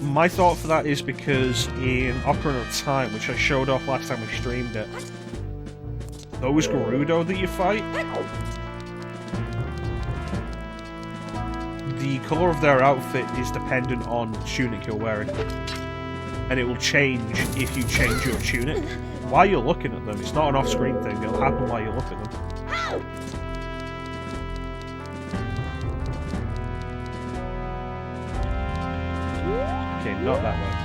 my thought for that is because in Ocarina of Time, which I showed off last time we streamed it, those Gerudo that you fight, the colour of their outfit is dependent on the tunic you're wearing. And it will change if you change your tunic. While you're looking at them, it's not an off-screen thing, it'll happen while you look at them. Okay, not that way.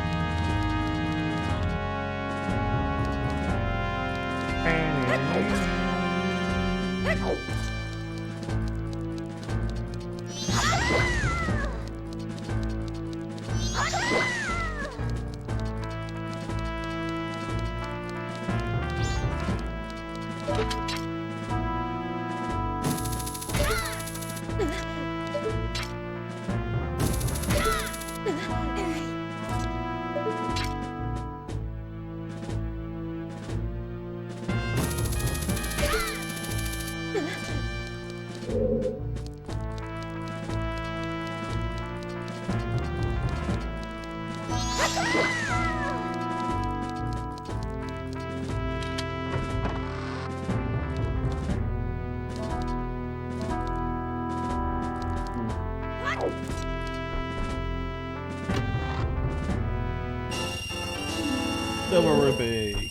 Silver Ruby.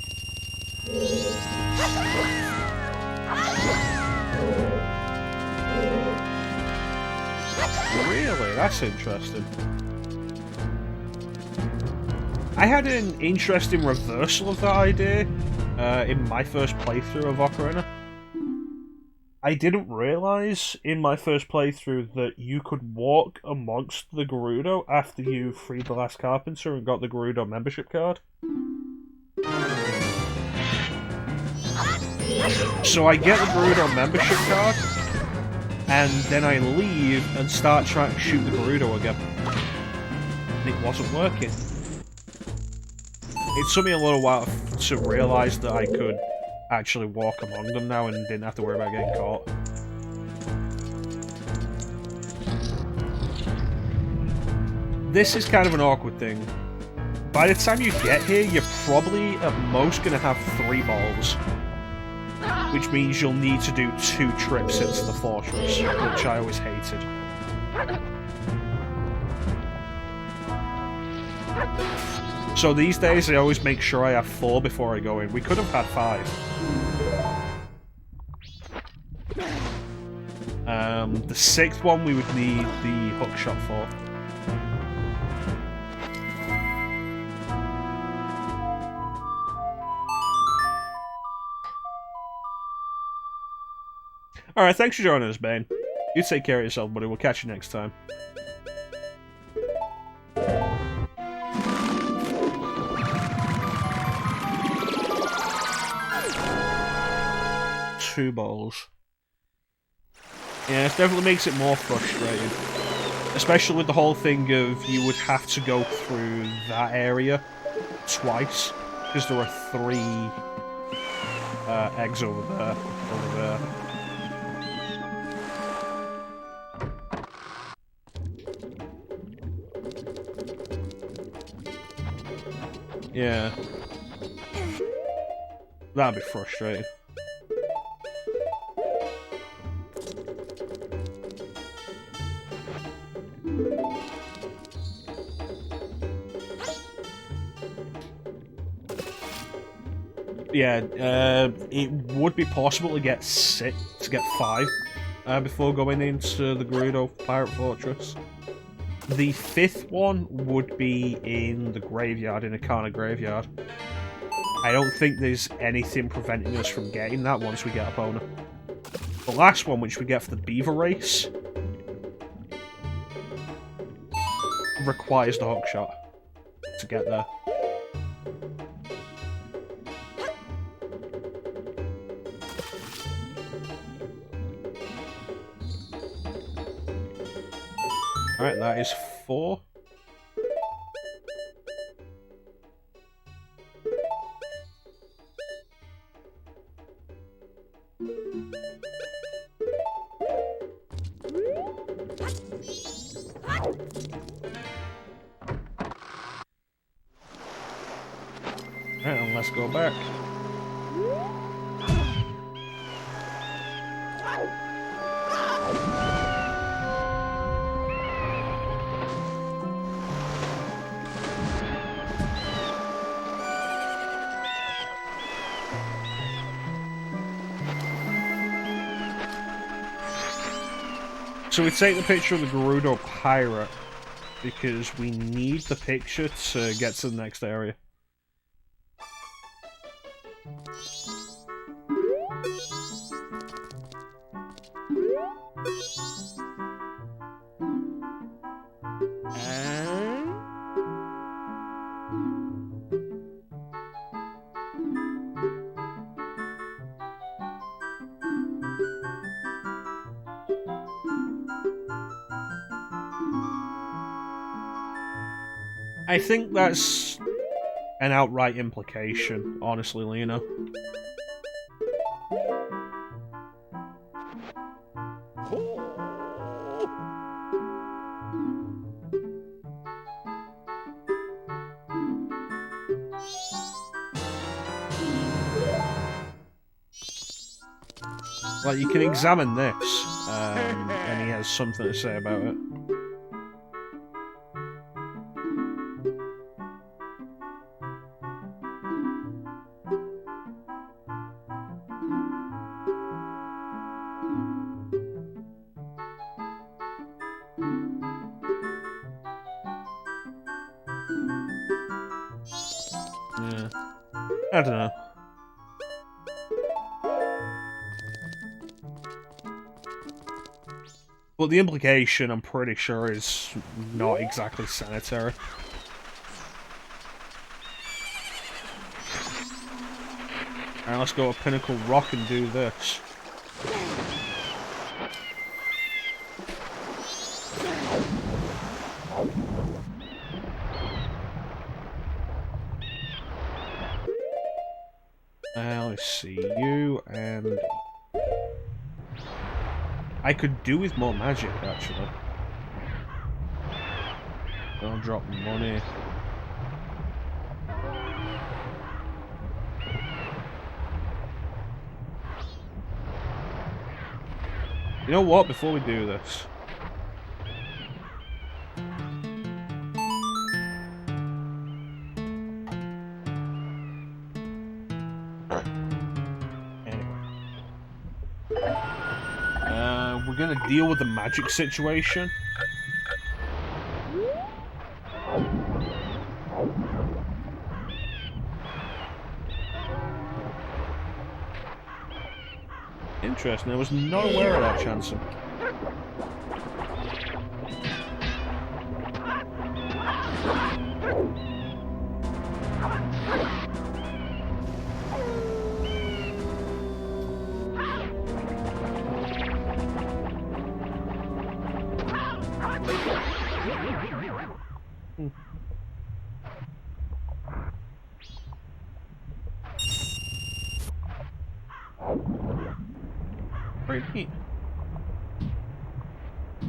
Really? That's interesting. I had an interesting reversal of that idea in my first playthrough of Ocarina. I didn't realise in my first playthrough that you could walk amongst the Gerudo after you freed the last Carpenter and got the Gerudo membership card. So I get the Gerudo membership card, and then I leave and start trying to shoot the Gerudo again. And it wasn't working. It took me a little while to realise that I could actually walk among them now and didn't have to worry about getting caught. This is kind of an awkward thing. By the time you get here, you're probably at most going to have 3 balls. Which means you'll need to do 2 trips into the fortress, which I always hated. So these days I always make sure I have 4 before I go in. We could have had 5. The 6th one we would need the hookshot for. Alright, thanks for joining us, Bane. You take care of yourself, buddy. We'll catch you next time. 2 balls. Yeah, it definitely makes it more frustrating. Especially with the whole thing of you would have to go through that area twice. Because there are 3 eggs over there. Over there. Yeah. That'd be frustrating. Yeah, it would be possible to get 5 before going into the Gerudo Pirate Fortress. The 5th one would be in the graveyard, in a Akana graveyard. I don't think there's anything preventing us from getting that once we get Epona. The last one, which we get for the Beaver Race, requires the hookshot to get there. Alright, that is 4. Alright, and let's go back. So we take the picture of the Gerudo Pirate because we need the picture to get to the next area. I think that's an outright implication, honestly, Lena. Like, you can examine this, and he has something to say about it. Yeah. I don't know. But the implication, I'm pretty sure, is not exactly sanitary. Alright, let's go to Pinnacle Rock and do this. Let's see, you and... I could do with more magic, actually. Don't drop money. You know what, before we do this... we're gonna deal with the magic situation. Interesting, I was not aware of that, Chanson. Very neat.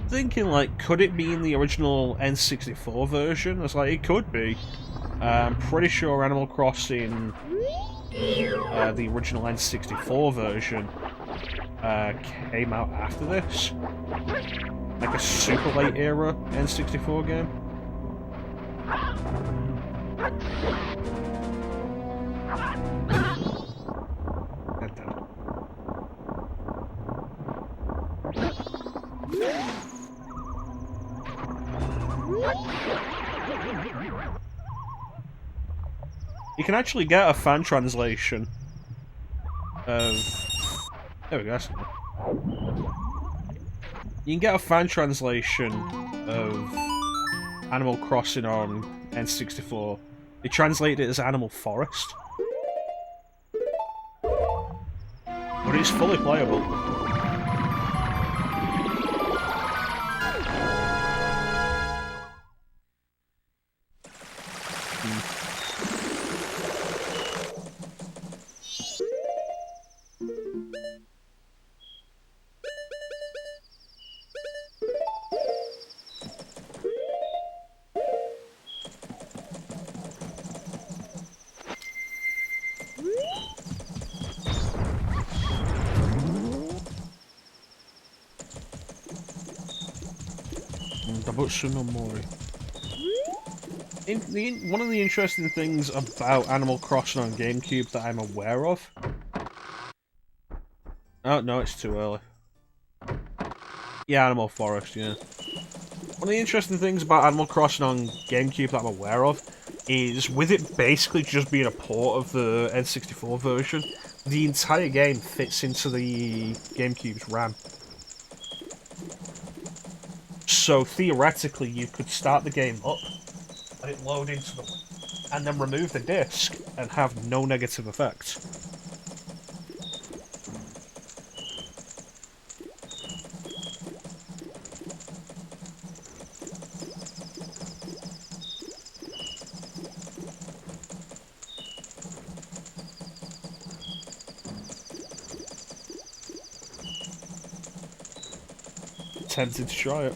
Thinking, like, could it be in the original N64 version? I was like, it could be. I'm pretty sure Animal Crossing, the original N64 version, came out after this. Like a super late era N64 game. You can actually get a fan translation of... There we go. You can get a fan translation of Animal Crossing on N64. They translated it as Animal Forest. But it's fully playable. One of the interesting things about Animal Crossing on GameCube that I'm aware of... Oh, no, it's too early. Yeah, Animal Forest, yeah. One of the interesting things about Animal Crossing on GameCube that I'm aware of is, with it basically just being a port of the N64 version, the entire game fits into the GameCube's RAM. So theoretically, you could start the game up, let it load into the... and then remove the disc, and have no negative effects. Tempted to try it.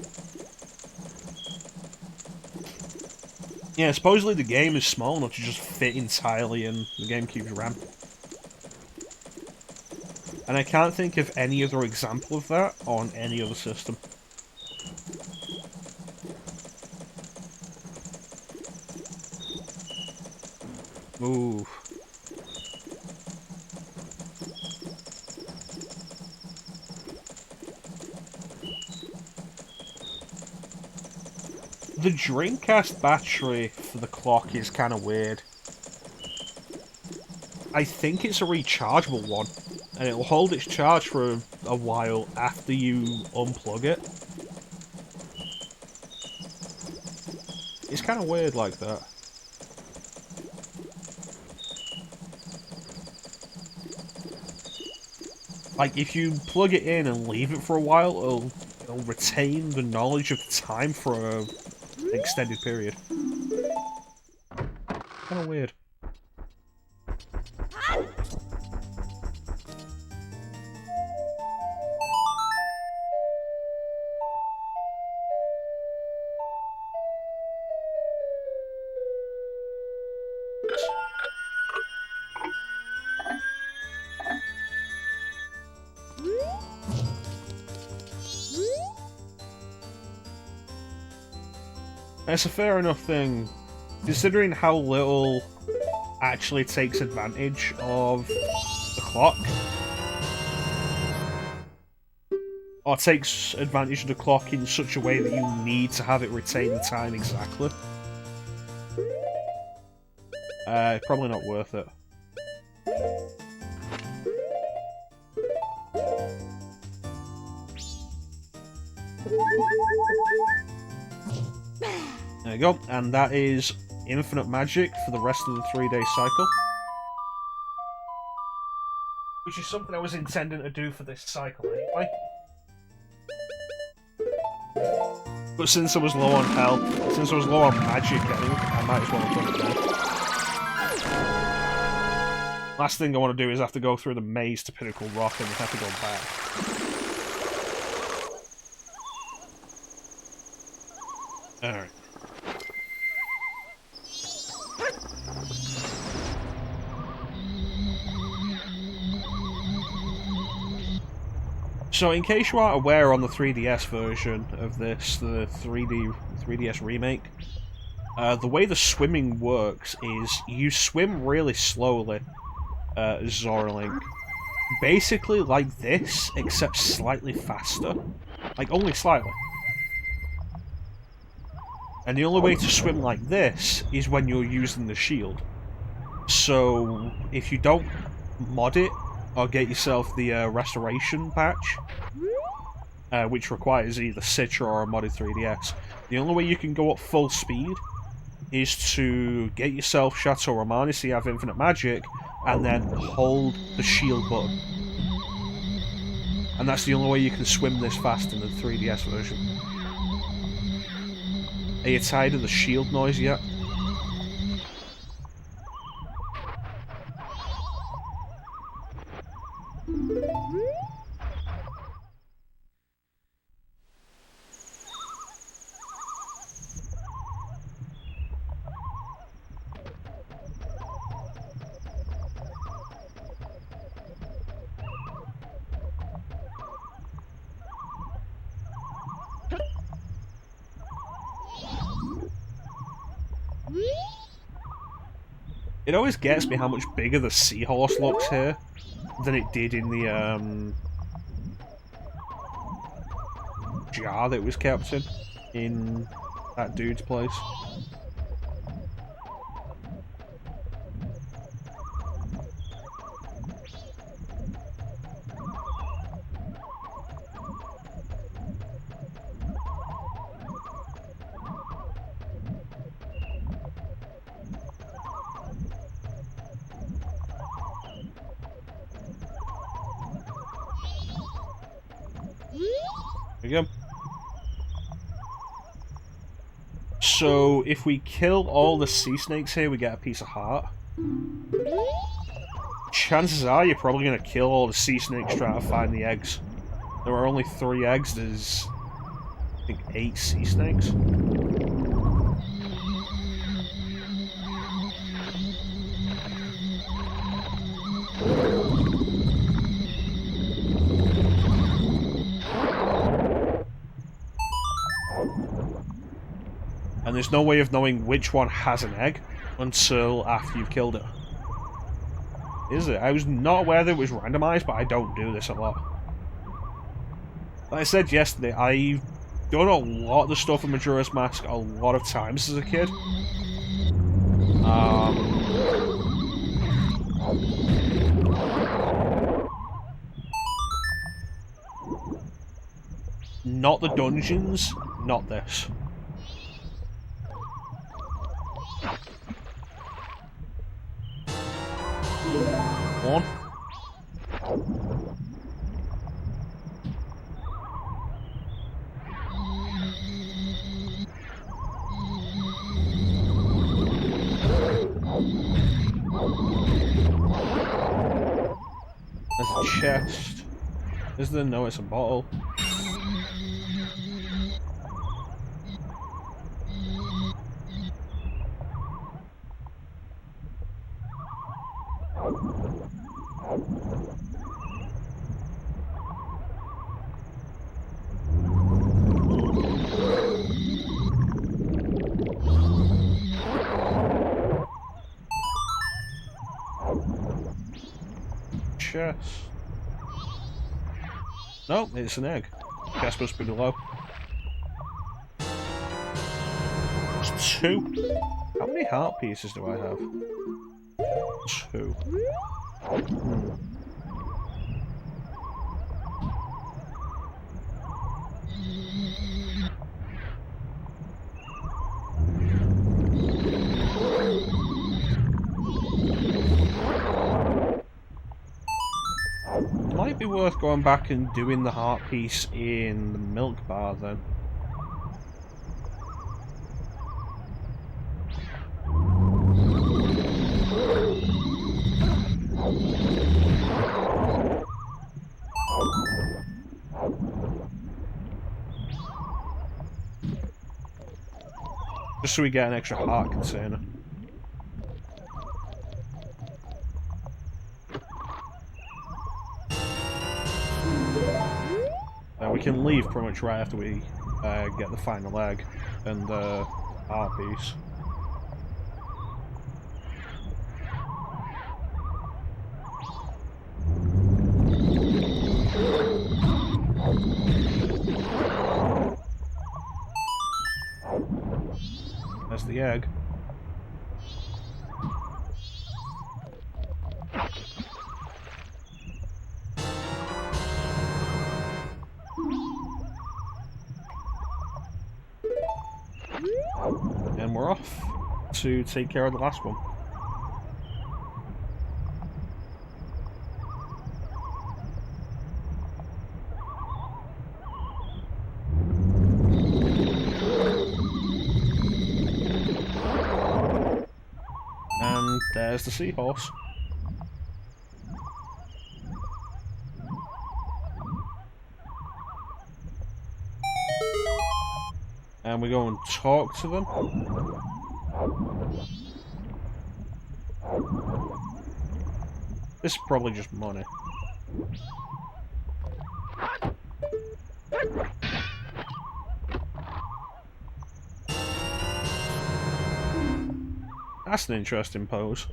Yeah, supposedly the game is small enough to just fit entirely in the GameCube's RAM. And I can't think of any other example of that on any other system. Ooh. The Dreamcast battery for the clock is kind of weird. I think it's a rechargeable one, and it'll hold its charge for a while after you unplug it. It's kind of weird like that. Like, if you plug it in and leave it for a while, it'll retain the knowledge of the time for an extended period. Kind of weird. It's a fair enough thing, considering how little actually takes advantage of the clock. Or takes advantage of the clock in such a way that you need to have it retain the time exactly. Probably not worth it. There you go, and that is infinite magic for the rest of the 3-day cycle. Which is something I was intending to do for this cycle anyway. But since I was low on health, since I was low on magic, I might as well have done it then. Last thing I want to do is have to go through the maze to Pinnacle Rock and have to go back. Alright. So, in case you aren't aware, on the 3DS version of this, the 3DS remake, the way the swimming works is you swim really slowly, Zora Link. Basically like this, except slightly faster. Like, only slightly. And the only way to swim like this is when you're using the shield. So, if you don't mod it, or get yourself the restoration patch, which requires either Citra or a modded 3DS, the only way you can go up full speed is to get yourself Chateau Romani so you have infinite magic, and then hold the shield button. And that's the only way you can swim this fast in the 3DS version. Are you tired of the shield noise yet? It always gets me how much bigger the seahorse looks here than it did in the jar that it was kept in that dude's place. There we go. So, if we kill all the sea snakes here, we get a piece of heart. Chances are you're probably going to kill all the sea snakes trying to find the eggs. There are only 3 eggs, there's, I think, 8 sea snakes. And there's no way of knowing which one has an egg until after you've killed it. Is it? I was not aware that it was randomized, but I don't do this a lot. Like I said yesterday, I've done a lot of the stuff in Majora's Mask a lot of times as a kid. Not the dungeons, not this. One. There's a chest. Is there? No, it's a bottle. Chest. No, it's an egg. Chest must be below. It's 2. How many heart pieces do I have? 2. Might be worth going back and doing the heart piece in the milk bar then. Just so we get an extra heart container. We can leave pretty much right after we get the final egg and the heart piece. There's the egg. And we're off to take care of the last one. And there's the seahorse. And we go and talk to them. This is probably just money. That's an interesting pose.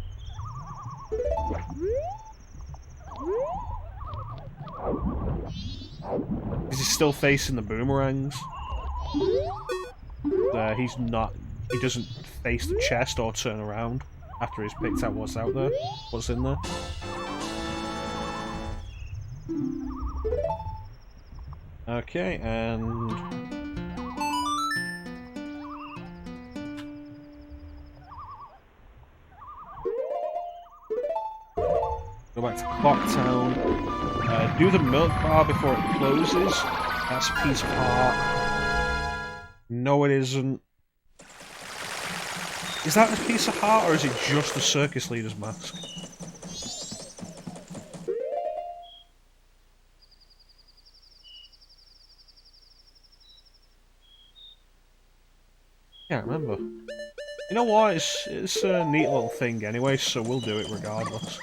Is he still facing the boomerangs? He's not. He doesn't face the chest or turn around after he's picked out what's out there, what's in there. Okay, and go back to Clocktown. Do the milk bar before it closes. That's a piece of heart. No, it isn't. Is that a piece of heart, or is it just the circus leader's mask? Can't remember. You know what? It's a neat little thing anyway, so we'll do it regardless.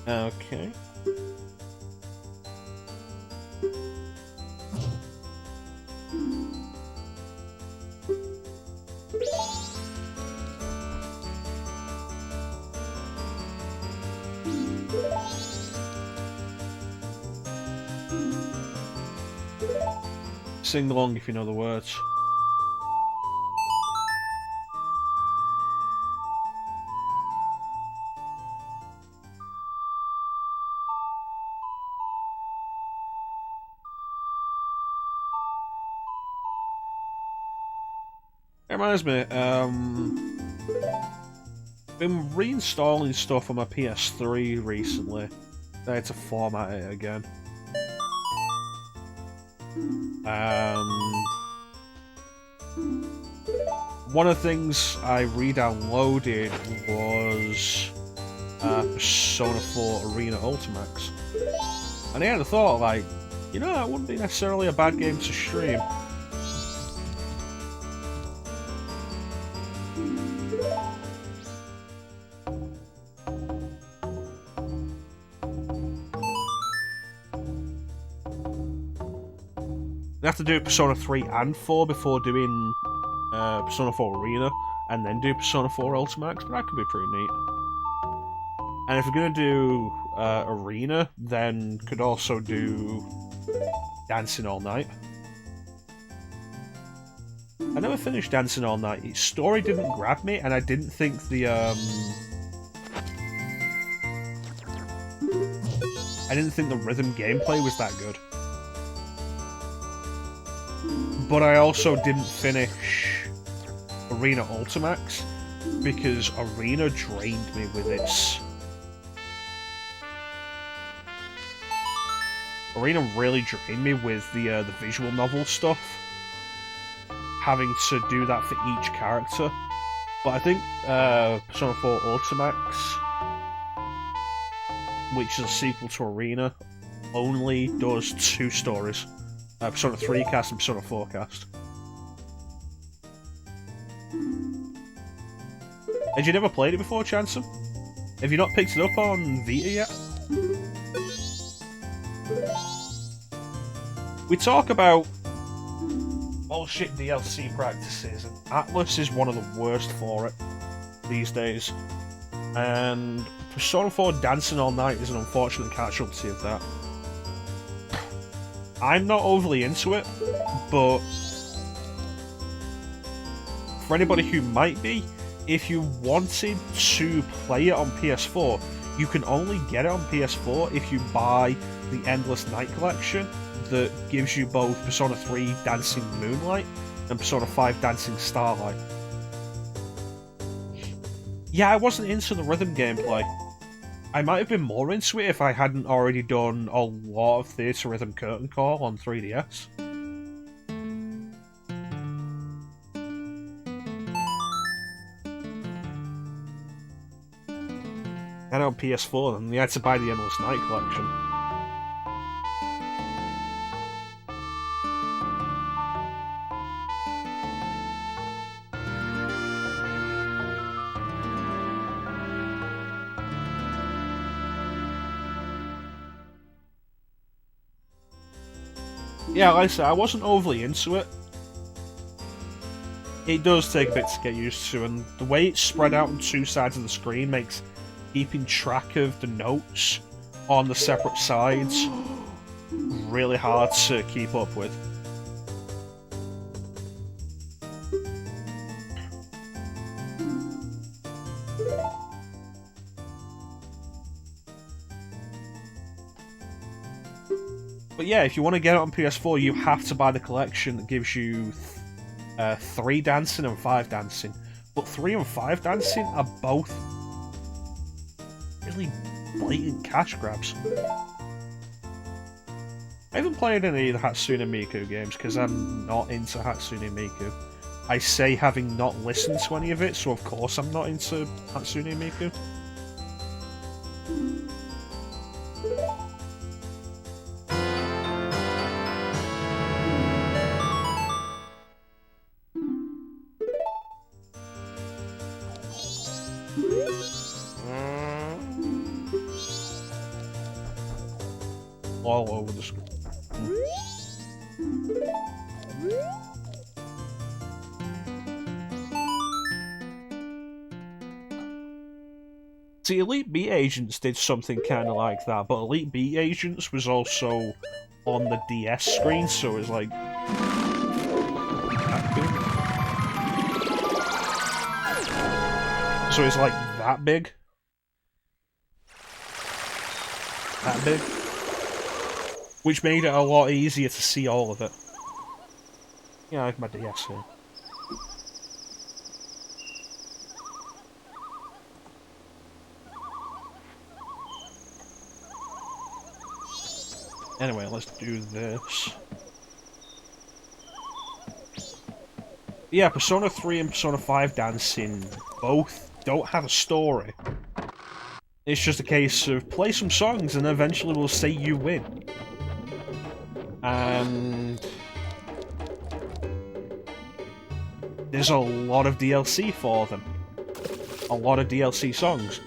Okay. Sing along if you know the words. It reminds me, been reinstalling stuff on my PS3 recently. I had to format it again. One of the things I re-downloaded was Persona 4 Arena Ultimax. And I had a thought, like, you know, that wouldn't be necessarily a bad game to stream. You have to do Persona 3 and 4 before doing Persona 4 Arena, and then do Persona 4 Ultimax, but that could be pretty neat. And if you're going to do Arena, then could also do Dancing All Night. I never finished Dancing All Night. Its story didn't grab me, and I didn't think the rhythm gameplay was that good. But I also didn't finish Arena Ultimax because Arena drained me with its... Arena really drained me with the visual novel stuff. Having to do that for each character. But I think Persona 4 Ultimax, which is a sequel to Arena, only does 2 stories. Persona 3 cast and Persona 4 cast. Had you never played it before, Chansum? Have you not picked it up on Vita yet? We talk about bullshit DLC practices, and Atlas is one of the worst for it these days. And Persona 4 Dancing All Night is an unfortunate casualty of that. I'm not overly into it, but for anybody who might be, if you wanted to play it on PS4, you can only get it on PS4 if you buy the Endless Night Collection that gives you both Persona 3 Dancing Moonlight and Persona 5 Dancing Starlight. Yeah, I wasn't into the rhythm gameplay. I might have been more into it if I hadn't already done a lot of Theatre Rhythm Curtain Call on 3DS. And on PS4, and you had to buy the Endless Night Collection. Yeah, like I said, I wasn't overly into it. It does take a bit to get used to, and the way it's spread out on 2 sides of the screen makes keeping track of the notes on the separate sides really hard to keep up with. But yeah, if you want to get it on PS4, you have to buy the collection that gives you 3 dancing and 5 dancing. But 3 and 5 dancing are both really blatant cash grabs. I haven't played any of the Hatsune Miku games because I'm not into Hatsune Miku. I say having not listened to any of it, so of course I'm not into Hatsune Miku. All over the screen. See, Elite Beat Agents did something kind of like that, but Elite Beat Agents was also on the DS screen, so it's like that big. So it's like that big. That big. Which made it a lot easier to see all of it. Yeah, I have my DS here. Anyway, let's do this. Yeah, Persona 3 and Persona 5 Dancing both don't have a story. It's just a case of play some songs and eventually we'll say you win. And there's a lot of DLC for them. A lot of DLC songs.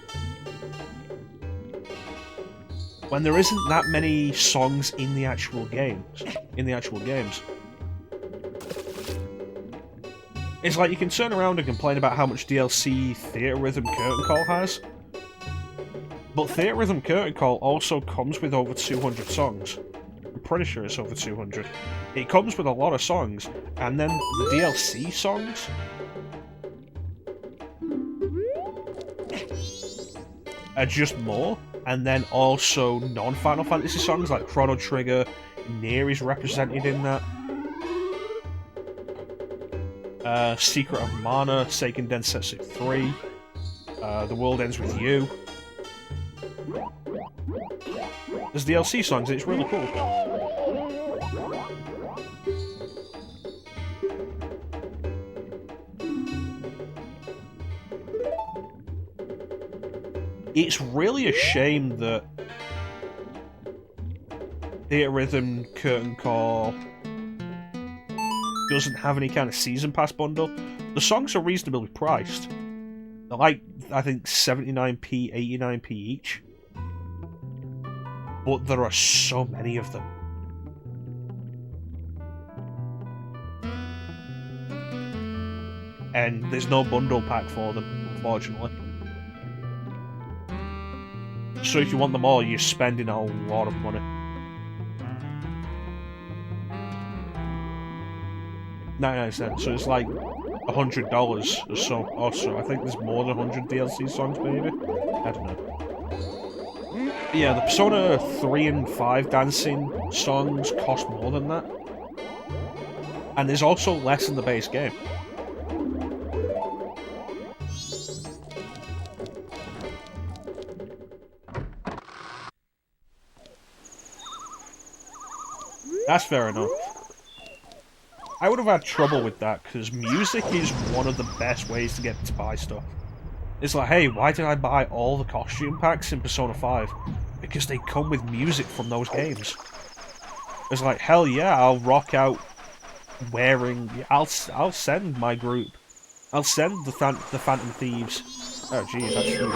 When there isn't that many songs in the actual games. It's like you can turn around and complain about how much DLC Theatre Rhythm Curtain Call has. But Theatre Rhythm Curtain Call also comes with over 200 songs. I'm pretty sure it's over 200. It comes with a lot of songs, and then the DLC songs are just more. And then also non-Final Fantasy songs like Chrono Trigger, Nier is represented in that. Secret of Mana, Seiken Densetsu 3, The World Ends With You. There's DLC songs, and it's really cool. It's really a shame that Theatre Rhythm Curtain Call doesn't have any kind of Season Pass bundle. The songs are reasonably priced. They're like, I think, 79p, 89p each. But there are so many of them. And there's no bundle pack for them, unfortunately. So if you want them all, you're spending a lot of money. 99 cents, so it's like $100 or so. Also, I think there's more than 100 DLC songs, maybe? I don't know. Yeah, the Persona 3 and 5 dancing songs cost more than that. And there's also less in the base game. That's fair enough. I would have had trouble with that, because music is one of the best ways to get to buy stuff. It's like, hey, why did I buy all the costume packs in Persona 5? Because they come with music from those games. It's like, hell yeah, I'll rock out wearing... I'll send my group. I'll send the Phantom Thieves. Oh, geez, that's huge.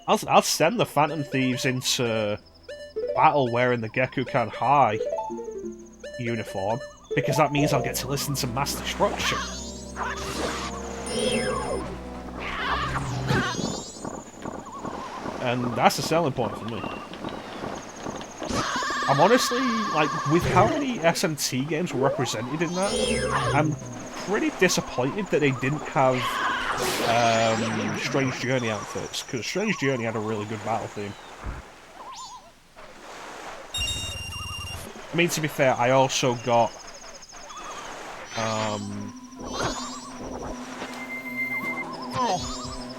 I'll send the Phantom Thieves into battle wearing the Gekukan High uniform, because that means I'll get to listen to Mass Destruction. And that's a selling point for me. I'm honestly, like, with how many SMT games were represented in that, I'm pretty disappointed that they didn't have Strange Journey outfits, because Strange Journey had a really good battle theme. I mean, to be fair, I also got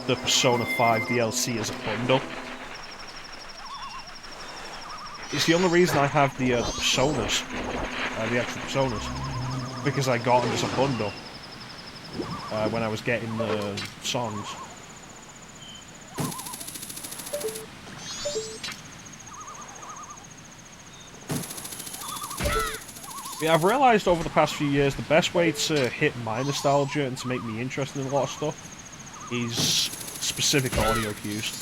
the Persona 5 DLC as a bundle. It's the only reason I have the Personas, the extra Personas, because I got them as a bundle when I was getting the songs. Yeah, I've realised over the past few years the best way to hit my nostalgia and to make me interested in a lot of stuff is specific audio cues.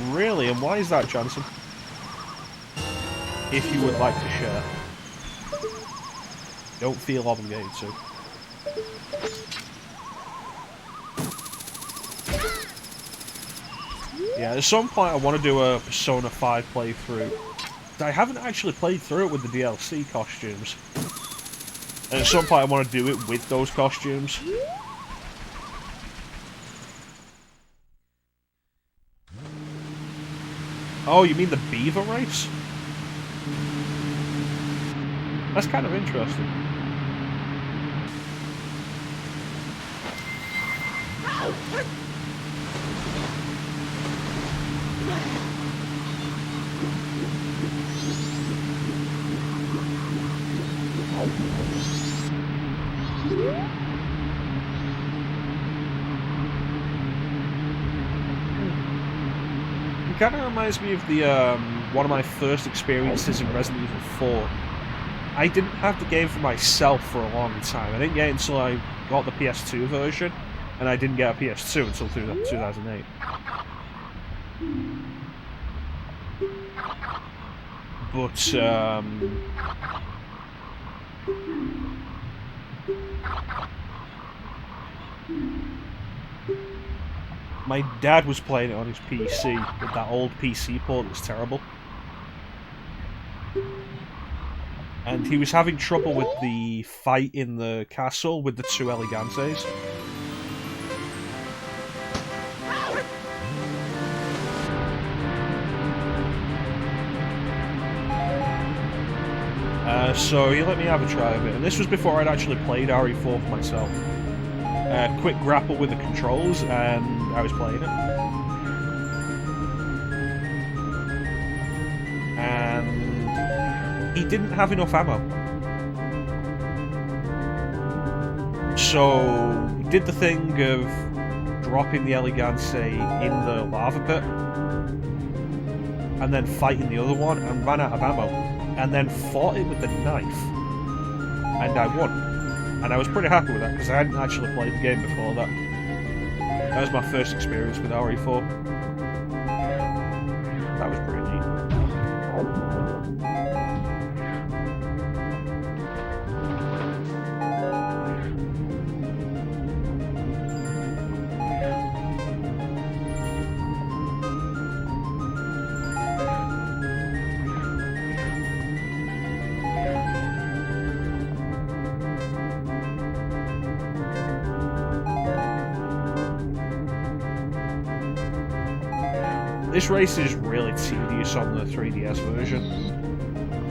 Really? And why is that, Johnson? If you would like to share. Don't feel obligated to. Yeah, at some point I want to do a Persona 5 playthrough. I haven't actually played through it with the DLC costumes. And at some point I want to do it with those costumes. Oh, you mean the beaver race? That's kind of interesting. It kind of reminds me of the one of my first experiences in Resident Evil 4. I didn't have the game for myself for a long time. I didn't get it until I got the PS2 version, and I didn't get a PS2 until 2008. But, my dad was playing it on his PC, with that old PC port that's terrible. And he was having trouble with the fight in the castle with the two Elegantes. So he let me have a try of it, and this was before I'd actually played RE4 for myself. Quick grapple with the controls, and I was playing it. And he didn't have enough ammo. So he did the thing of dropping the Elegance in the lava pit, and then fighting the other one, and ran out of ammo. And then fought it with the knife. And I won. And I was pretty happy with that, because I hadn't actually played the game before that. That was my first experience with RE4. That was pretty neat. This race is really tedious on the 3DS version,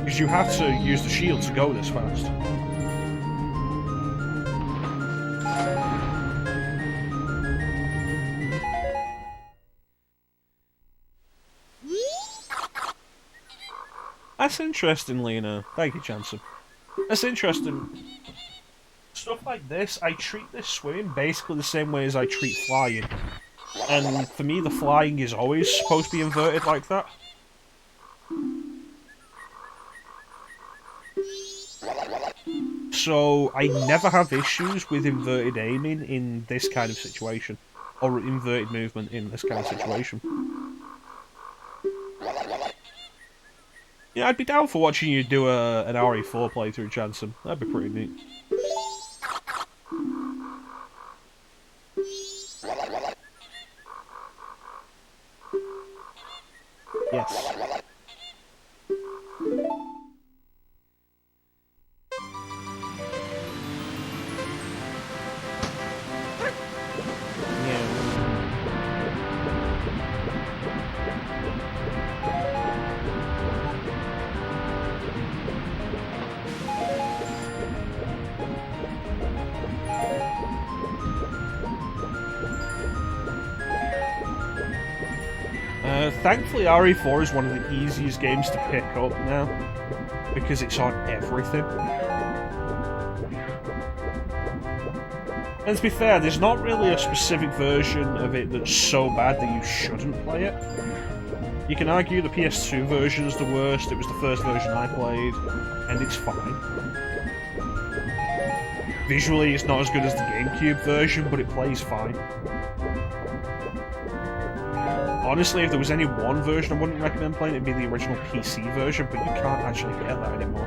because you have to use the shield to go this fast. That's interesting, Lena. Thank you, Chanson. That's interesting. Stuff like this, I treat this swimming basically the same way as I treat flying. And for me, the flying is always supposed to be inverted like that. So I never have issues with inverted aiming in this kind of situation. Or inverted movement in this kind of situation. Yeah, I'd be down for watching you do an RE4 playthrough, Jansen. That'd be pretty neat. Yes. Thankfully, RE4 is one of the easiest games to pick up now, because it's on everything. And to be fair, there's not really a specific version of it that's so bad that you shouldn't play it. You can argue the PS2 version is the worst, it was the first version I played, and it's fine. Visually, it's not as good as the GameCube version, but it plays fine. Honestly, if there was any one version I wouldn't recommend playing, it'd be the original PC version, but you can't actually get that anymore.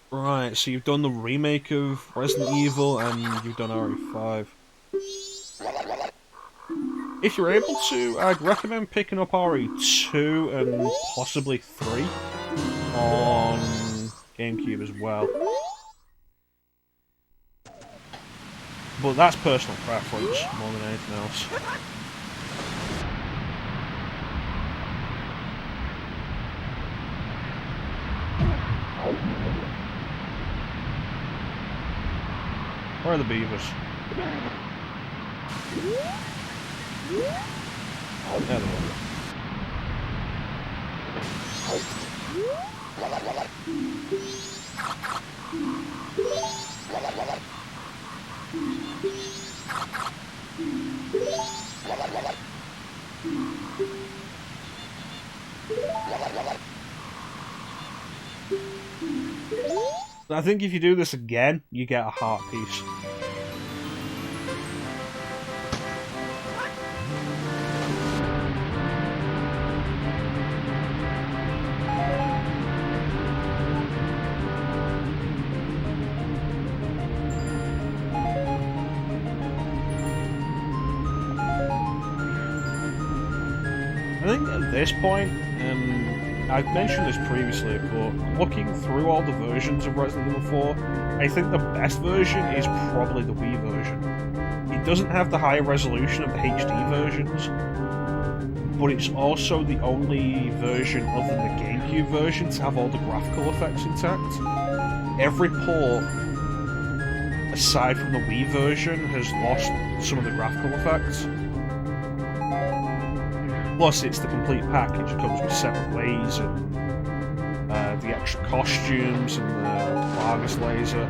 Right, so you've done the remake of Resident Evil and you've done RE5. If you're able to, I'd recommend picking up RE2 and possibly 3 on GameCube as well. But that's personal preference more than anything else. Where are the beavers? There they are. I think if you do this again, you get a heart piece. I think at this point, I've mentioned this previously, but looking through all the versions of Resident Evil 4, I think the best version is probably the Wii version. It doesn't have the higher resolution of the HD versions, but it's also the only version other than the GameCube version to have all the graphical effects intact. Every port, aside from the Wii version, has lost some of the graphical effects. Plus, it's the complete package. It comes with separate ways and the extra costumes and the Vargas laser.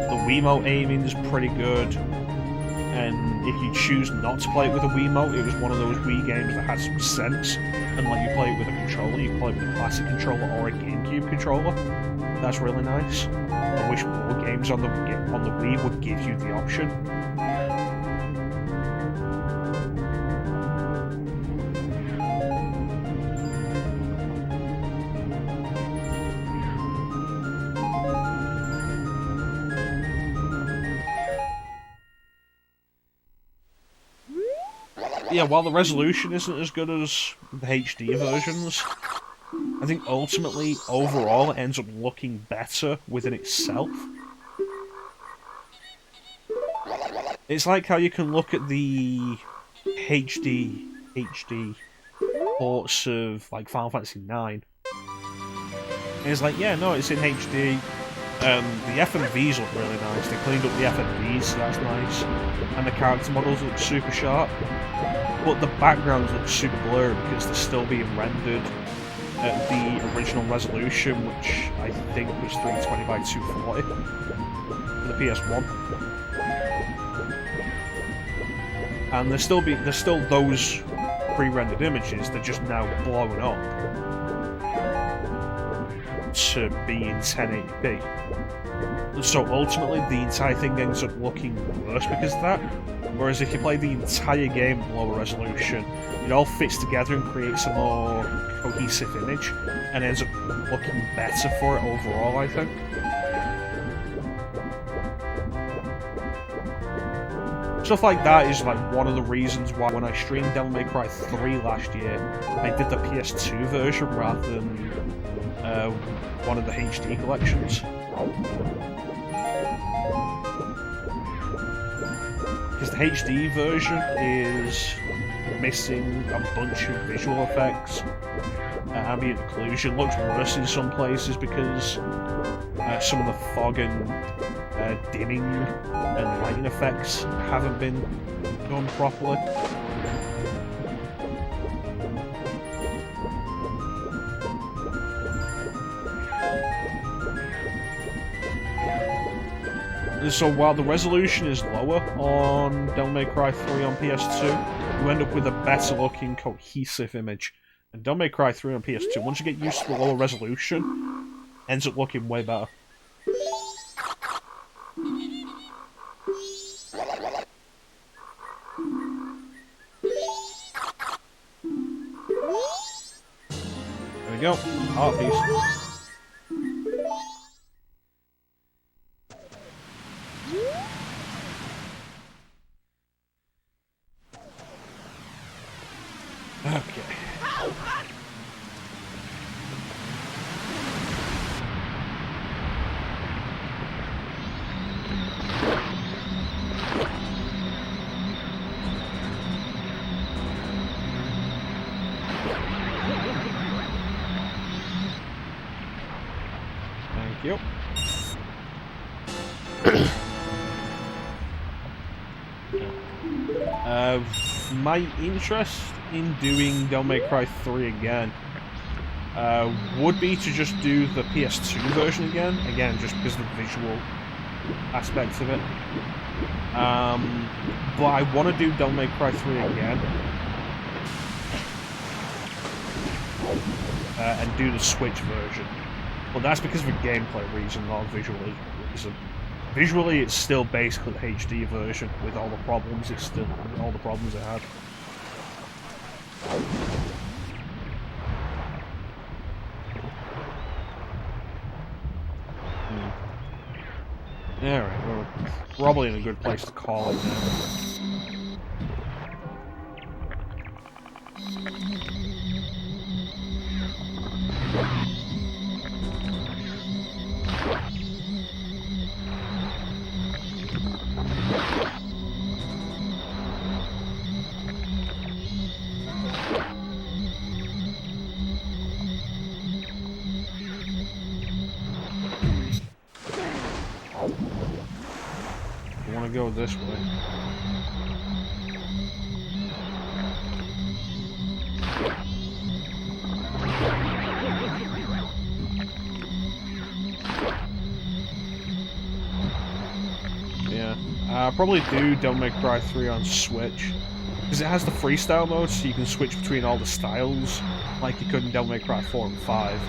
The Wiimote aiming is pretty good, and if you choose not to play it with a Wiimote, it was one of those Wii games that had some sense and let you play it with a controller. You can play it with a classic controller or a GameCube controller. That's really nice. I wish more games on the Wii would give you the option. Yeah, while the resolution isn't as good as the HD versions, I think ultimately, overall, it ends up looking better within itself. It's like how you can look at the HD ports of like Final Fantasy IX. And it's like, yeah, no, it's in HD. The FMVs look really nice. They cleaned up the FMVs, so that's nice. And the character models look super sharp. But the backgrounds look super blurry because they're still being rendered at the original resolution, which I think was 320 by 240 for the PS1. And there's still those pre-rendered images. They're just now blown up to be in 1080p. So ultimately, the entire thing ends up looking worse because of that. Whereas if you play the entire game at lower resolution, it all fits together and creates a more cohesive image, and ends up looking better for it overall, I think. Stuff like that is like one of the reasons why when I streamed Devil May Cry 3 last year, I did the PS2 version rather than one of the HD collections. because the HD version is missing a bunch of visual effects. Ambient occlusion looks worse in some places because some of the fog and dimming and lighting effects haven't been done properly. So while the resolution is lower on Devil May Cry 3 on PS2, you end up with a better looking cohesive image. And Devil May Cry 3 on PS2, once you get used to the lower resolution, ends up looking way better. There we go. Art piece. Okay. Thank you. My interest in doing Devil May Cry 3 again would be to just do the PS2 version again just because of the visual aspects of it. But I want to do Devil May Cry 3 again and do the Switch version. Well, that's because of a gameplay reason, not a visual reason. Visually, it's still basically the HD version with all the problems. It's still all the problems it had. Alright, we're probably in a good place to call it now. Go this way. Yeah, I'll probably do Devil May Cry 3 on Switch because it has the freestyle mode, so you can switch between all the styles like you could in Devil May Cry 4 and 5,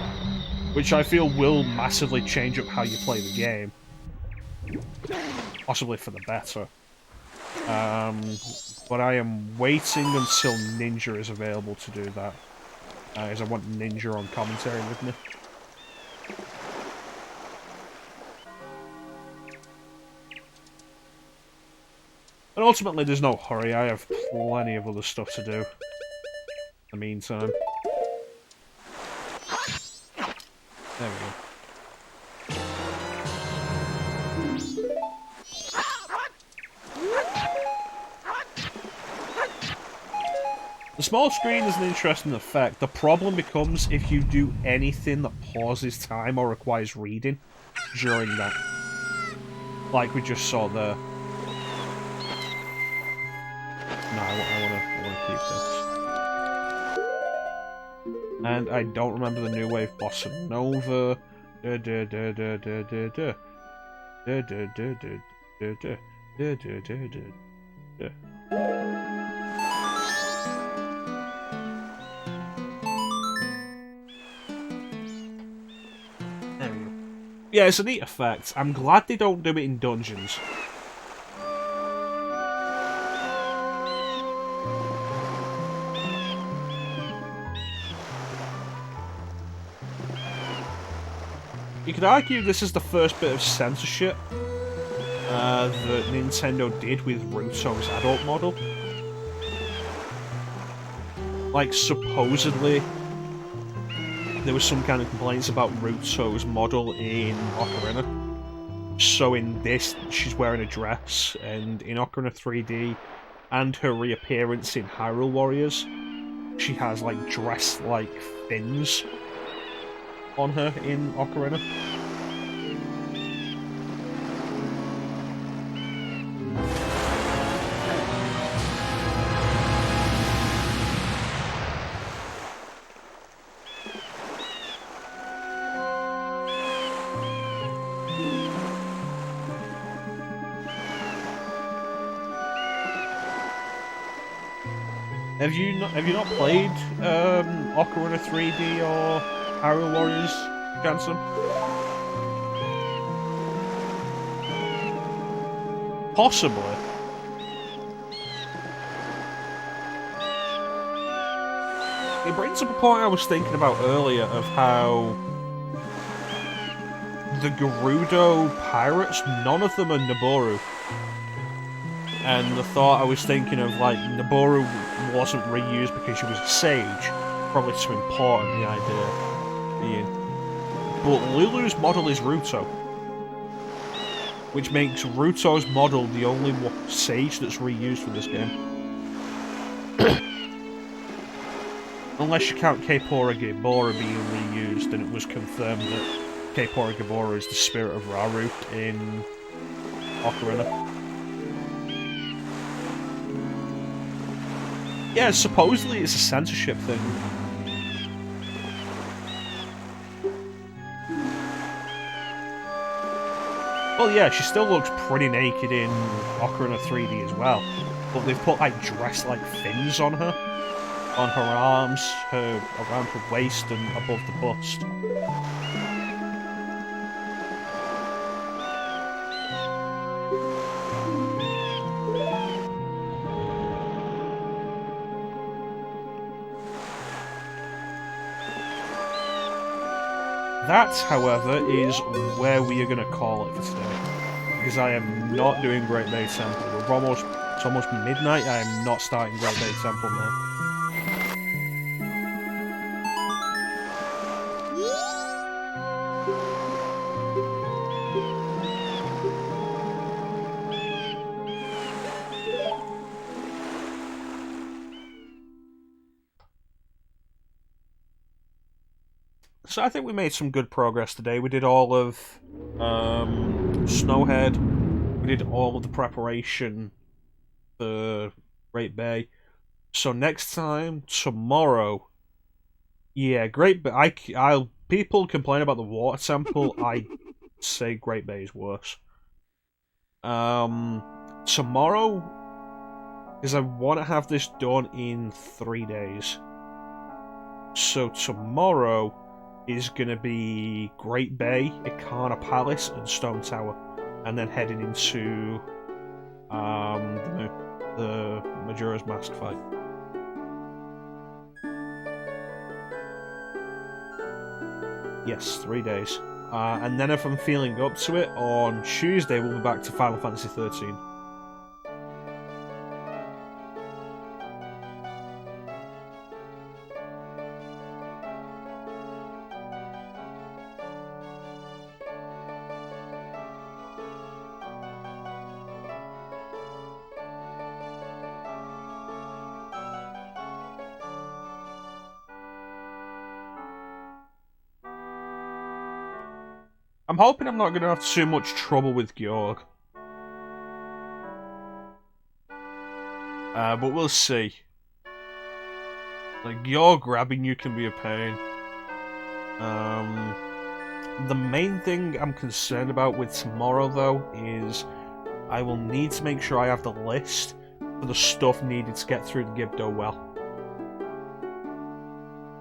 which I feel will massively change up how you play the game. Possibly for the better. But I am waiting until Ninja is available to do that. As I want Ninja on commentary with me. And ultimately there's no hurry, I have plenty of other stuff to do in the meantime. There we go. The small screen is an interesting effect. The problem becomes if you do anything that pauses time or requires reading during that. Like we just saw there. No, I wanna keep this. And I don't remember the new wave Bossa Nova. Yeah, it's a neat effect. I'm glad they don't do it in dungeons. You could argue this is the first bit of censorship that Nintendo did with Ruto's adult model. Like, supposedly there was some kind of complaints about Ruto's model in Ocarina. So in this, she's wearing a dress, and in Ocarina 3D, and her reappearance in Hyrule Warriors, she has like dress-like fins on her in Ocarina. Have you not played Ocarina 3D or Hyrule Warriors, Jansen? Possibly. It brings up a point I was thinking about earlier of how the Gerudo pirates, none of them are Naboru. And the thought I was thinking of, like, Naboru wasn't reused because she was a sage. Probably too important, the idea being. But Lulu's model is Ruto. Which makes Ruto's model the only sage that's reused for this game. Unless you count Kaepora Gaebora being reused, and it was confirmed that Kaepora Gaebora is the spirit of Rauru in Ocarina. Yeah, supposedly it's a censorship thing. Well, yeah, she still looks pretty naked in Ocarina 3D as well. But they've put, like, dress-like fins on her. On her arms, around her waist, and above the bust. That, however, is where we are going to call it for today. Because I am not doing Great Bay Temple. It's almost midnight, I am not starting Great Bay Temple now. So I think we made some good progress today. We did all of Snowhead. We did all of the preparation for Great Bay. So next time, tomorrow, yeah, Great Bay. People complain about the water temple. I say Great Bay is worse. Tomorrow, because I want to have this done in 3 days. So tomorrow is going to be Great Bay, Ikana Palace, and Stone Tower, and then heading into the Majora's Mask fight. Yes, 3 days. And then if I'm feeling up to it, on Tuesday we'll be back to Final Fantasy 13. I'm hoping I'm not going to have too much trouble with Georg. But we'll see. Like, Georg grabbing you can be a pain. The main thing I'm concerned about with tomorrow, though, is I will need to make sure I have the list for the stuff needed to get through the Gibdo well.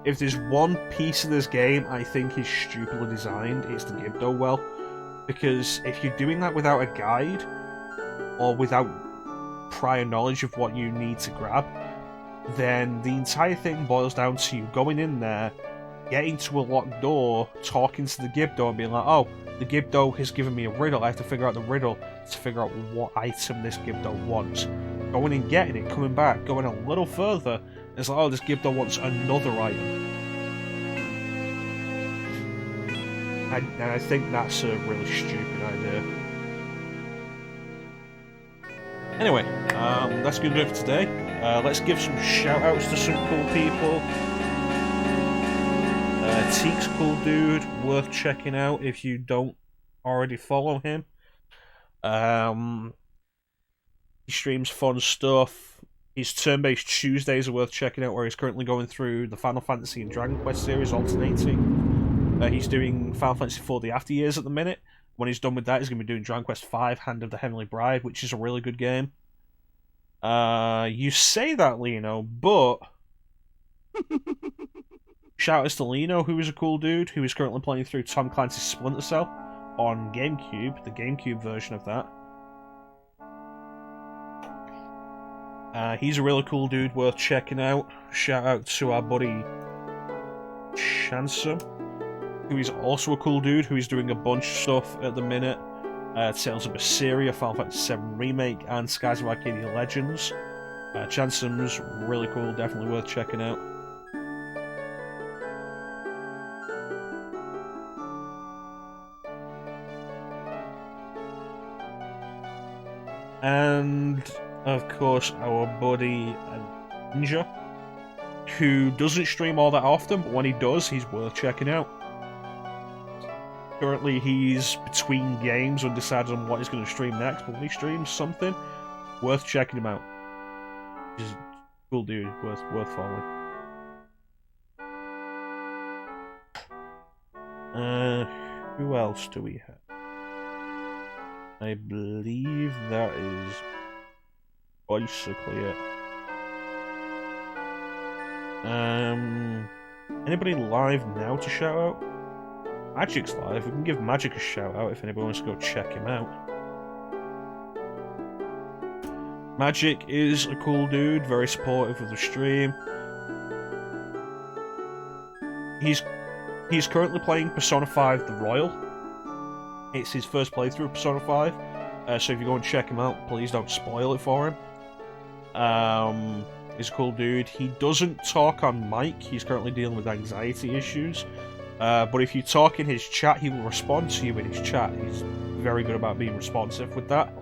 If there's one piece of this game I think is stupidly designed, it's the Gibdo well. Because if you're doing that without a guide, or without prior knowledge of what you need to grab, then the entire thing boils down to you going in there, getting to a locked door, talking to the Gibdo and being like, oh, the Gibdo has given me a riddle, I have to figure out the riddle to figure out what item this Gibdo wants. Going and getting it, coming back, going a little further, it's like, oh, this Gibdo wants another item. And I think that's a really stupid idea. Anyway, that's going to do it for today. Let's give some shout-outs to some cool people. Teek's a cool dude, worth checking out if you don't already follow him. He streams fun stuff. His turn-based Tuesdays are worth checking out, where he's currently going through the Final Fantasy and Dragon Quest series, alternating. He's doing Final Fantasy IV The After Years at the minute. When he's done with that, he's going to be doing Dragon Quest V, Hand of the Heavenly Bride, which is a really good game. You say that, Lino, but... Shout out to Lino, who is a cool dude, who is currently playing through Tom Clancy's Splinter Cell on GameCube, the GameCube version of that. He's a really cool dude, worth checking out. Shout out to our buddy Shaun, who is also a cool dude, who is doing a bunch of stuff at the minute. Tales of Berseria, Final Fantasy VII Remake, and Skies of Arcadia Legends. Chansom's really cool, definitely worth checking out. And, of course, our buddy Ninja, who doesn't stream all that often, but when he does, he's worth checking out. Currently, he's between games, undecided on what he's going to stream next, but when he streams something, worth checking him out. He's a cool dude, worth following. Who else do we have? I believe that is basically it. Anybody live now to shout out? Magic's live. We can give Magic a shout out if anybody wants to go check him out. Magic is a cool dude, very supportive of the stream. He's currently playing Persona 5 The Royal. It's his first playthrough of Persona 5, so if you go and check him out, please don't spoil it for him. He's a cool dude. He doesn't talk on mic, he's currently dealing with anxiety issues, but if you talk in his chat, he will respond to you in his chat. He's very good about being responsive with that.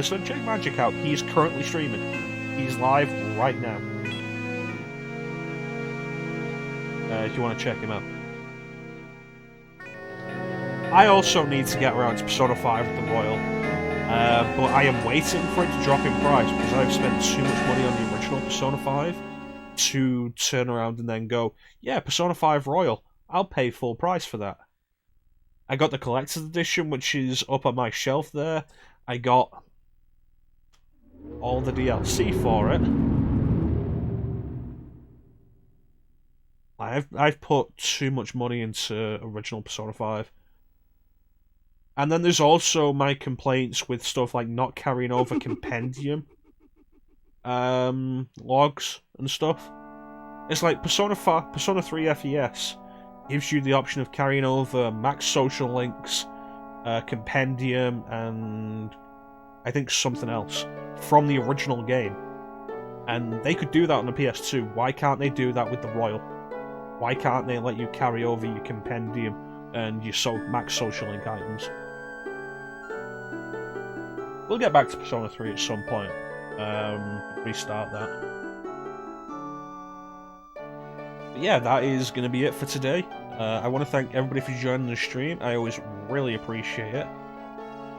So check Magic out. He's currently streaming. He's live right now. If you want to check him out. I also need to get around to Persona 5 The Royal, but I am waiting for it to drop in price because I've spent too much money on the original Persona 5 to turn around and then go, yeah, Persona 5 Royal, I'll pay full price for that. I got the collector's edition, which is up on my shelf there. I got all the DLC for it. I've put too much money into original Persona 5. And then there's also my complaints with stuff like not carrying over compendium logs and stuff. It's like Persona 3 FES gives you the option of carrying over max social links, compendium, and I think something else from the original game. And they could do that on the PS2. Why can't they do that with the Royal? Why can't they let you carry over your compendium and your max social link items? We'll get back to Persona 3 at some point. Restart that. But yeah, that is going to be it for today. I want to thank everybody for joining the stream. I always really appreciate it.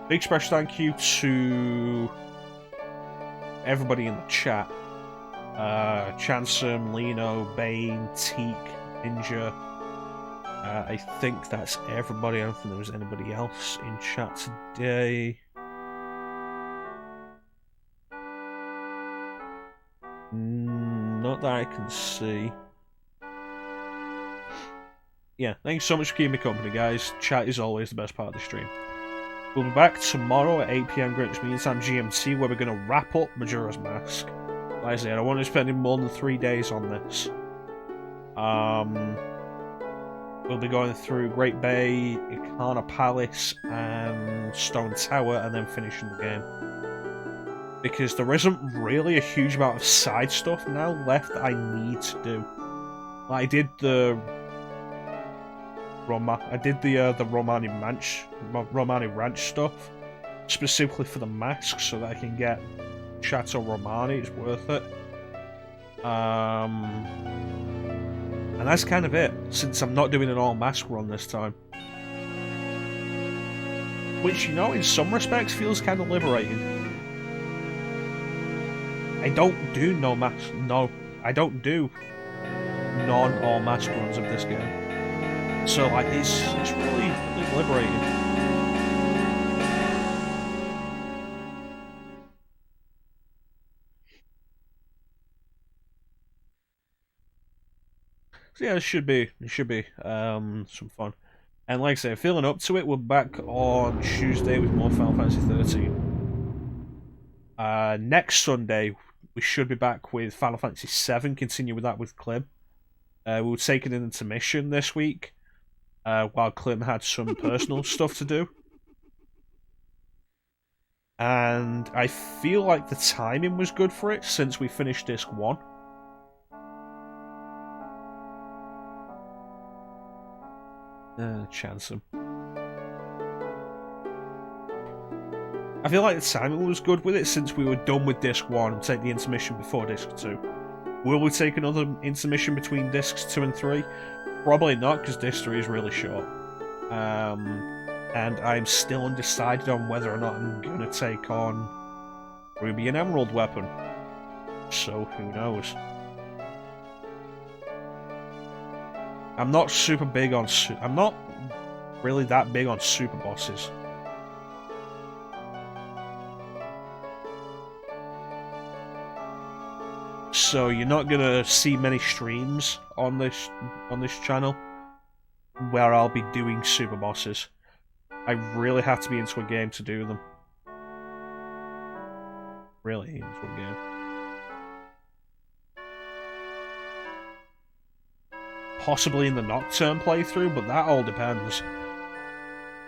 Big special thank you to everybody in the chat. Chansum, Lino, Bane, Teek, Ninja. I think that's everybody. I don't think there was anybody else in chat today. Not that I can see. Yeah, thanks so much for keeping me company, guys. Chat is always the best part of the stream. We'll be back tomorrow at 8 PM Greenwich Mean Time GMT, where we're going to wrap up Majora's Mask. Like I said, I want to spend more than 3 days on this. We'll be going through Great Bay, Ikana Palace, and Stone Tower, and then finishing the game. Because there isn't really a huge amount of side stuff now left that I need to do. Like, I did the Romani Ranch stuff, specifically for the masks so that I can get Chateau Romani. It's worth it. And that's kind of it, since I'm not doing an all-mask run this time. Which, you know, in some respects feels kind of liberating. I don't do I don't do non-all-mask runs of this game. So, like, it's really, really liberating. So yeah, it should be some fun. And like I say, feeling up to it, we're back on Tuesday with more Final Fantasy 13. Next Sunday, we should be back with Final Fantasy 7, continue with that with Clem. We'll take an intermission this week, while Clem had some personal stuff to do. And I feel like the timing was good for it, since we finished Disc 1. Chance him. I feel like the timing was good with it since we were done with Disc 1 and take the intermission before Disc 2. Will we take another intermission between Discs 2 and 3? Probably not, because Disc 3 is really short. And I'm still undecided on whether or not I'm going to take on Ruby and Emerald weapon. So, who knows? I'm not super big on... I'm not really that big on super bosses. So you're not gonna see many streams on this channel where I'll be doing super bosses. I really have to be into a game to do them. Really into a game. Possibly in the Nocturne playthrough, but that all depends.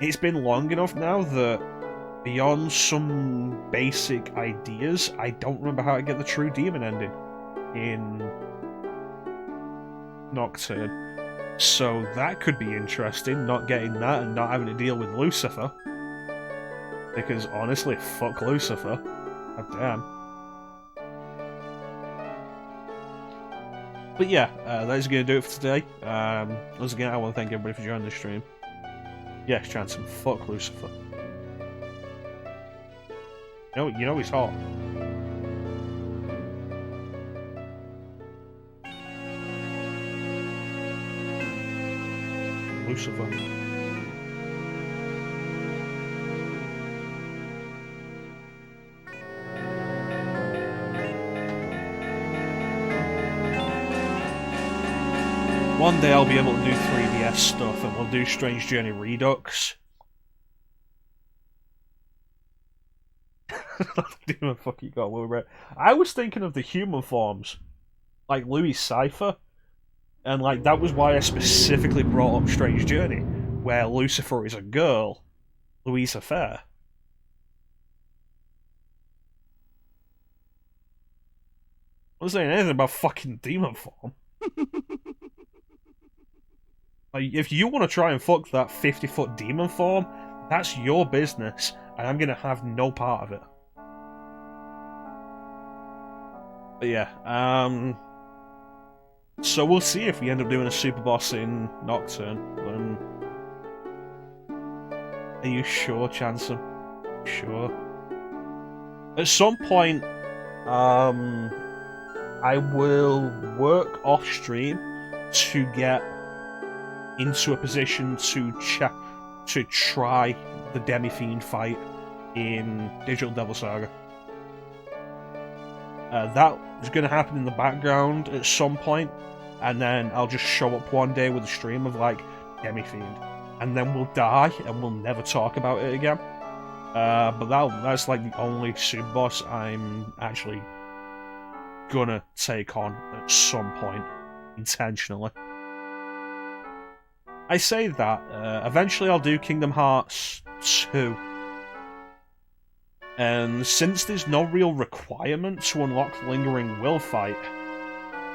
It's been long enough now that beyond some basic ideas, I don't remember how to get the true demon ending in Nocturne. So that could be interesting, not getting that and not having to deal with Lucifer. Because honestly, fuck Lucifer. God damn. But yeah, that is going to do it for today. Once again, I want to thank everybody for joining the stream. Yes, Jansen, fuck Lucifer. You know he's hot. Lucifer. One day I'll be able to do 3DS stuff and we'll do Strange Journey Redux. Demon fuck you got, Will. I was thinking of the human forms, like Louis Cypher, and like that was why I specifically brought up Strange Journey, where Lucifer is a girl, Louisa Fair. I wasn't saying anything about fucking demon form. Like, if you want to try and fuck that 50-foot demon form, that's your business, and I'm gonna have no part of it. But yeah, so we'll see if we end up doing a super boss in Nocturne. Are you sure, Chanson? Sure. At some point, I will work off stream to get into a position to try the Demi-Fiend fight in Digital Devil Saga. That is going to happen in the background at some point, and then I'll just show up one day with a stream of like Demi-Fiend, and then we'll die and we'll never talk about it again. But that's like the only super boss I'm actually gonna take on at some point intentionally. I say that, eventually I'll do Kingdom Hearts 2. And since there's no real requirement to unlock the Lingering Will fight,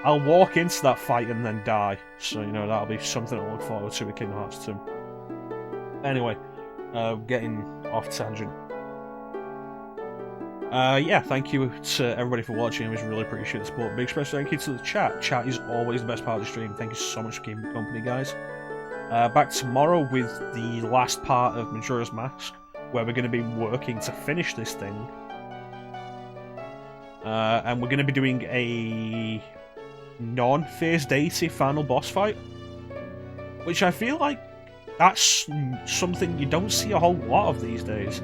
I'll walk into that fight and then die. So, you know, that'll be something to look forward to with Kingdom Hearts 2. Anyway, getting off tangent. Yeah, thank you to everybody for watching. I was really appreciate the support. Big special thank you to the chat. Chat is always the best part of the stream. Thank you so much for keeping me company, guys. Back tomorrow with the last part of Majora's Mask, where we're going to be working to finish this thing. And we're going to be doing a non-phase deity final boss fight, which I feel like that's something you don't see a whole lot of these days.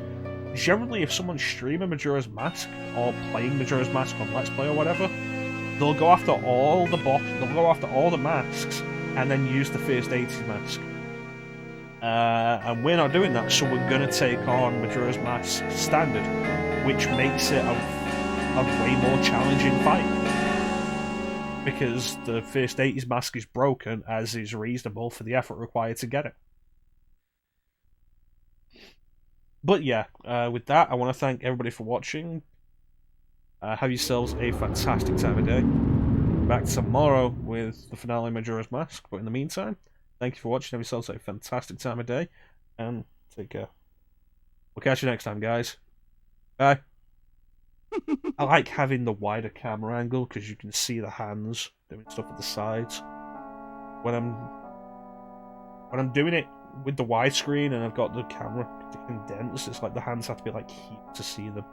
Generally, if someone's streaming Majora's Mask or playing Majora's Mask on Let's Play or whatever, they'll go after all the they'll go after all the masks and then use the first deity mask. And we're not doing that, so we're gonna take on Majora's Mask Standard, which makes it a way more challenging fight. Because the first deity's mask is broken, as is reasonable for the effort required to get it. But yeah, with that, I want to thank everybody for watching. Have yourselves a fantastic time of day. Back tomorrow with the finale of Majora's Mask. But in the meantime, thank you for watching. Have yourselves a fantastic time of day. And take care. We'll catch you next time, guys. Bye. I like having the wider camera angle because you can see the hands doing stuff at the sides. When I'm doing it with the widescreen and I've got the camera condensed, it's like the hands have to be like here to see them.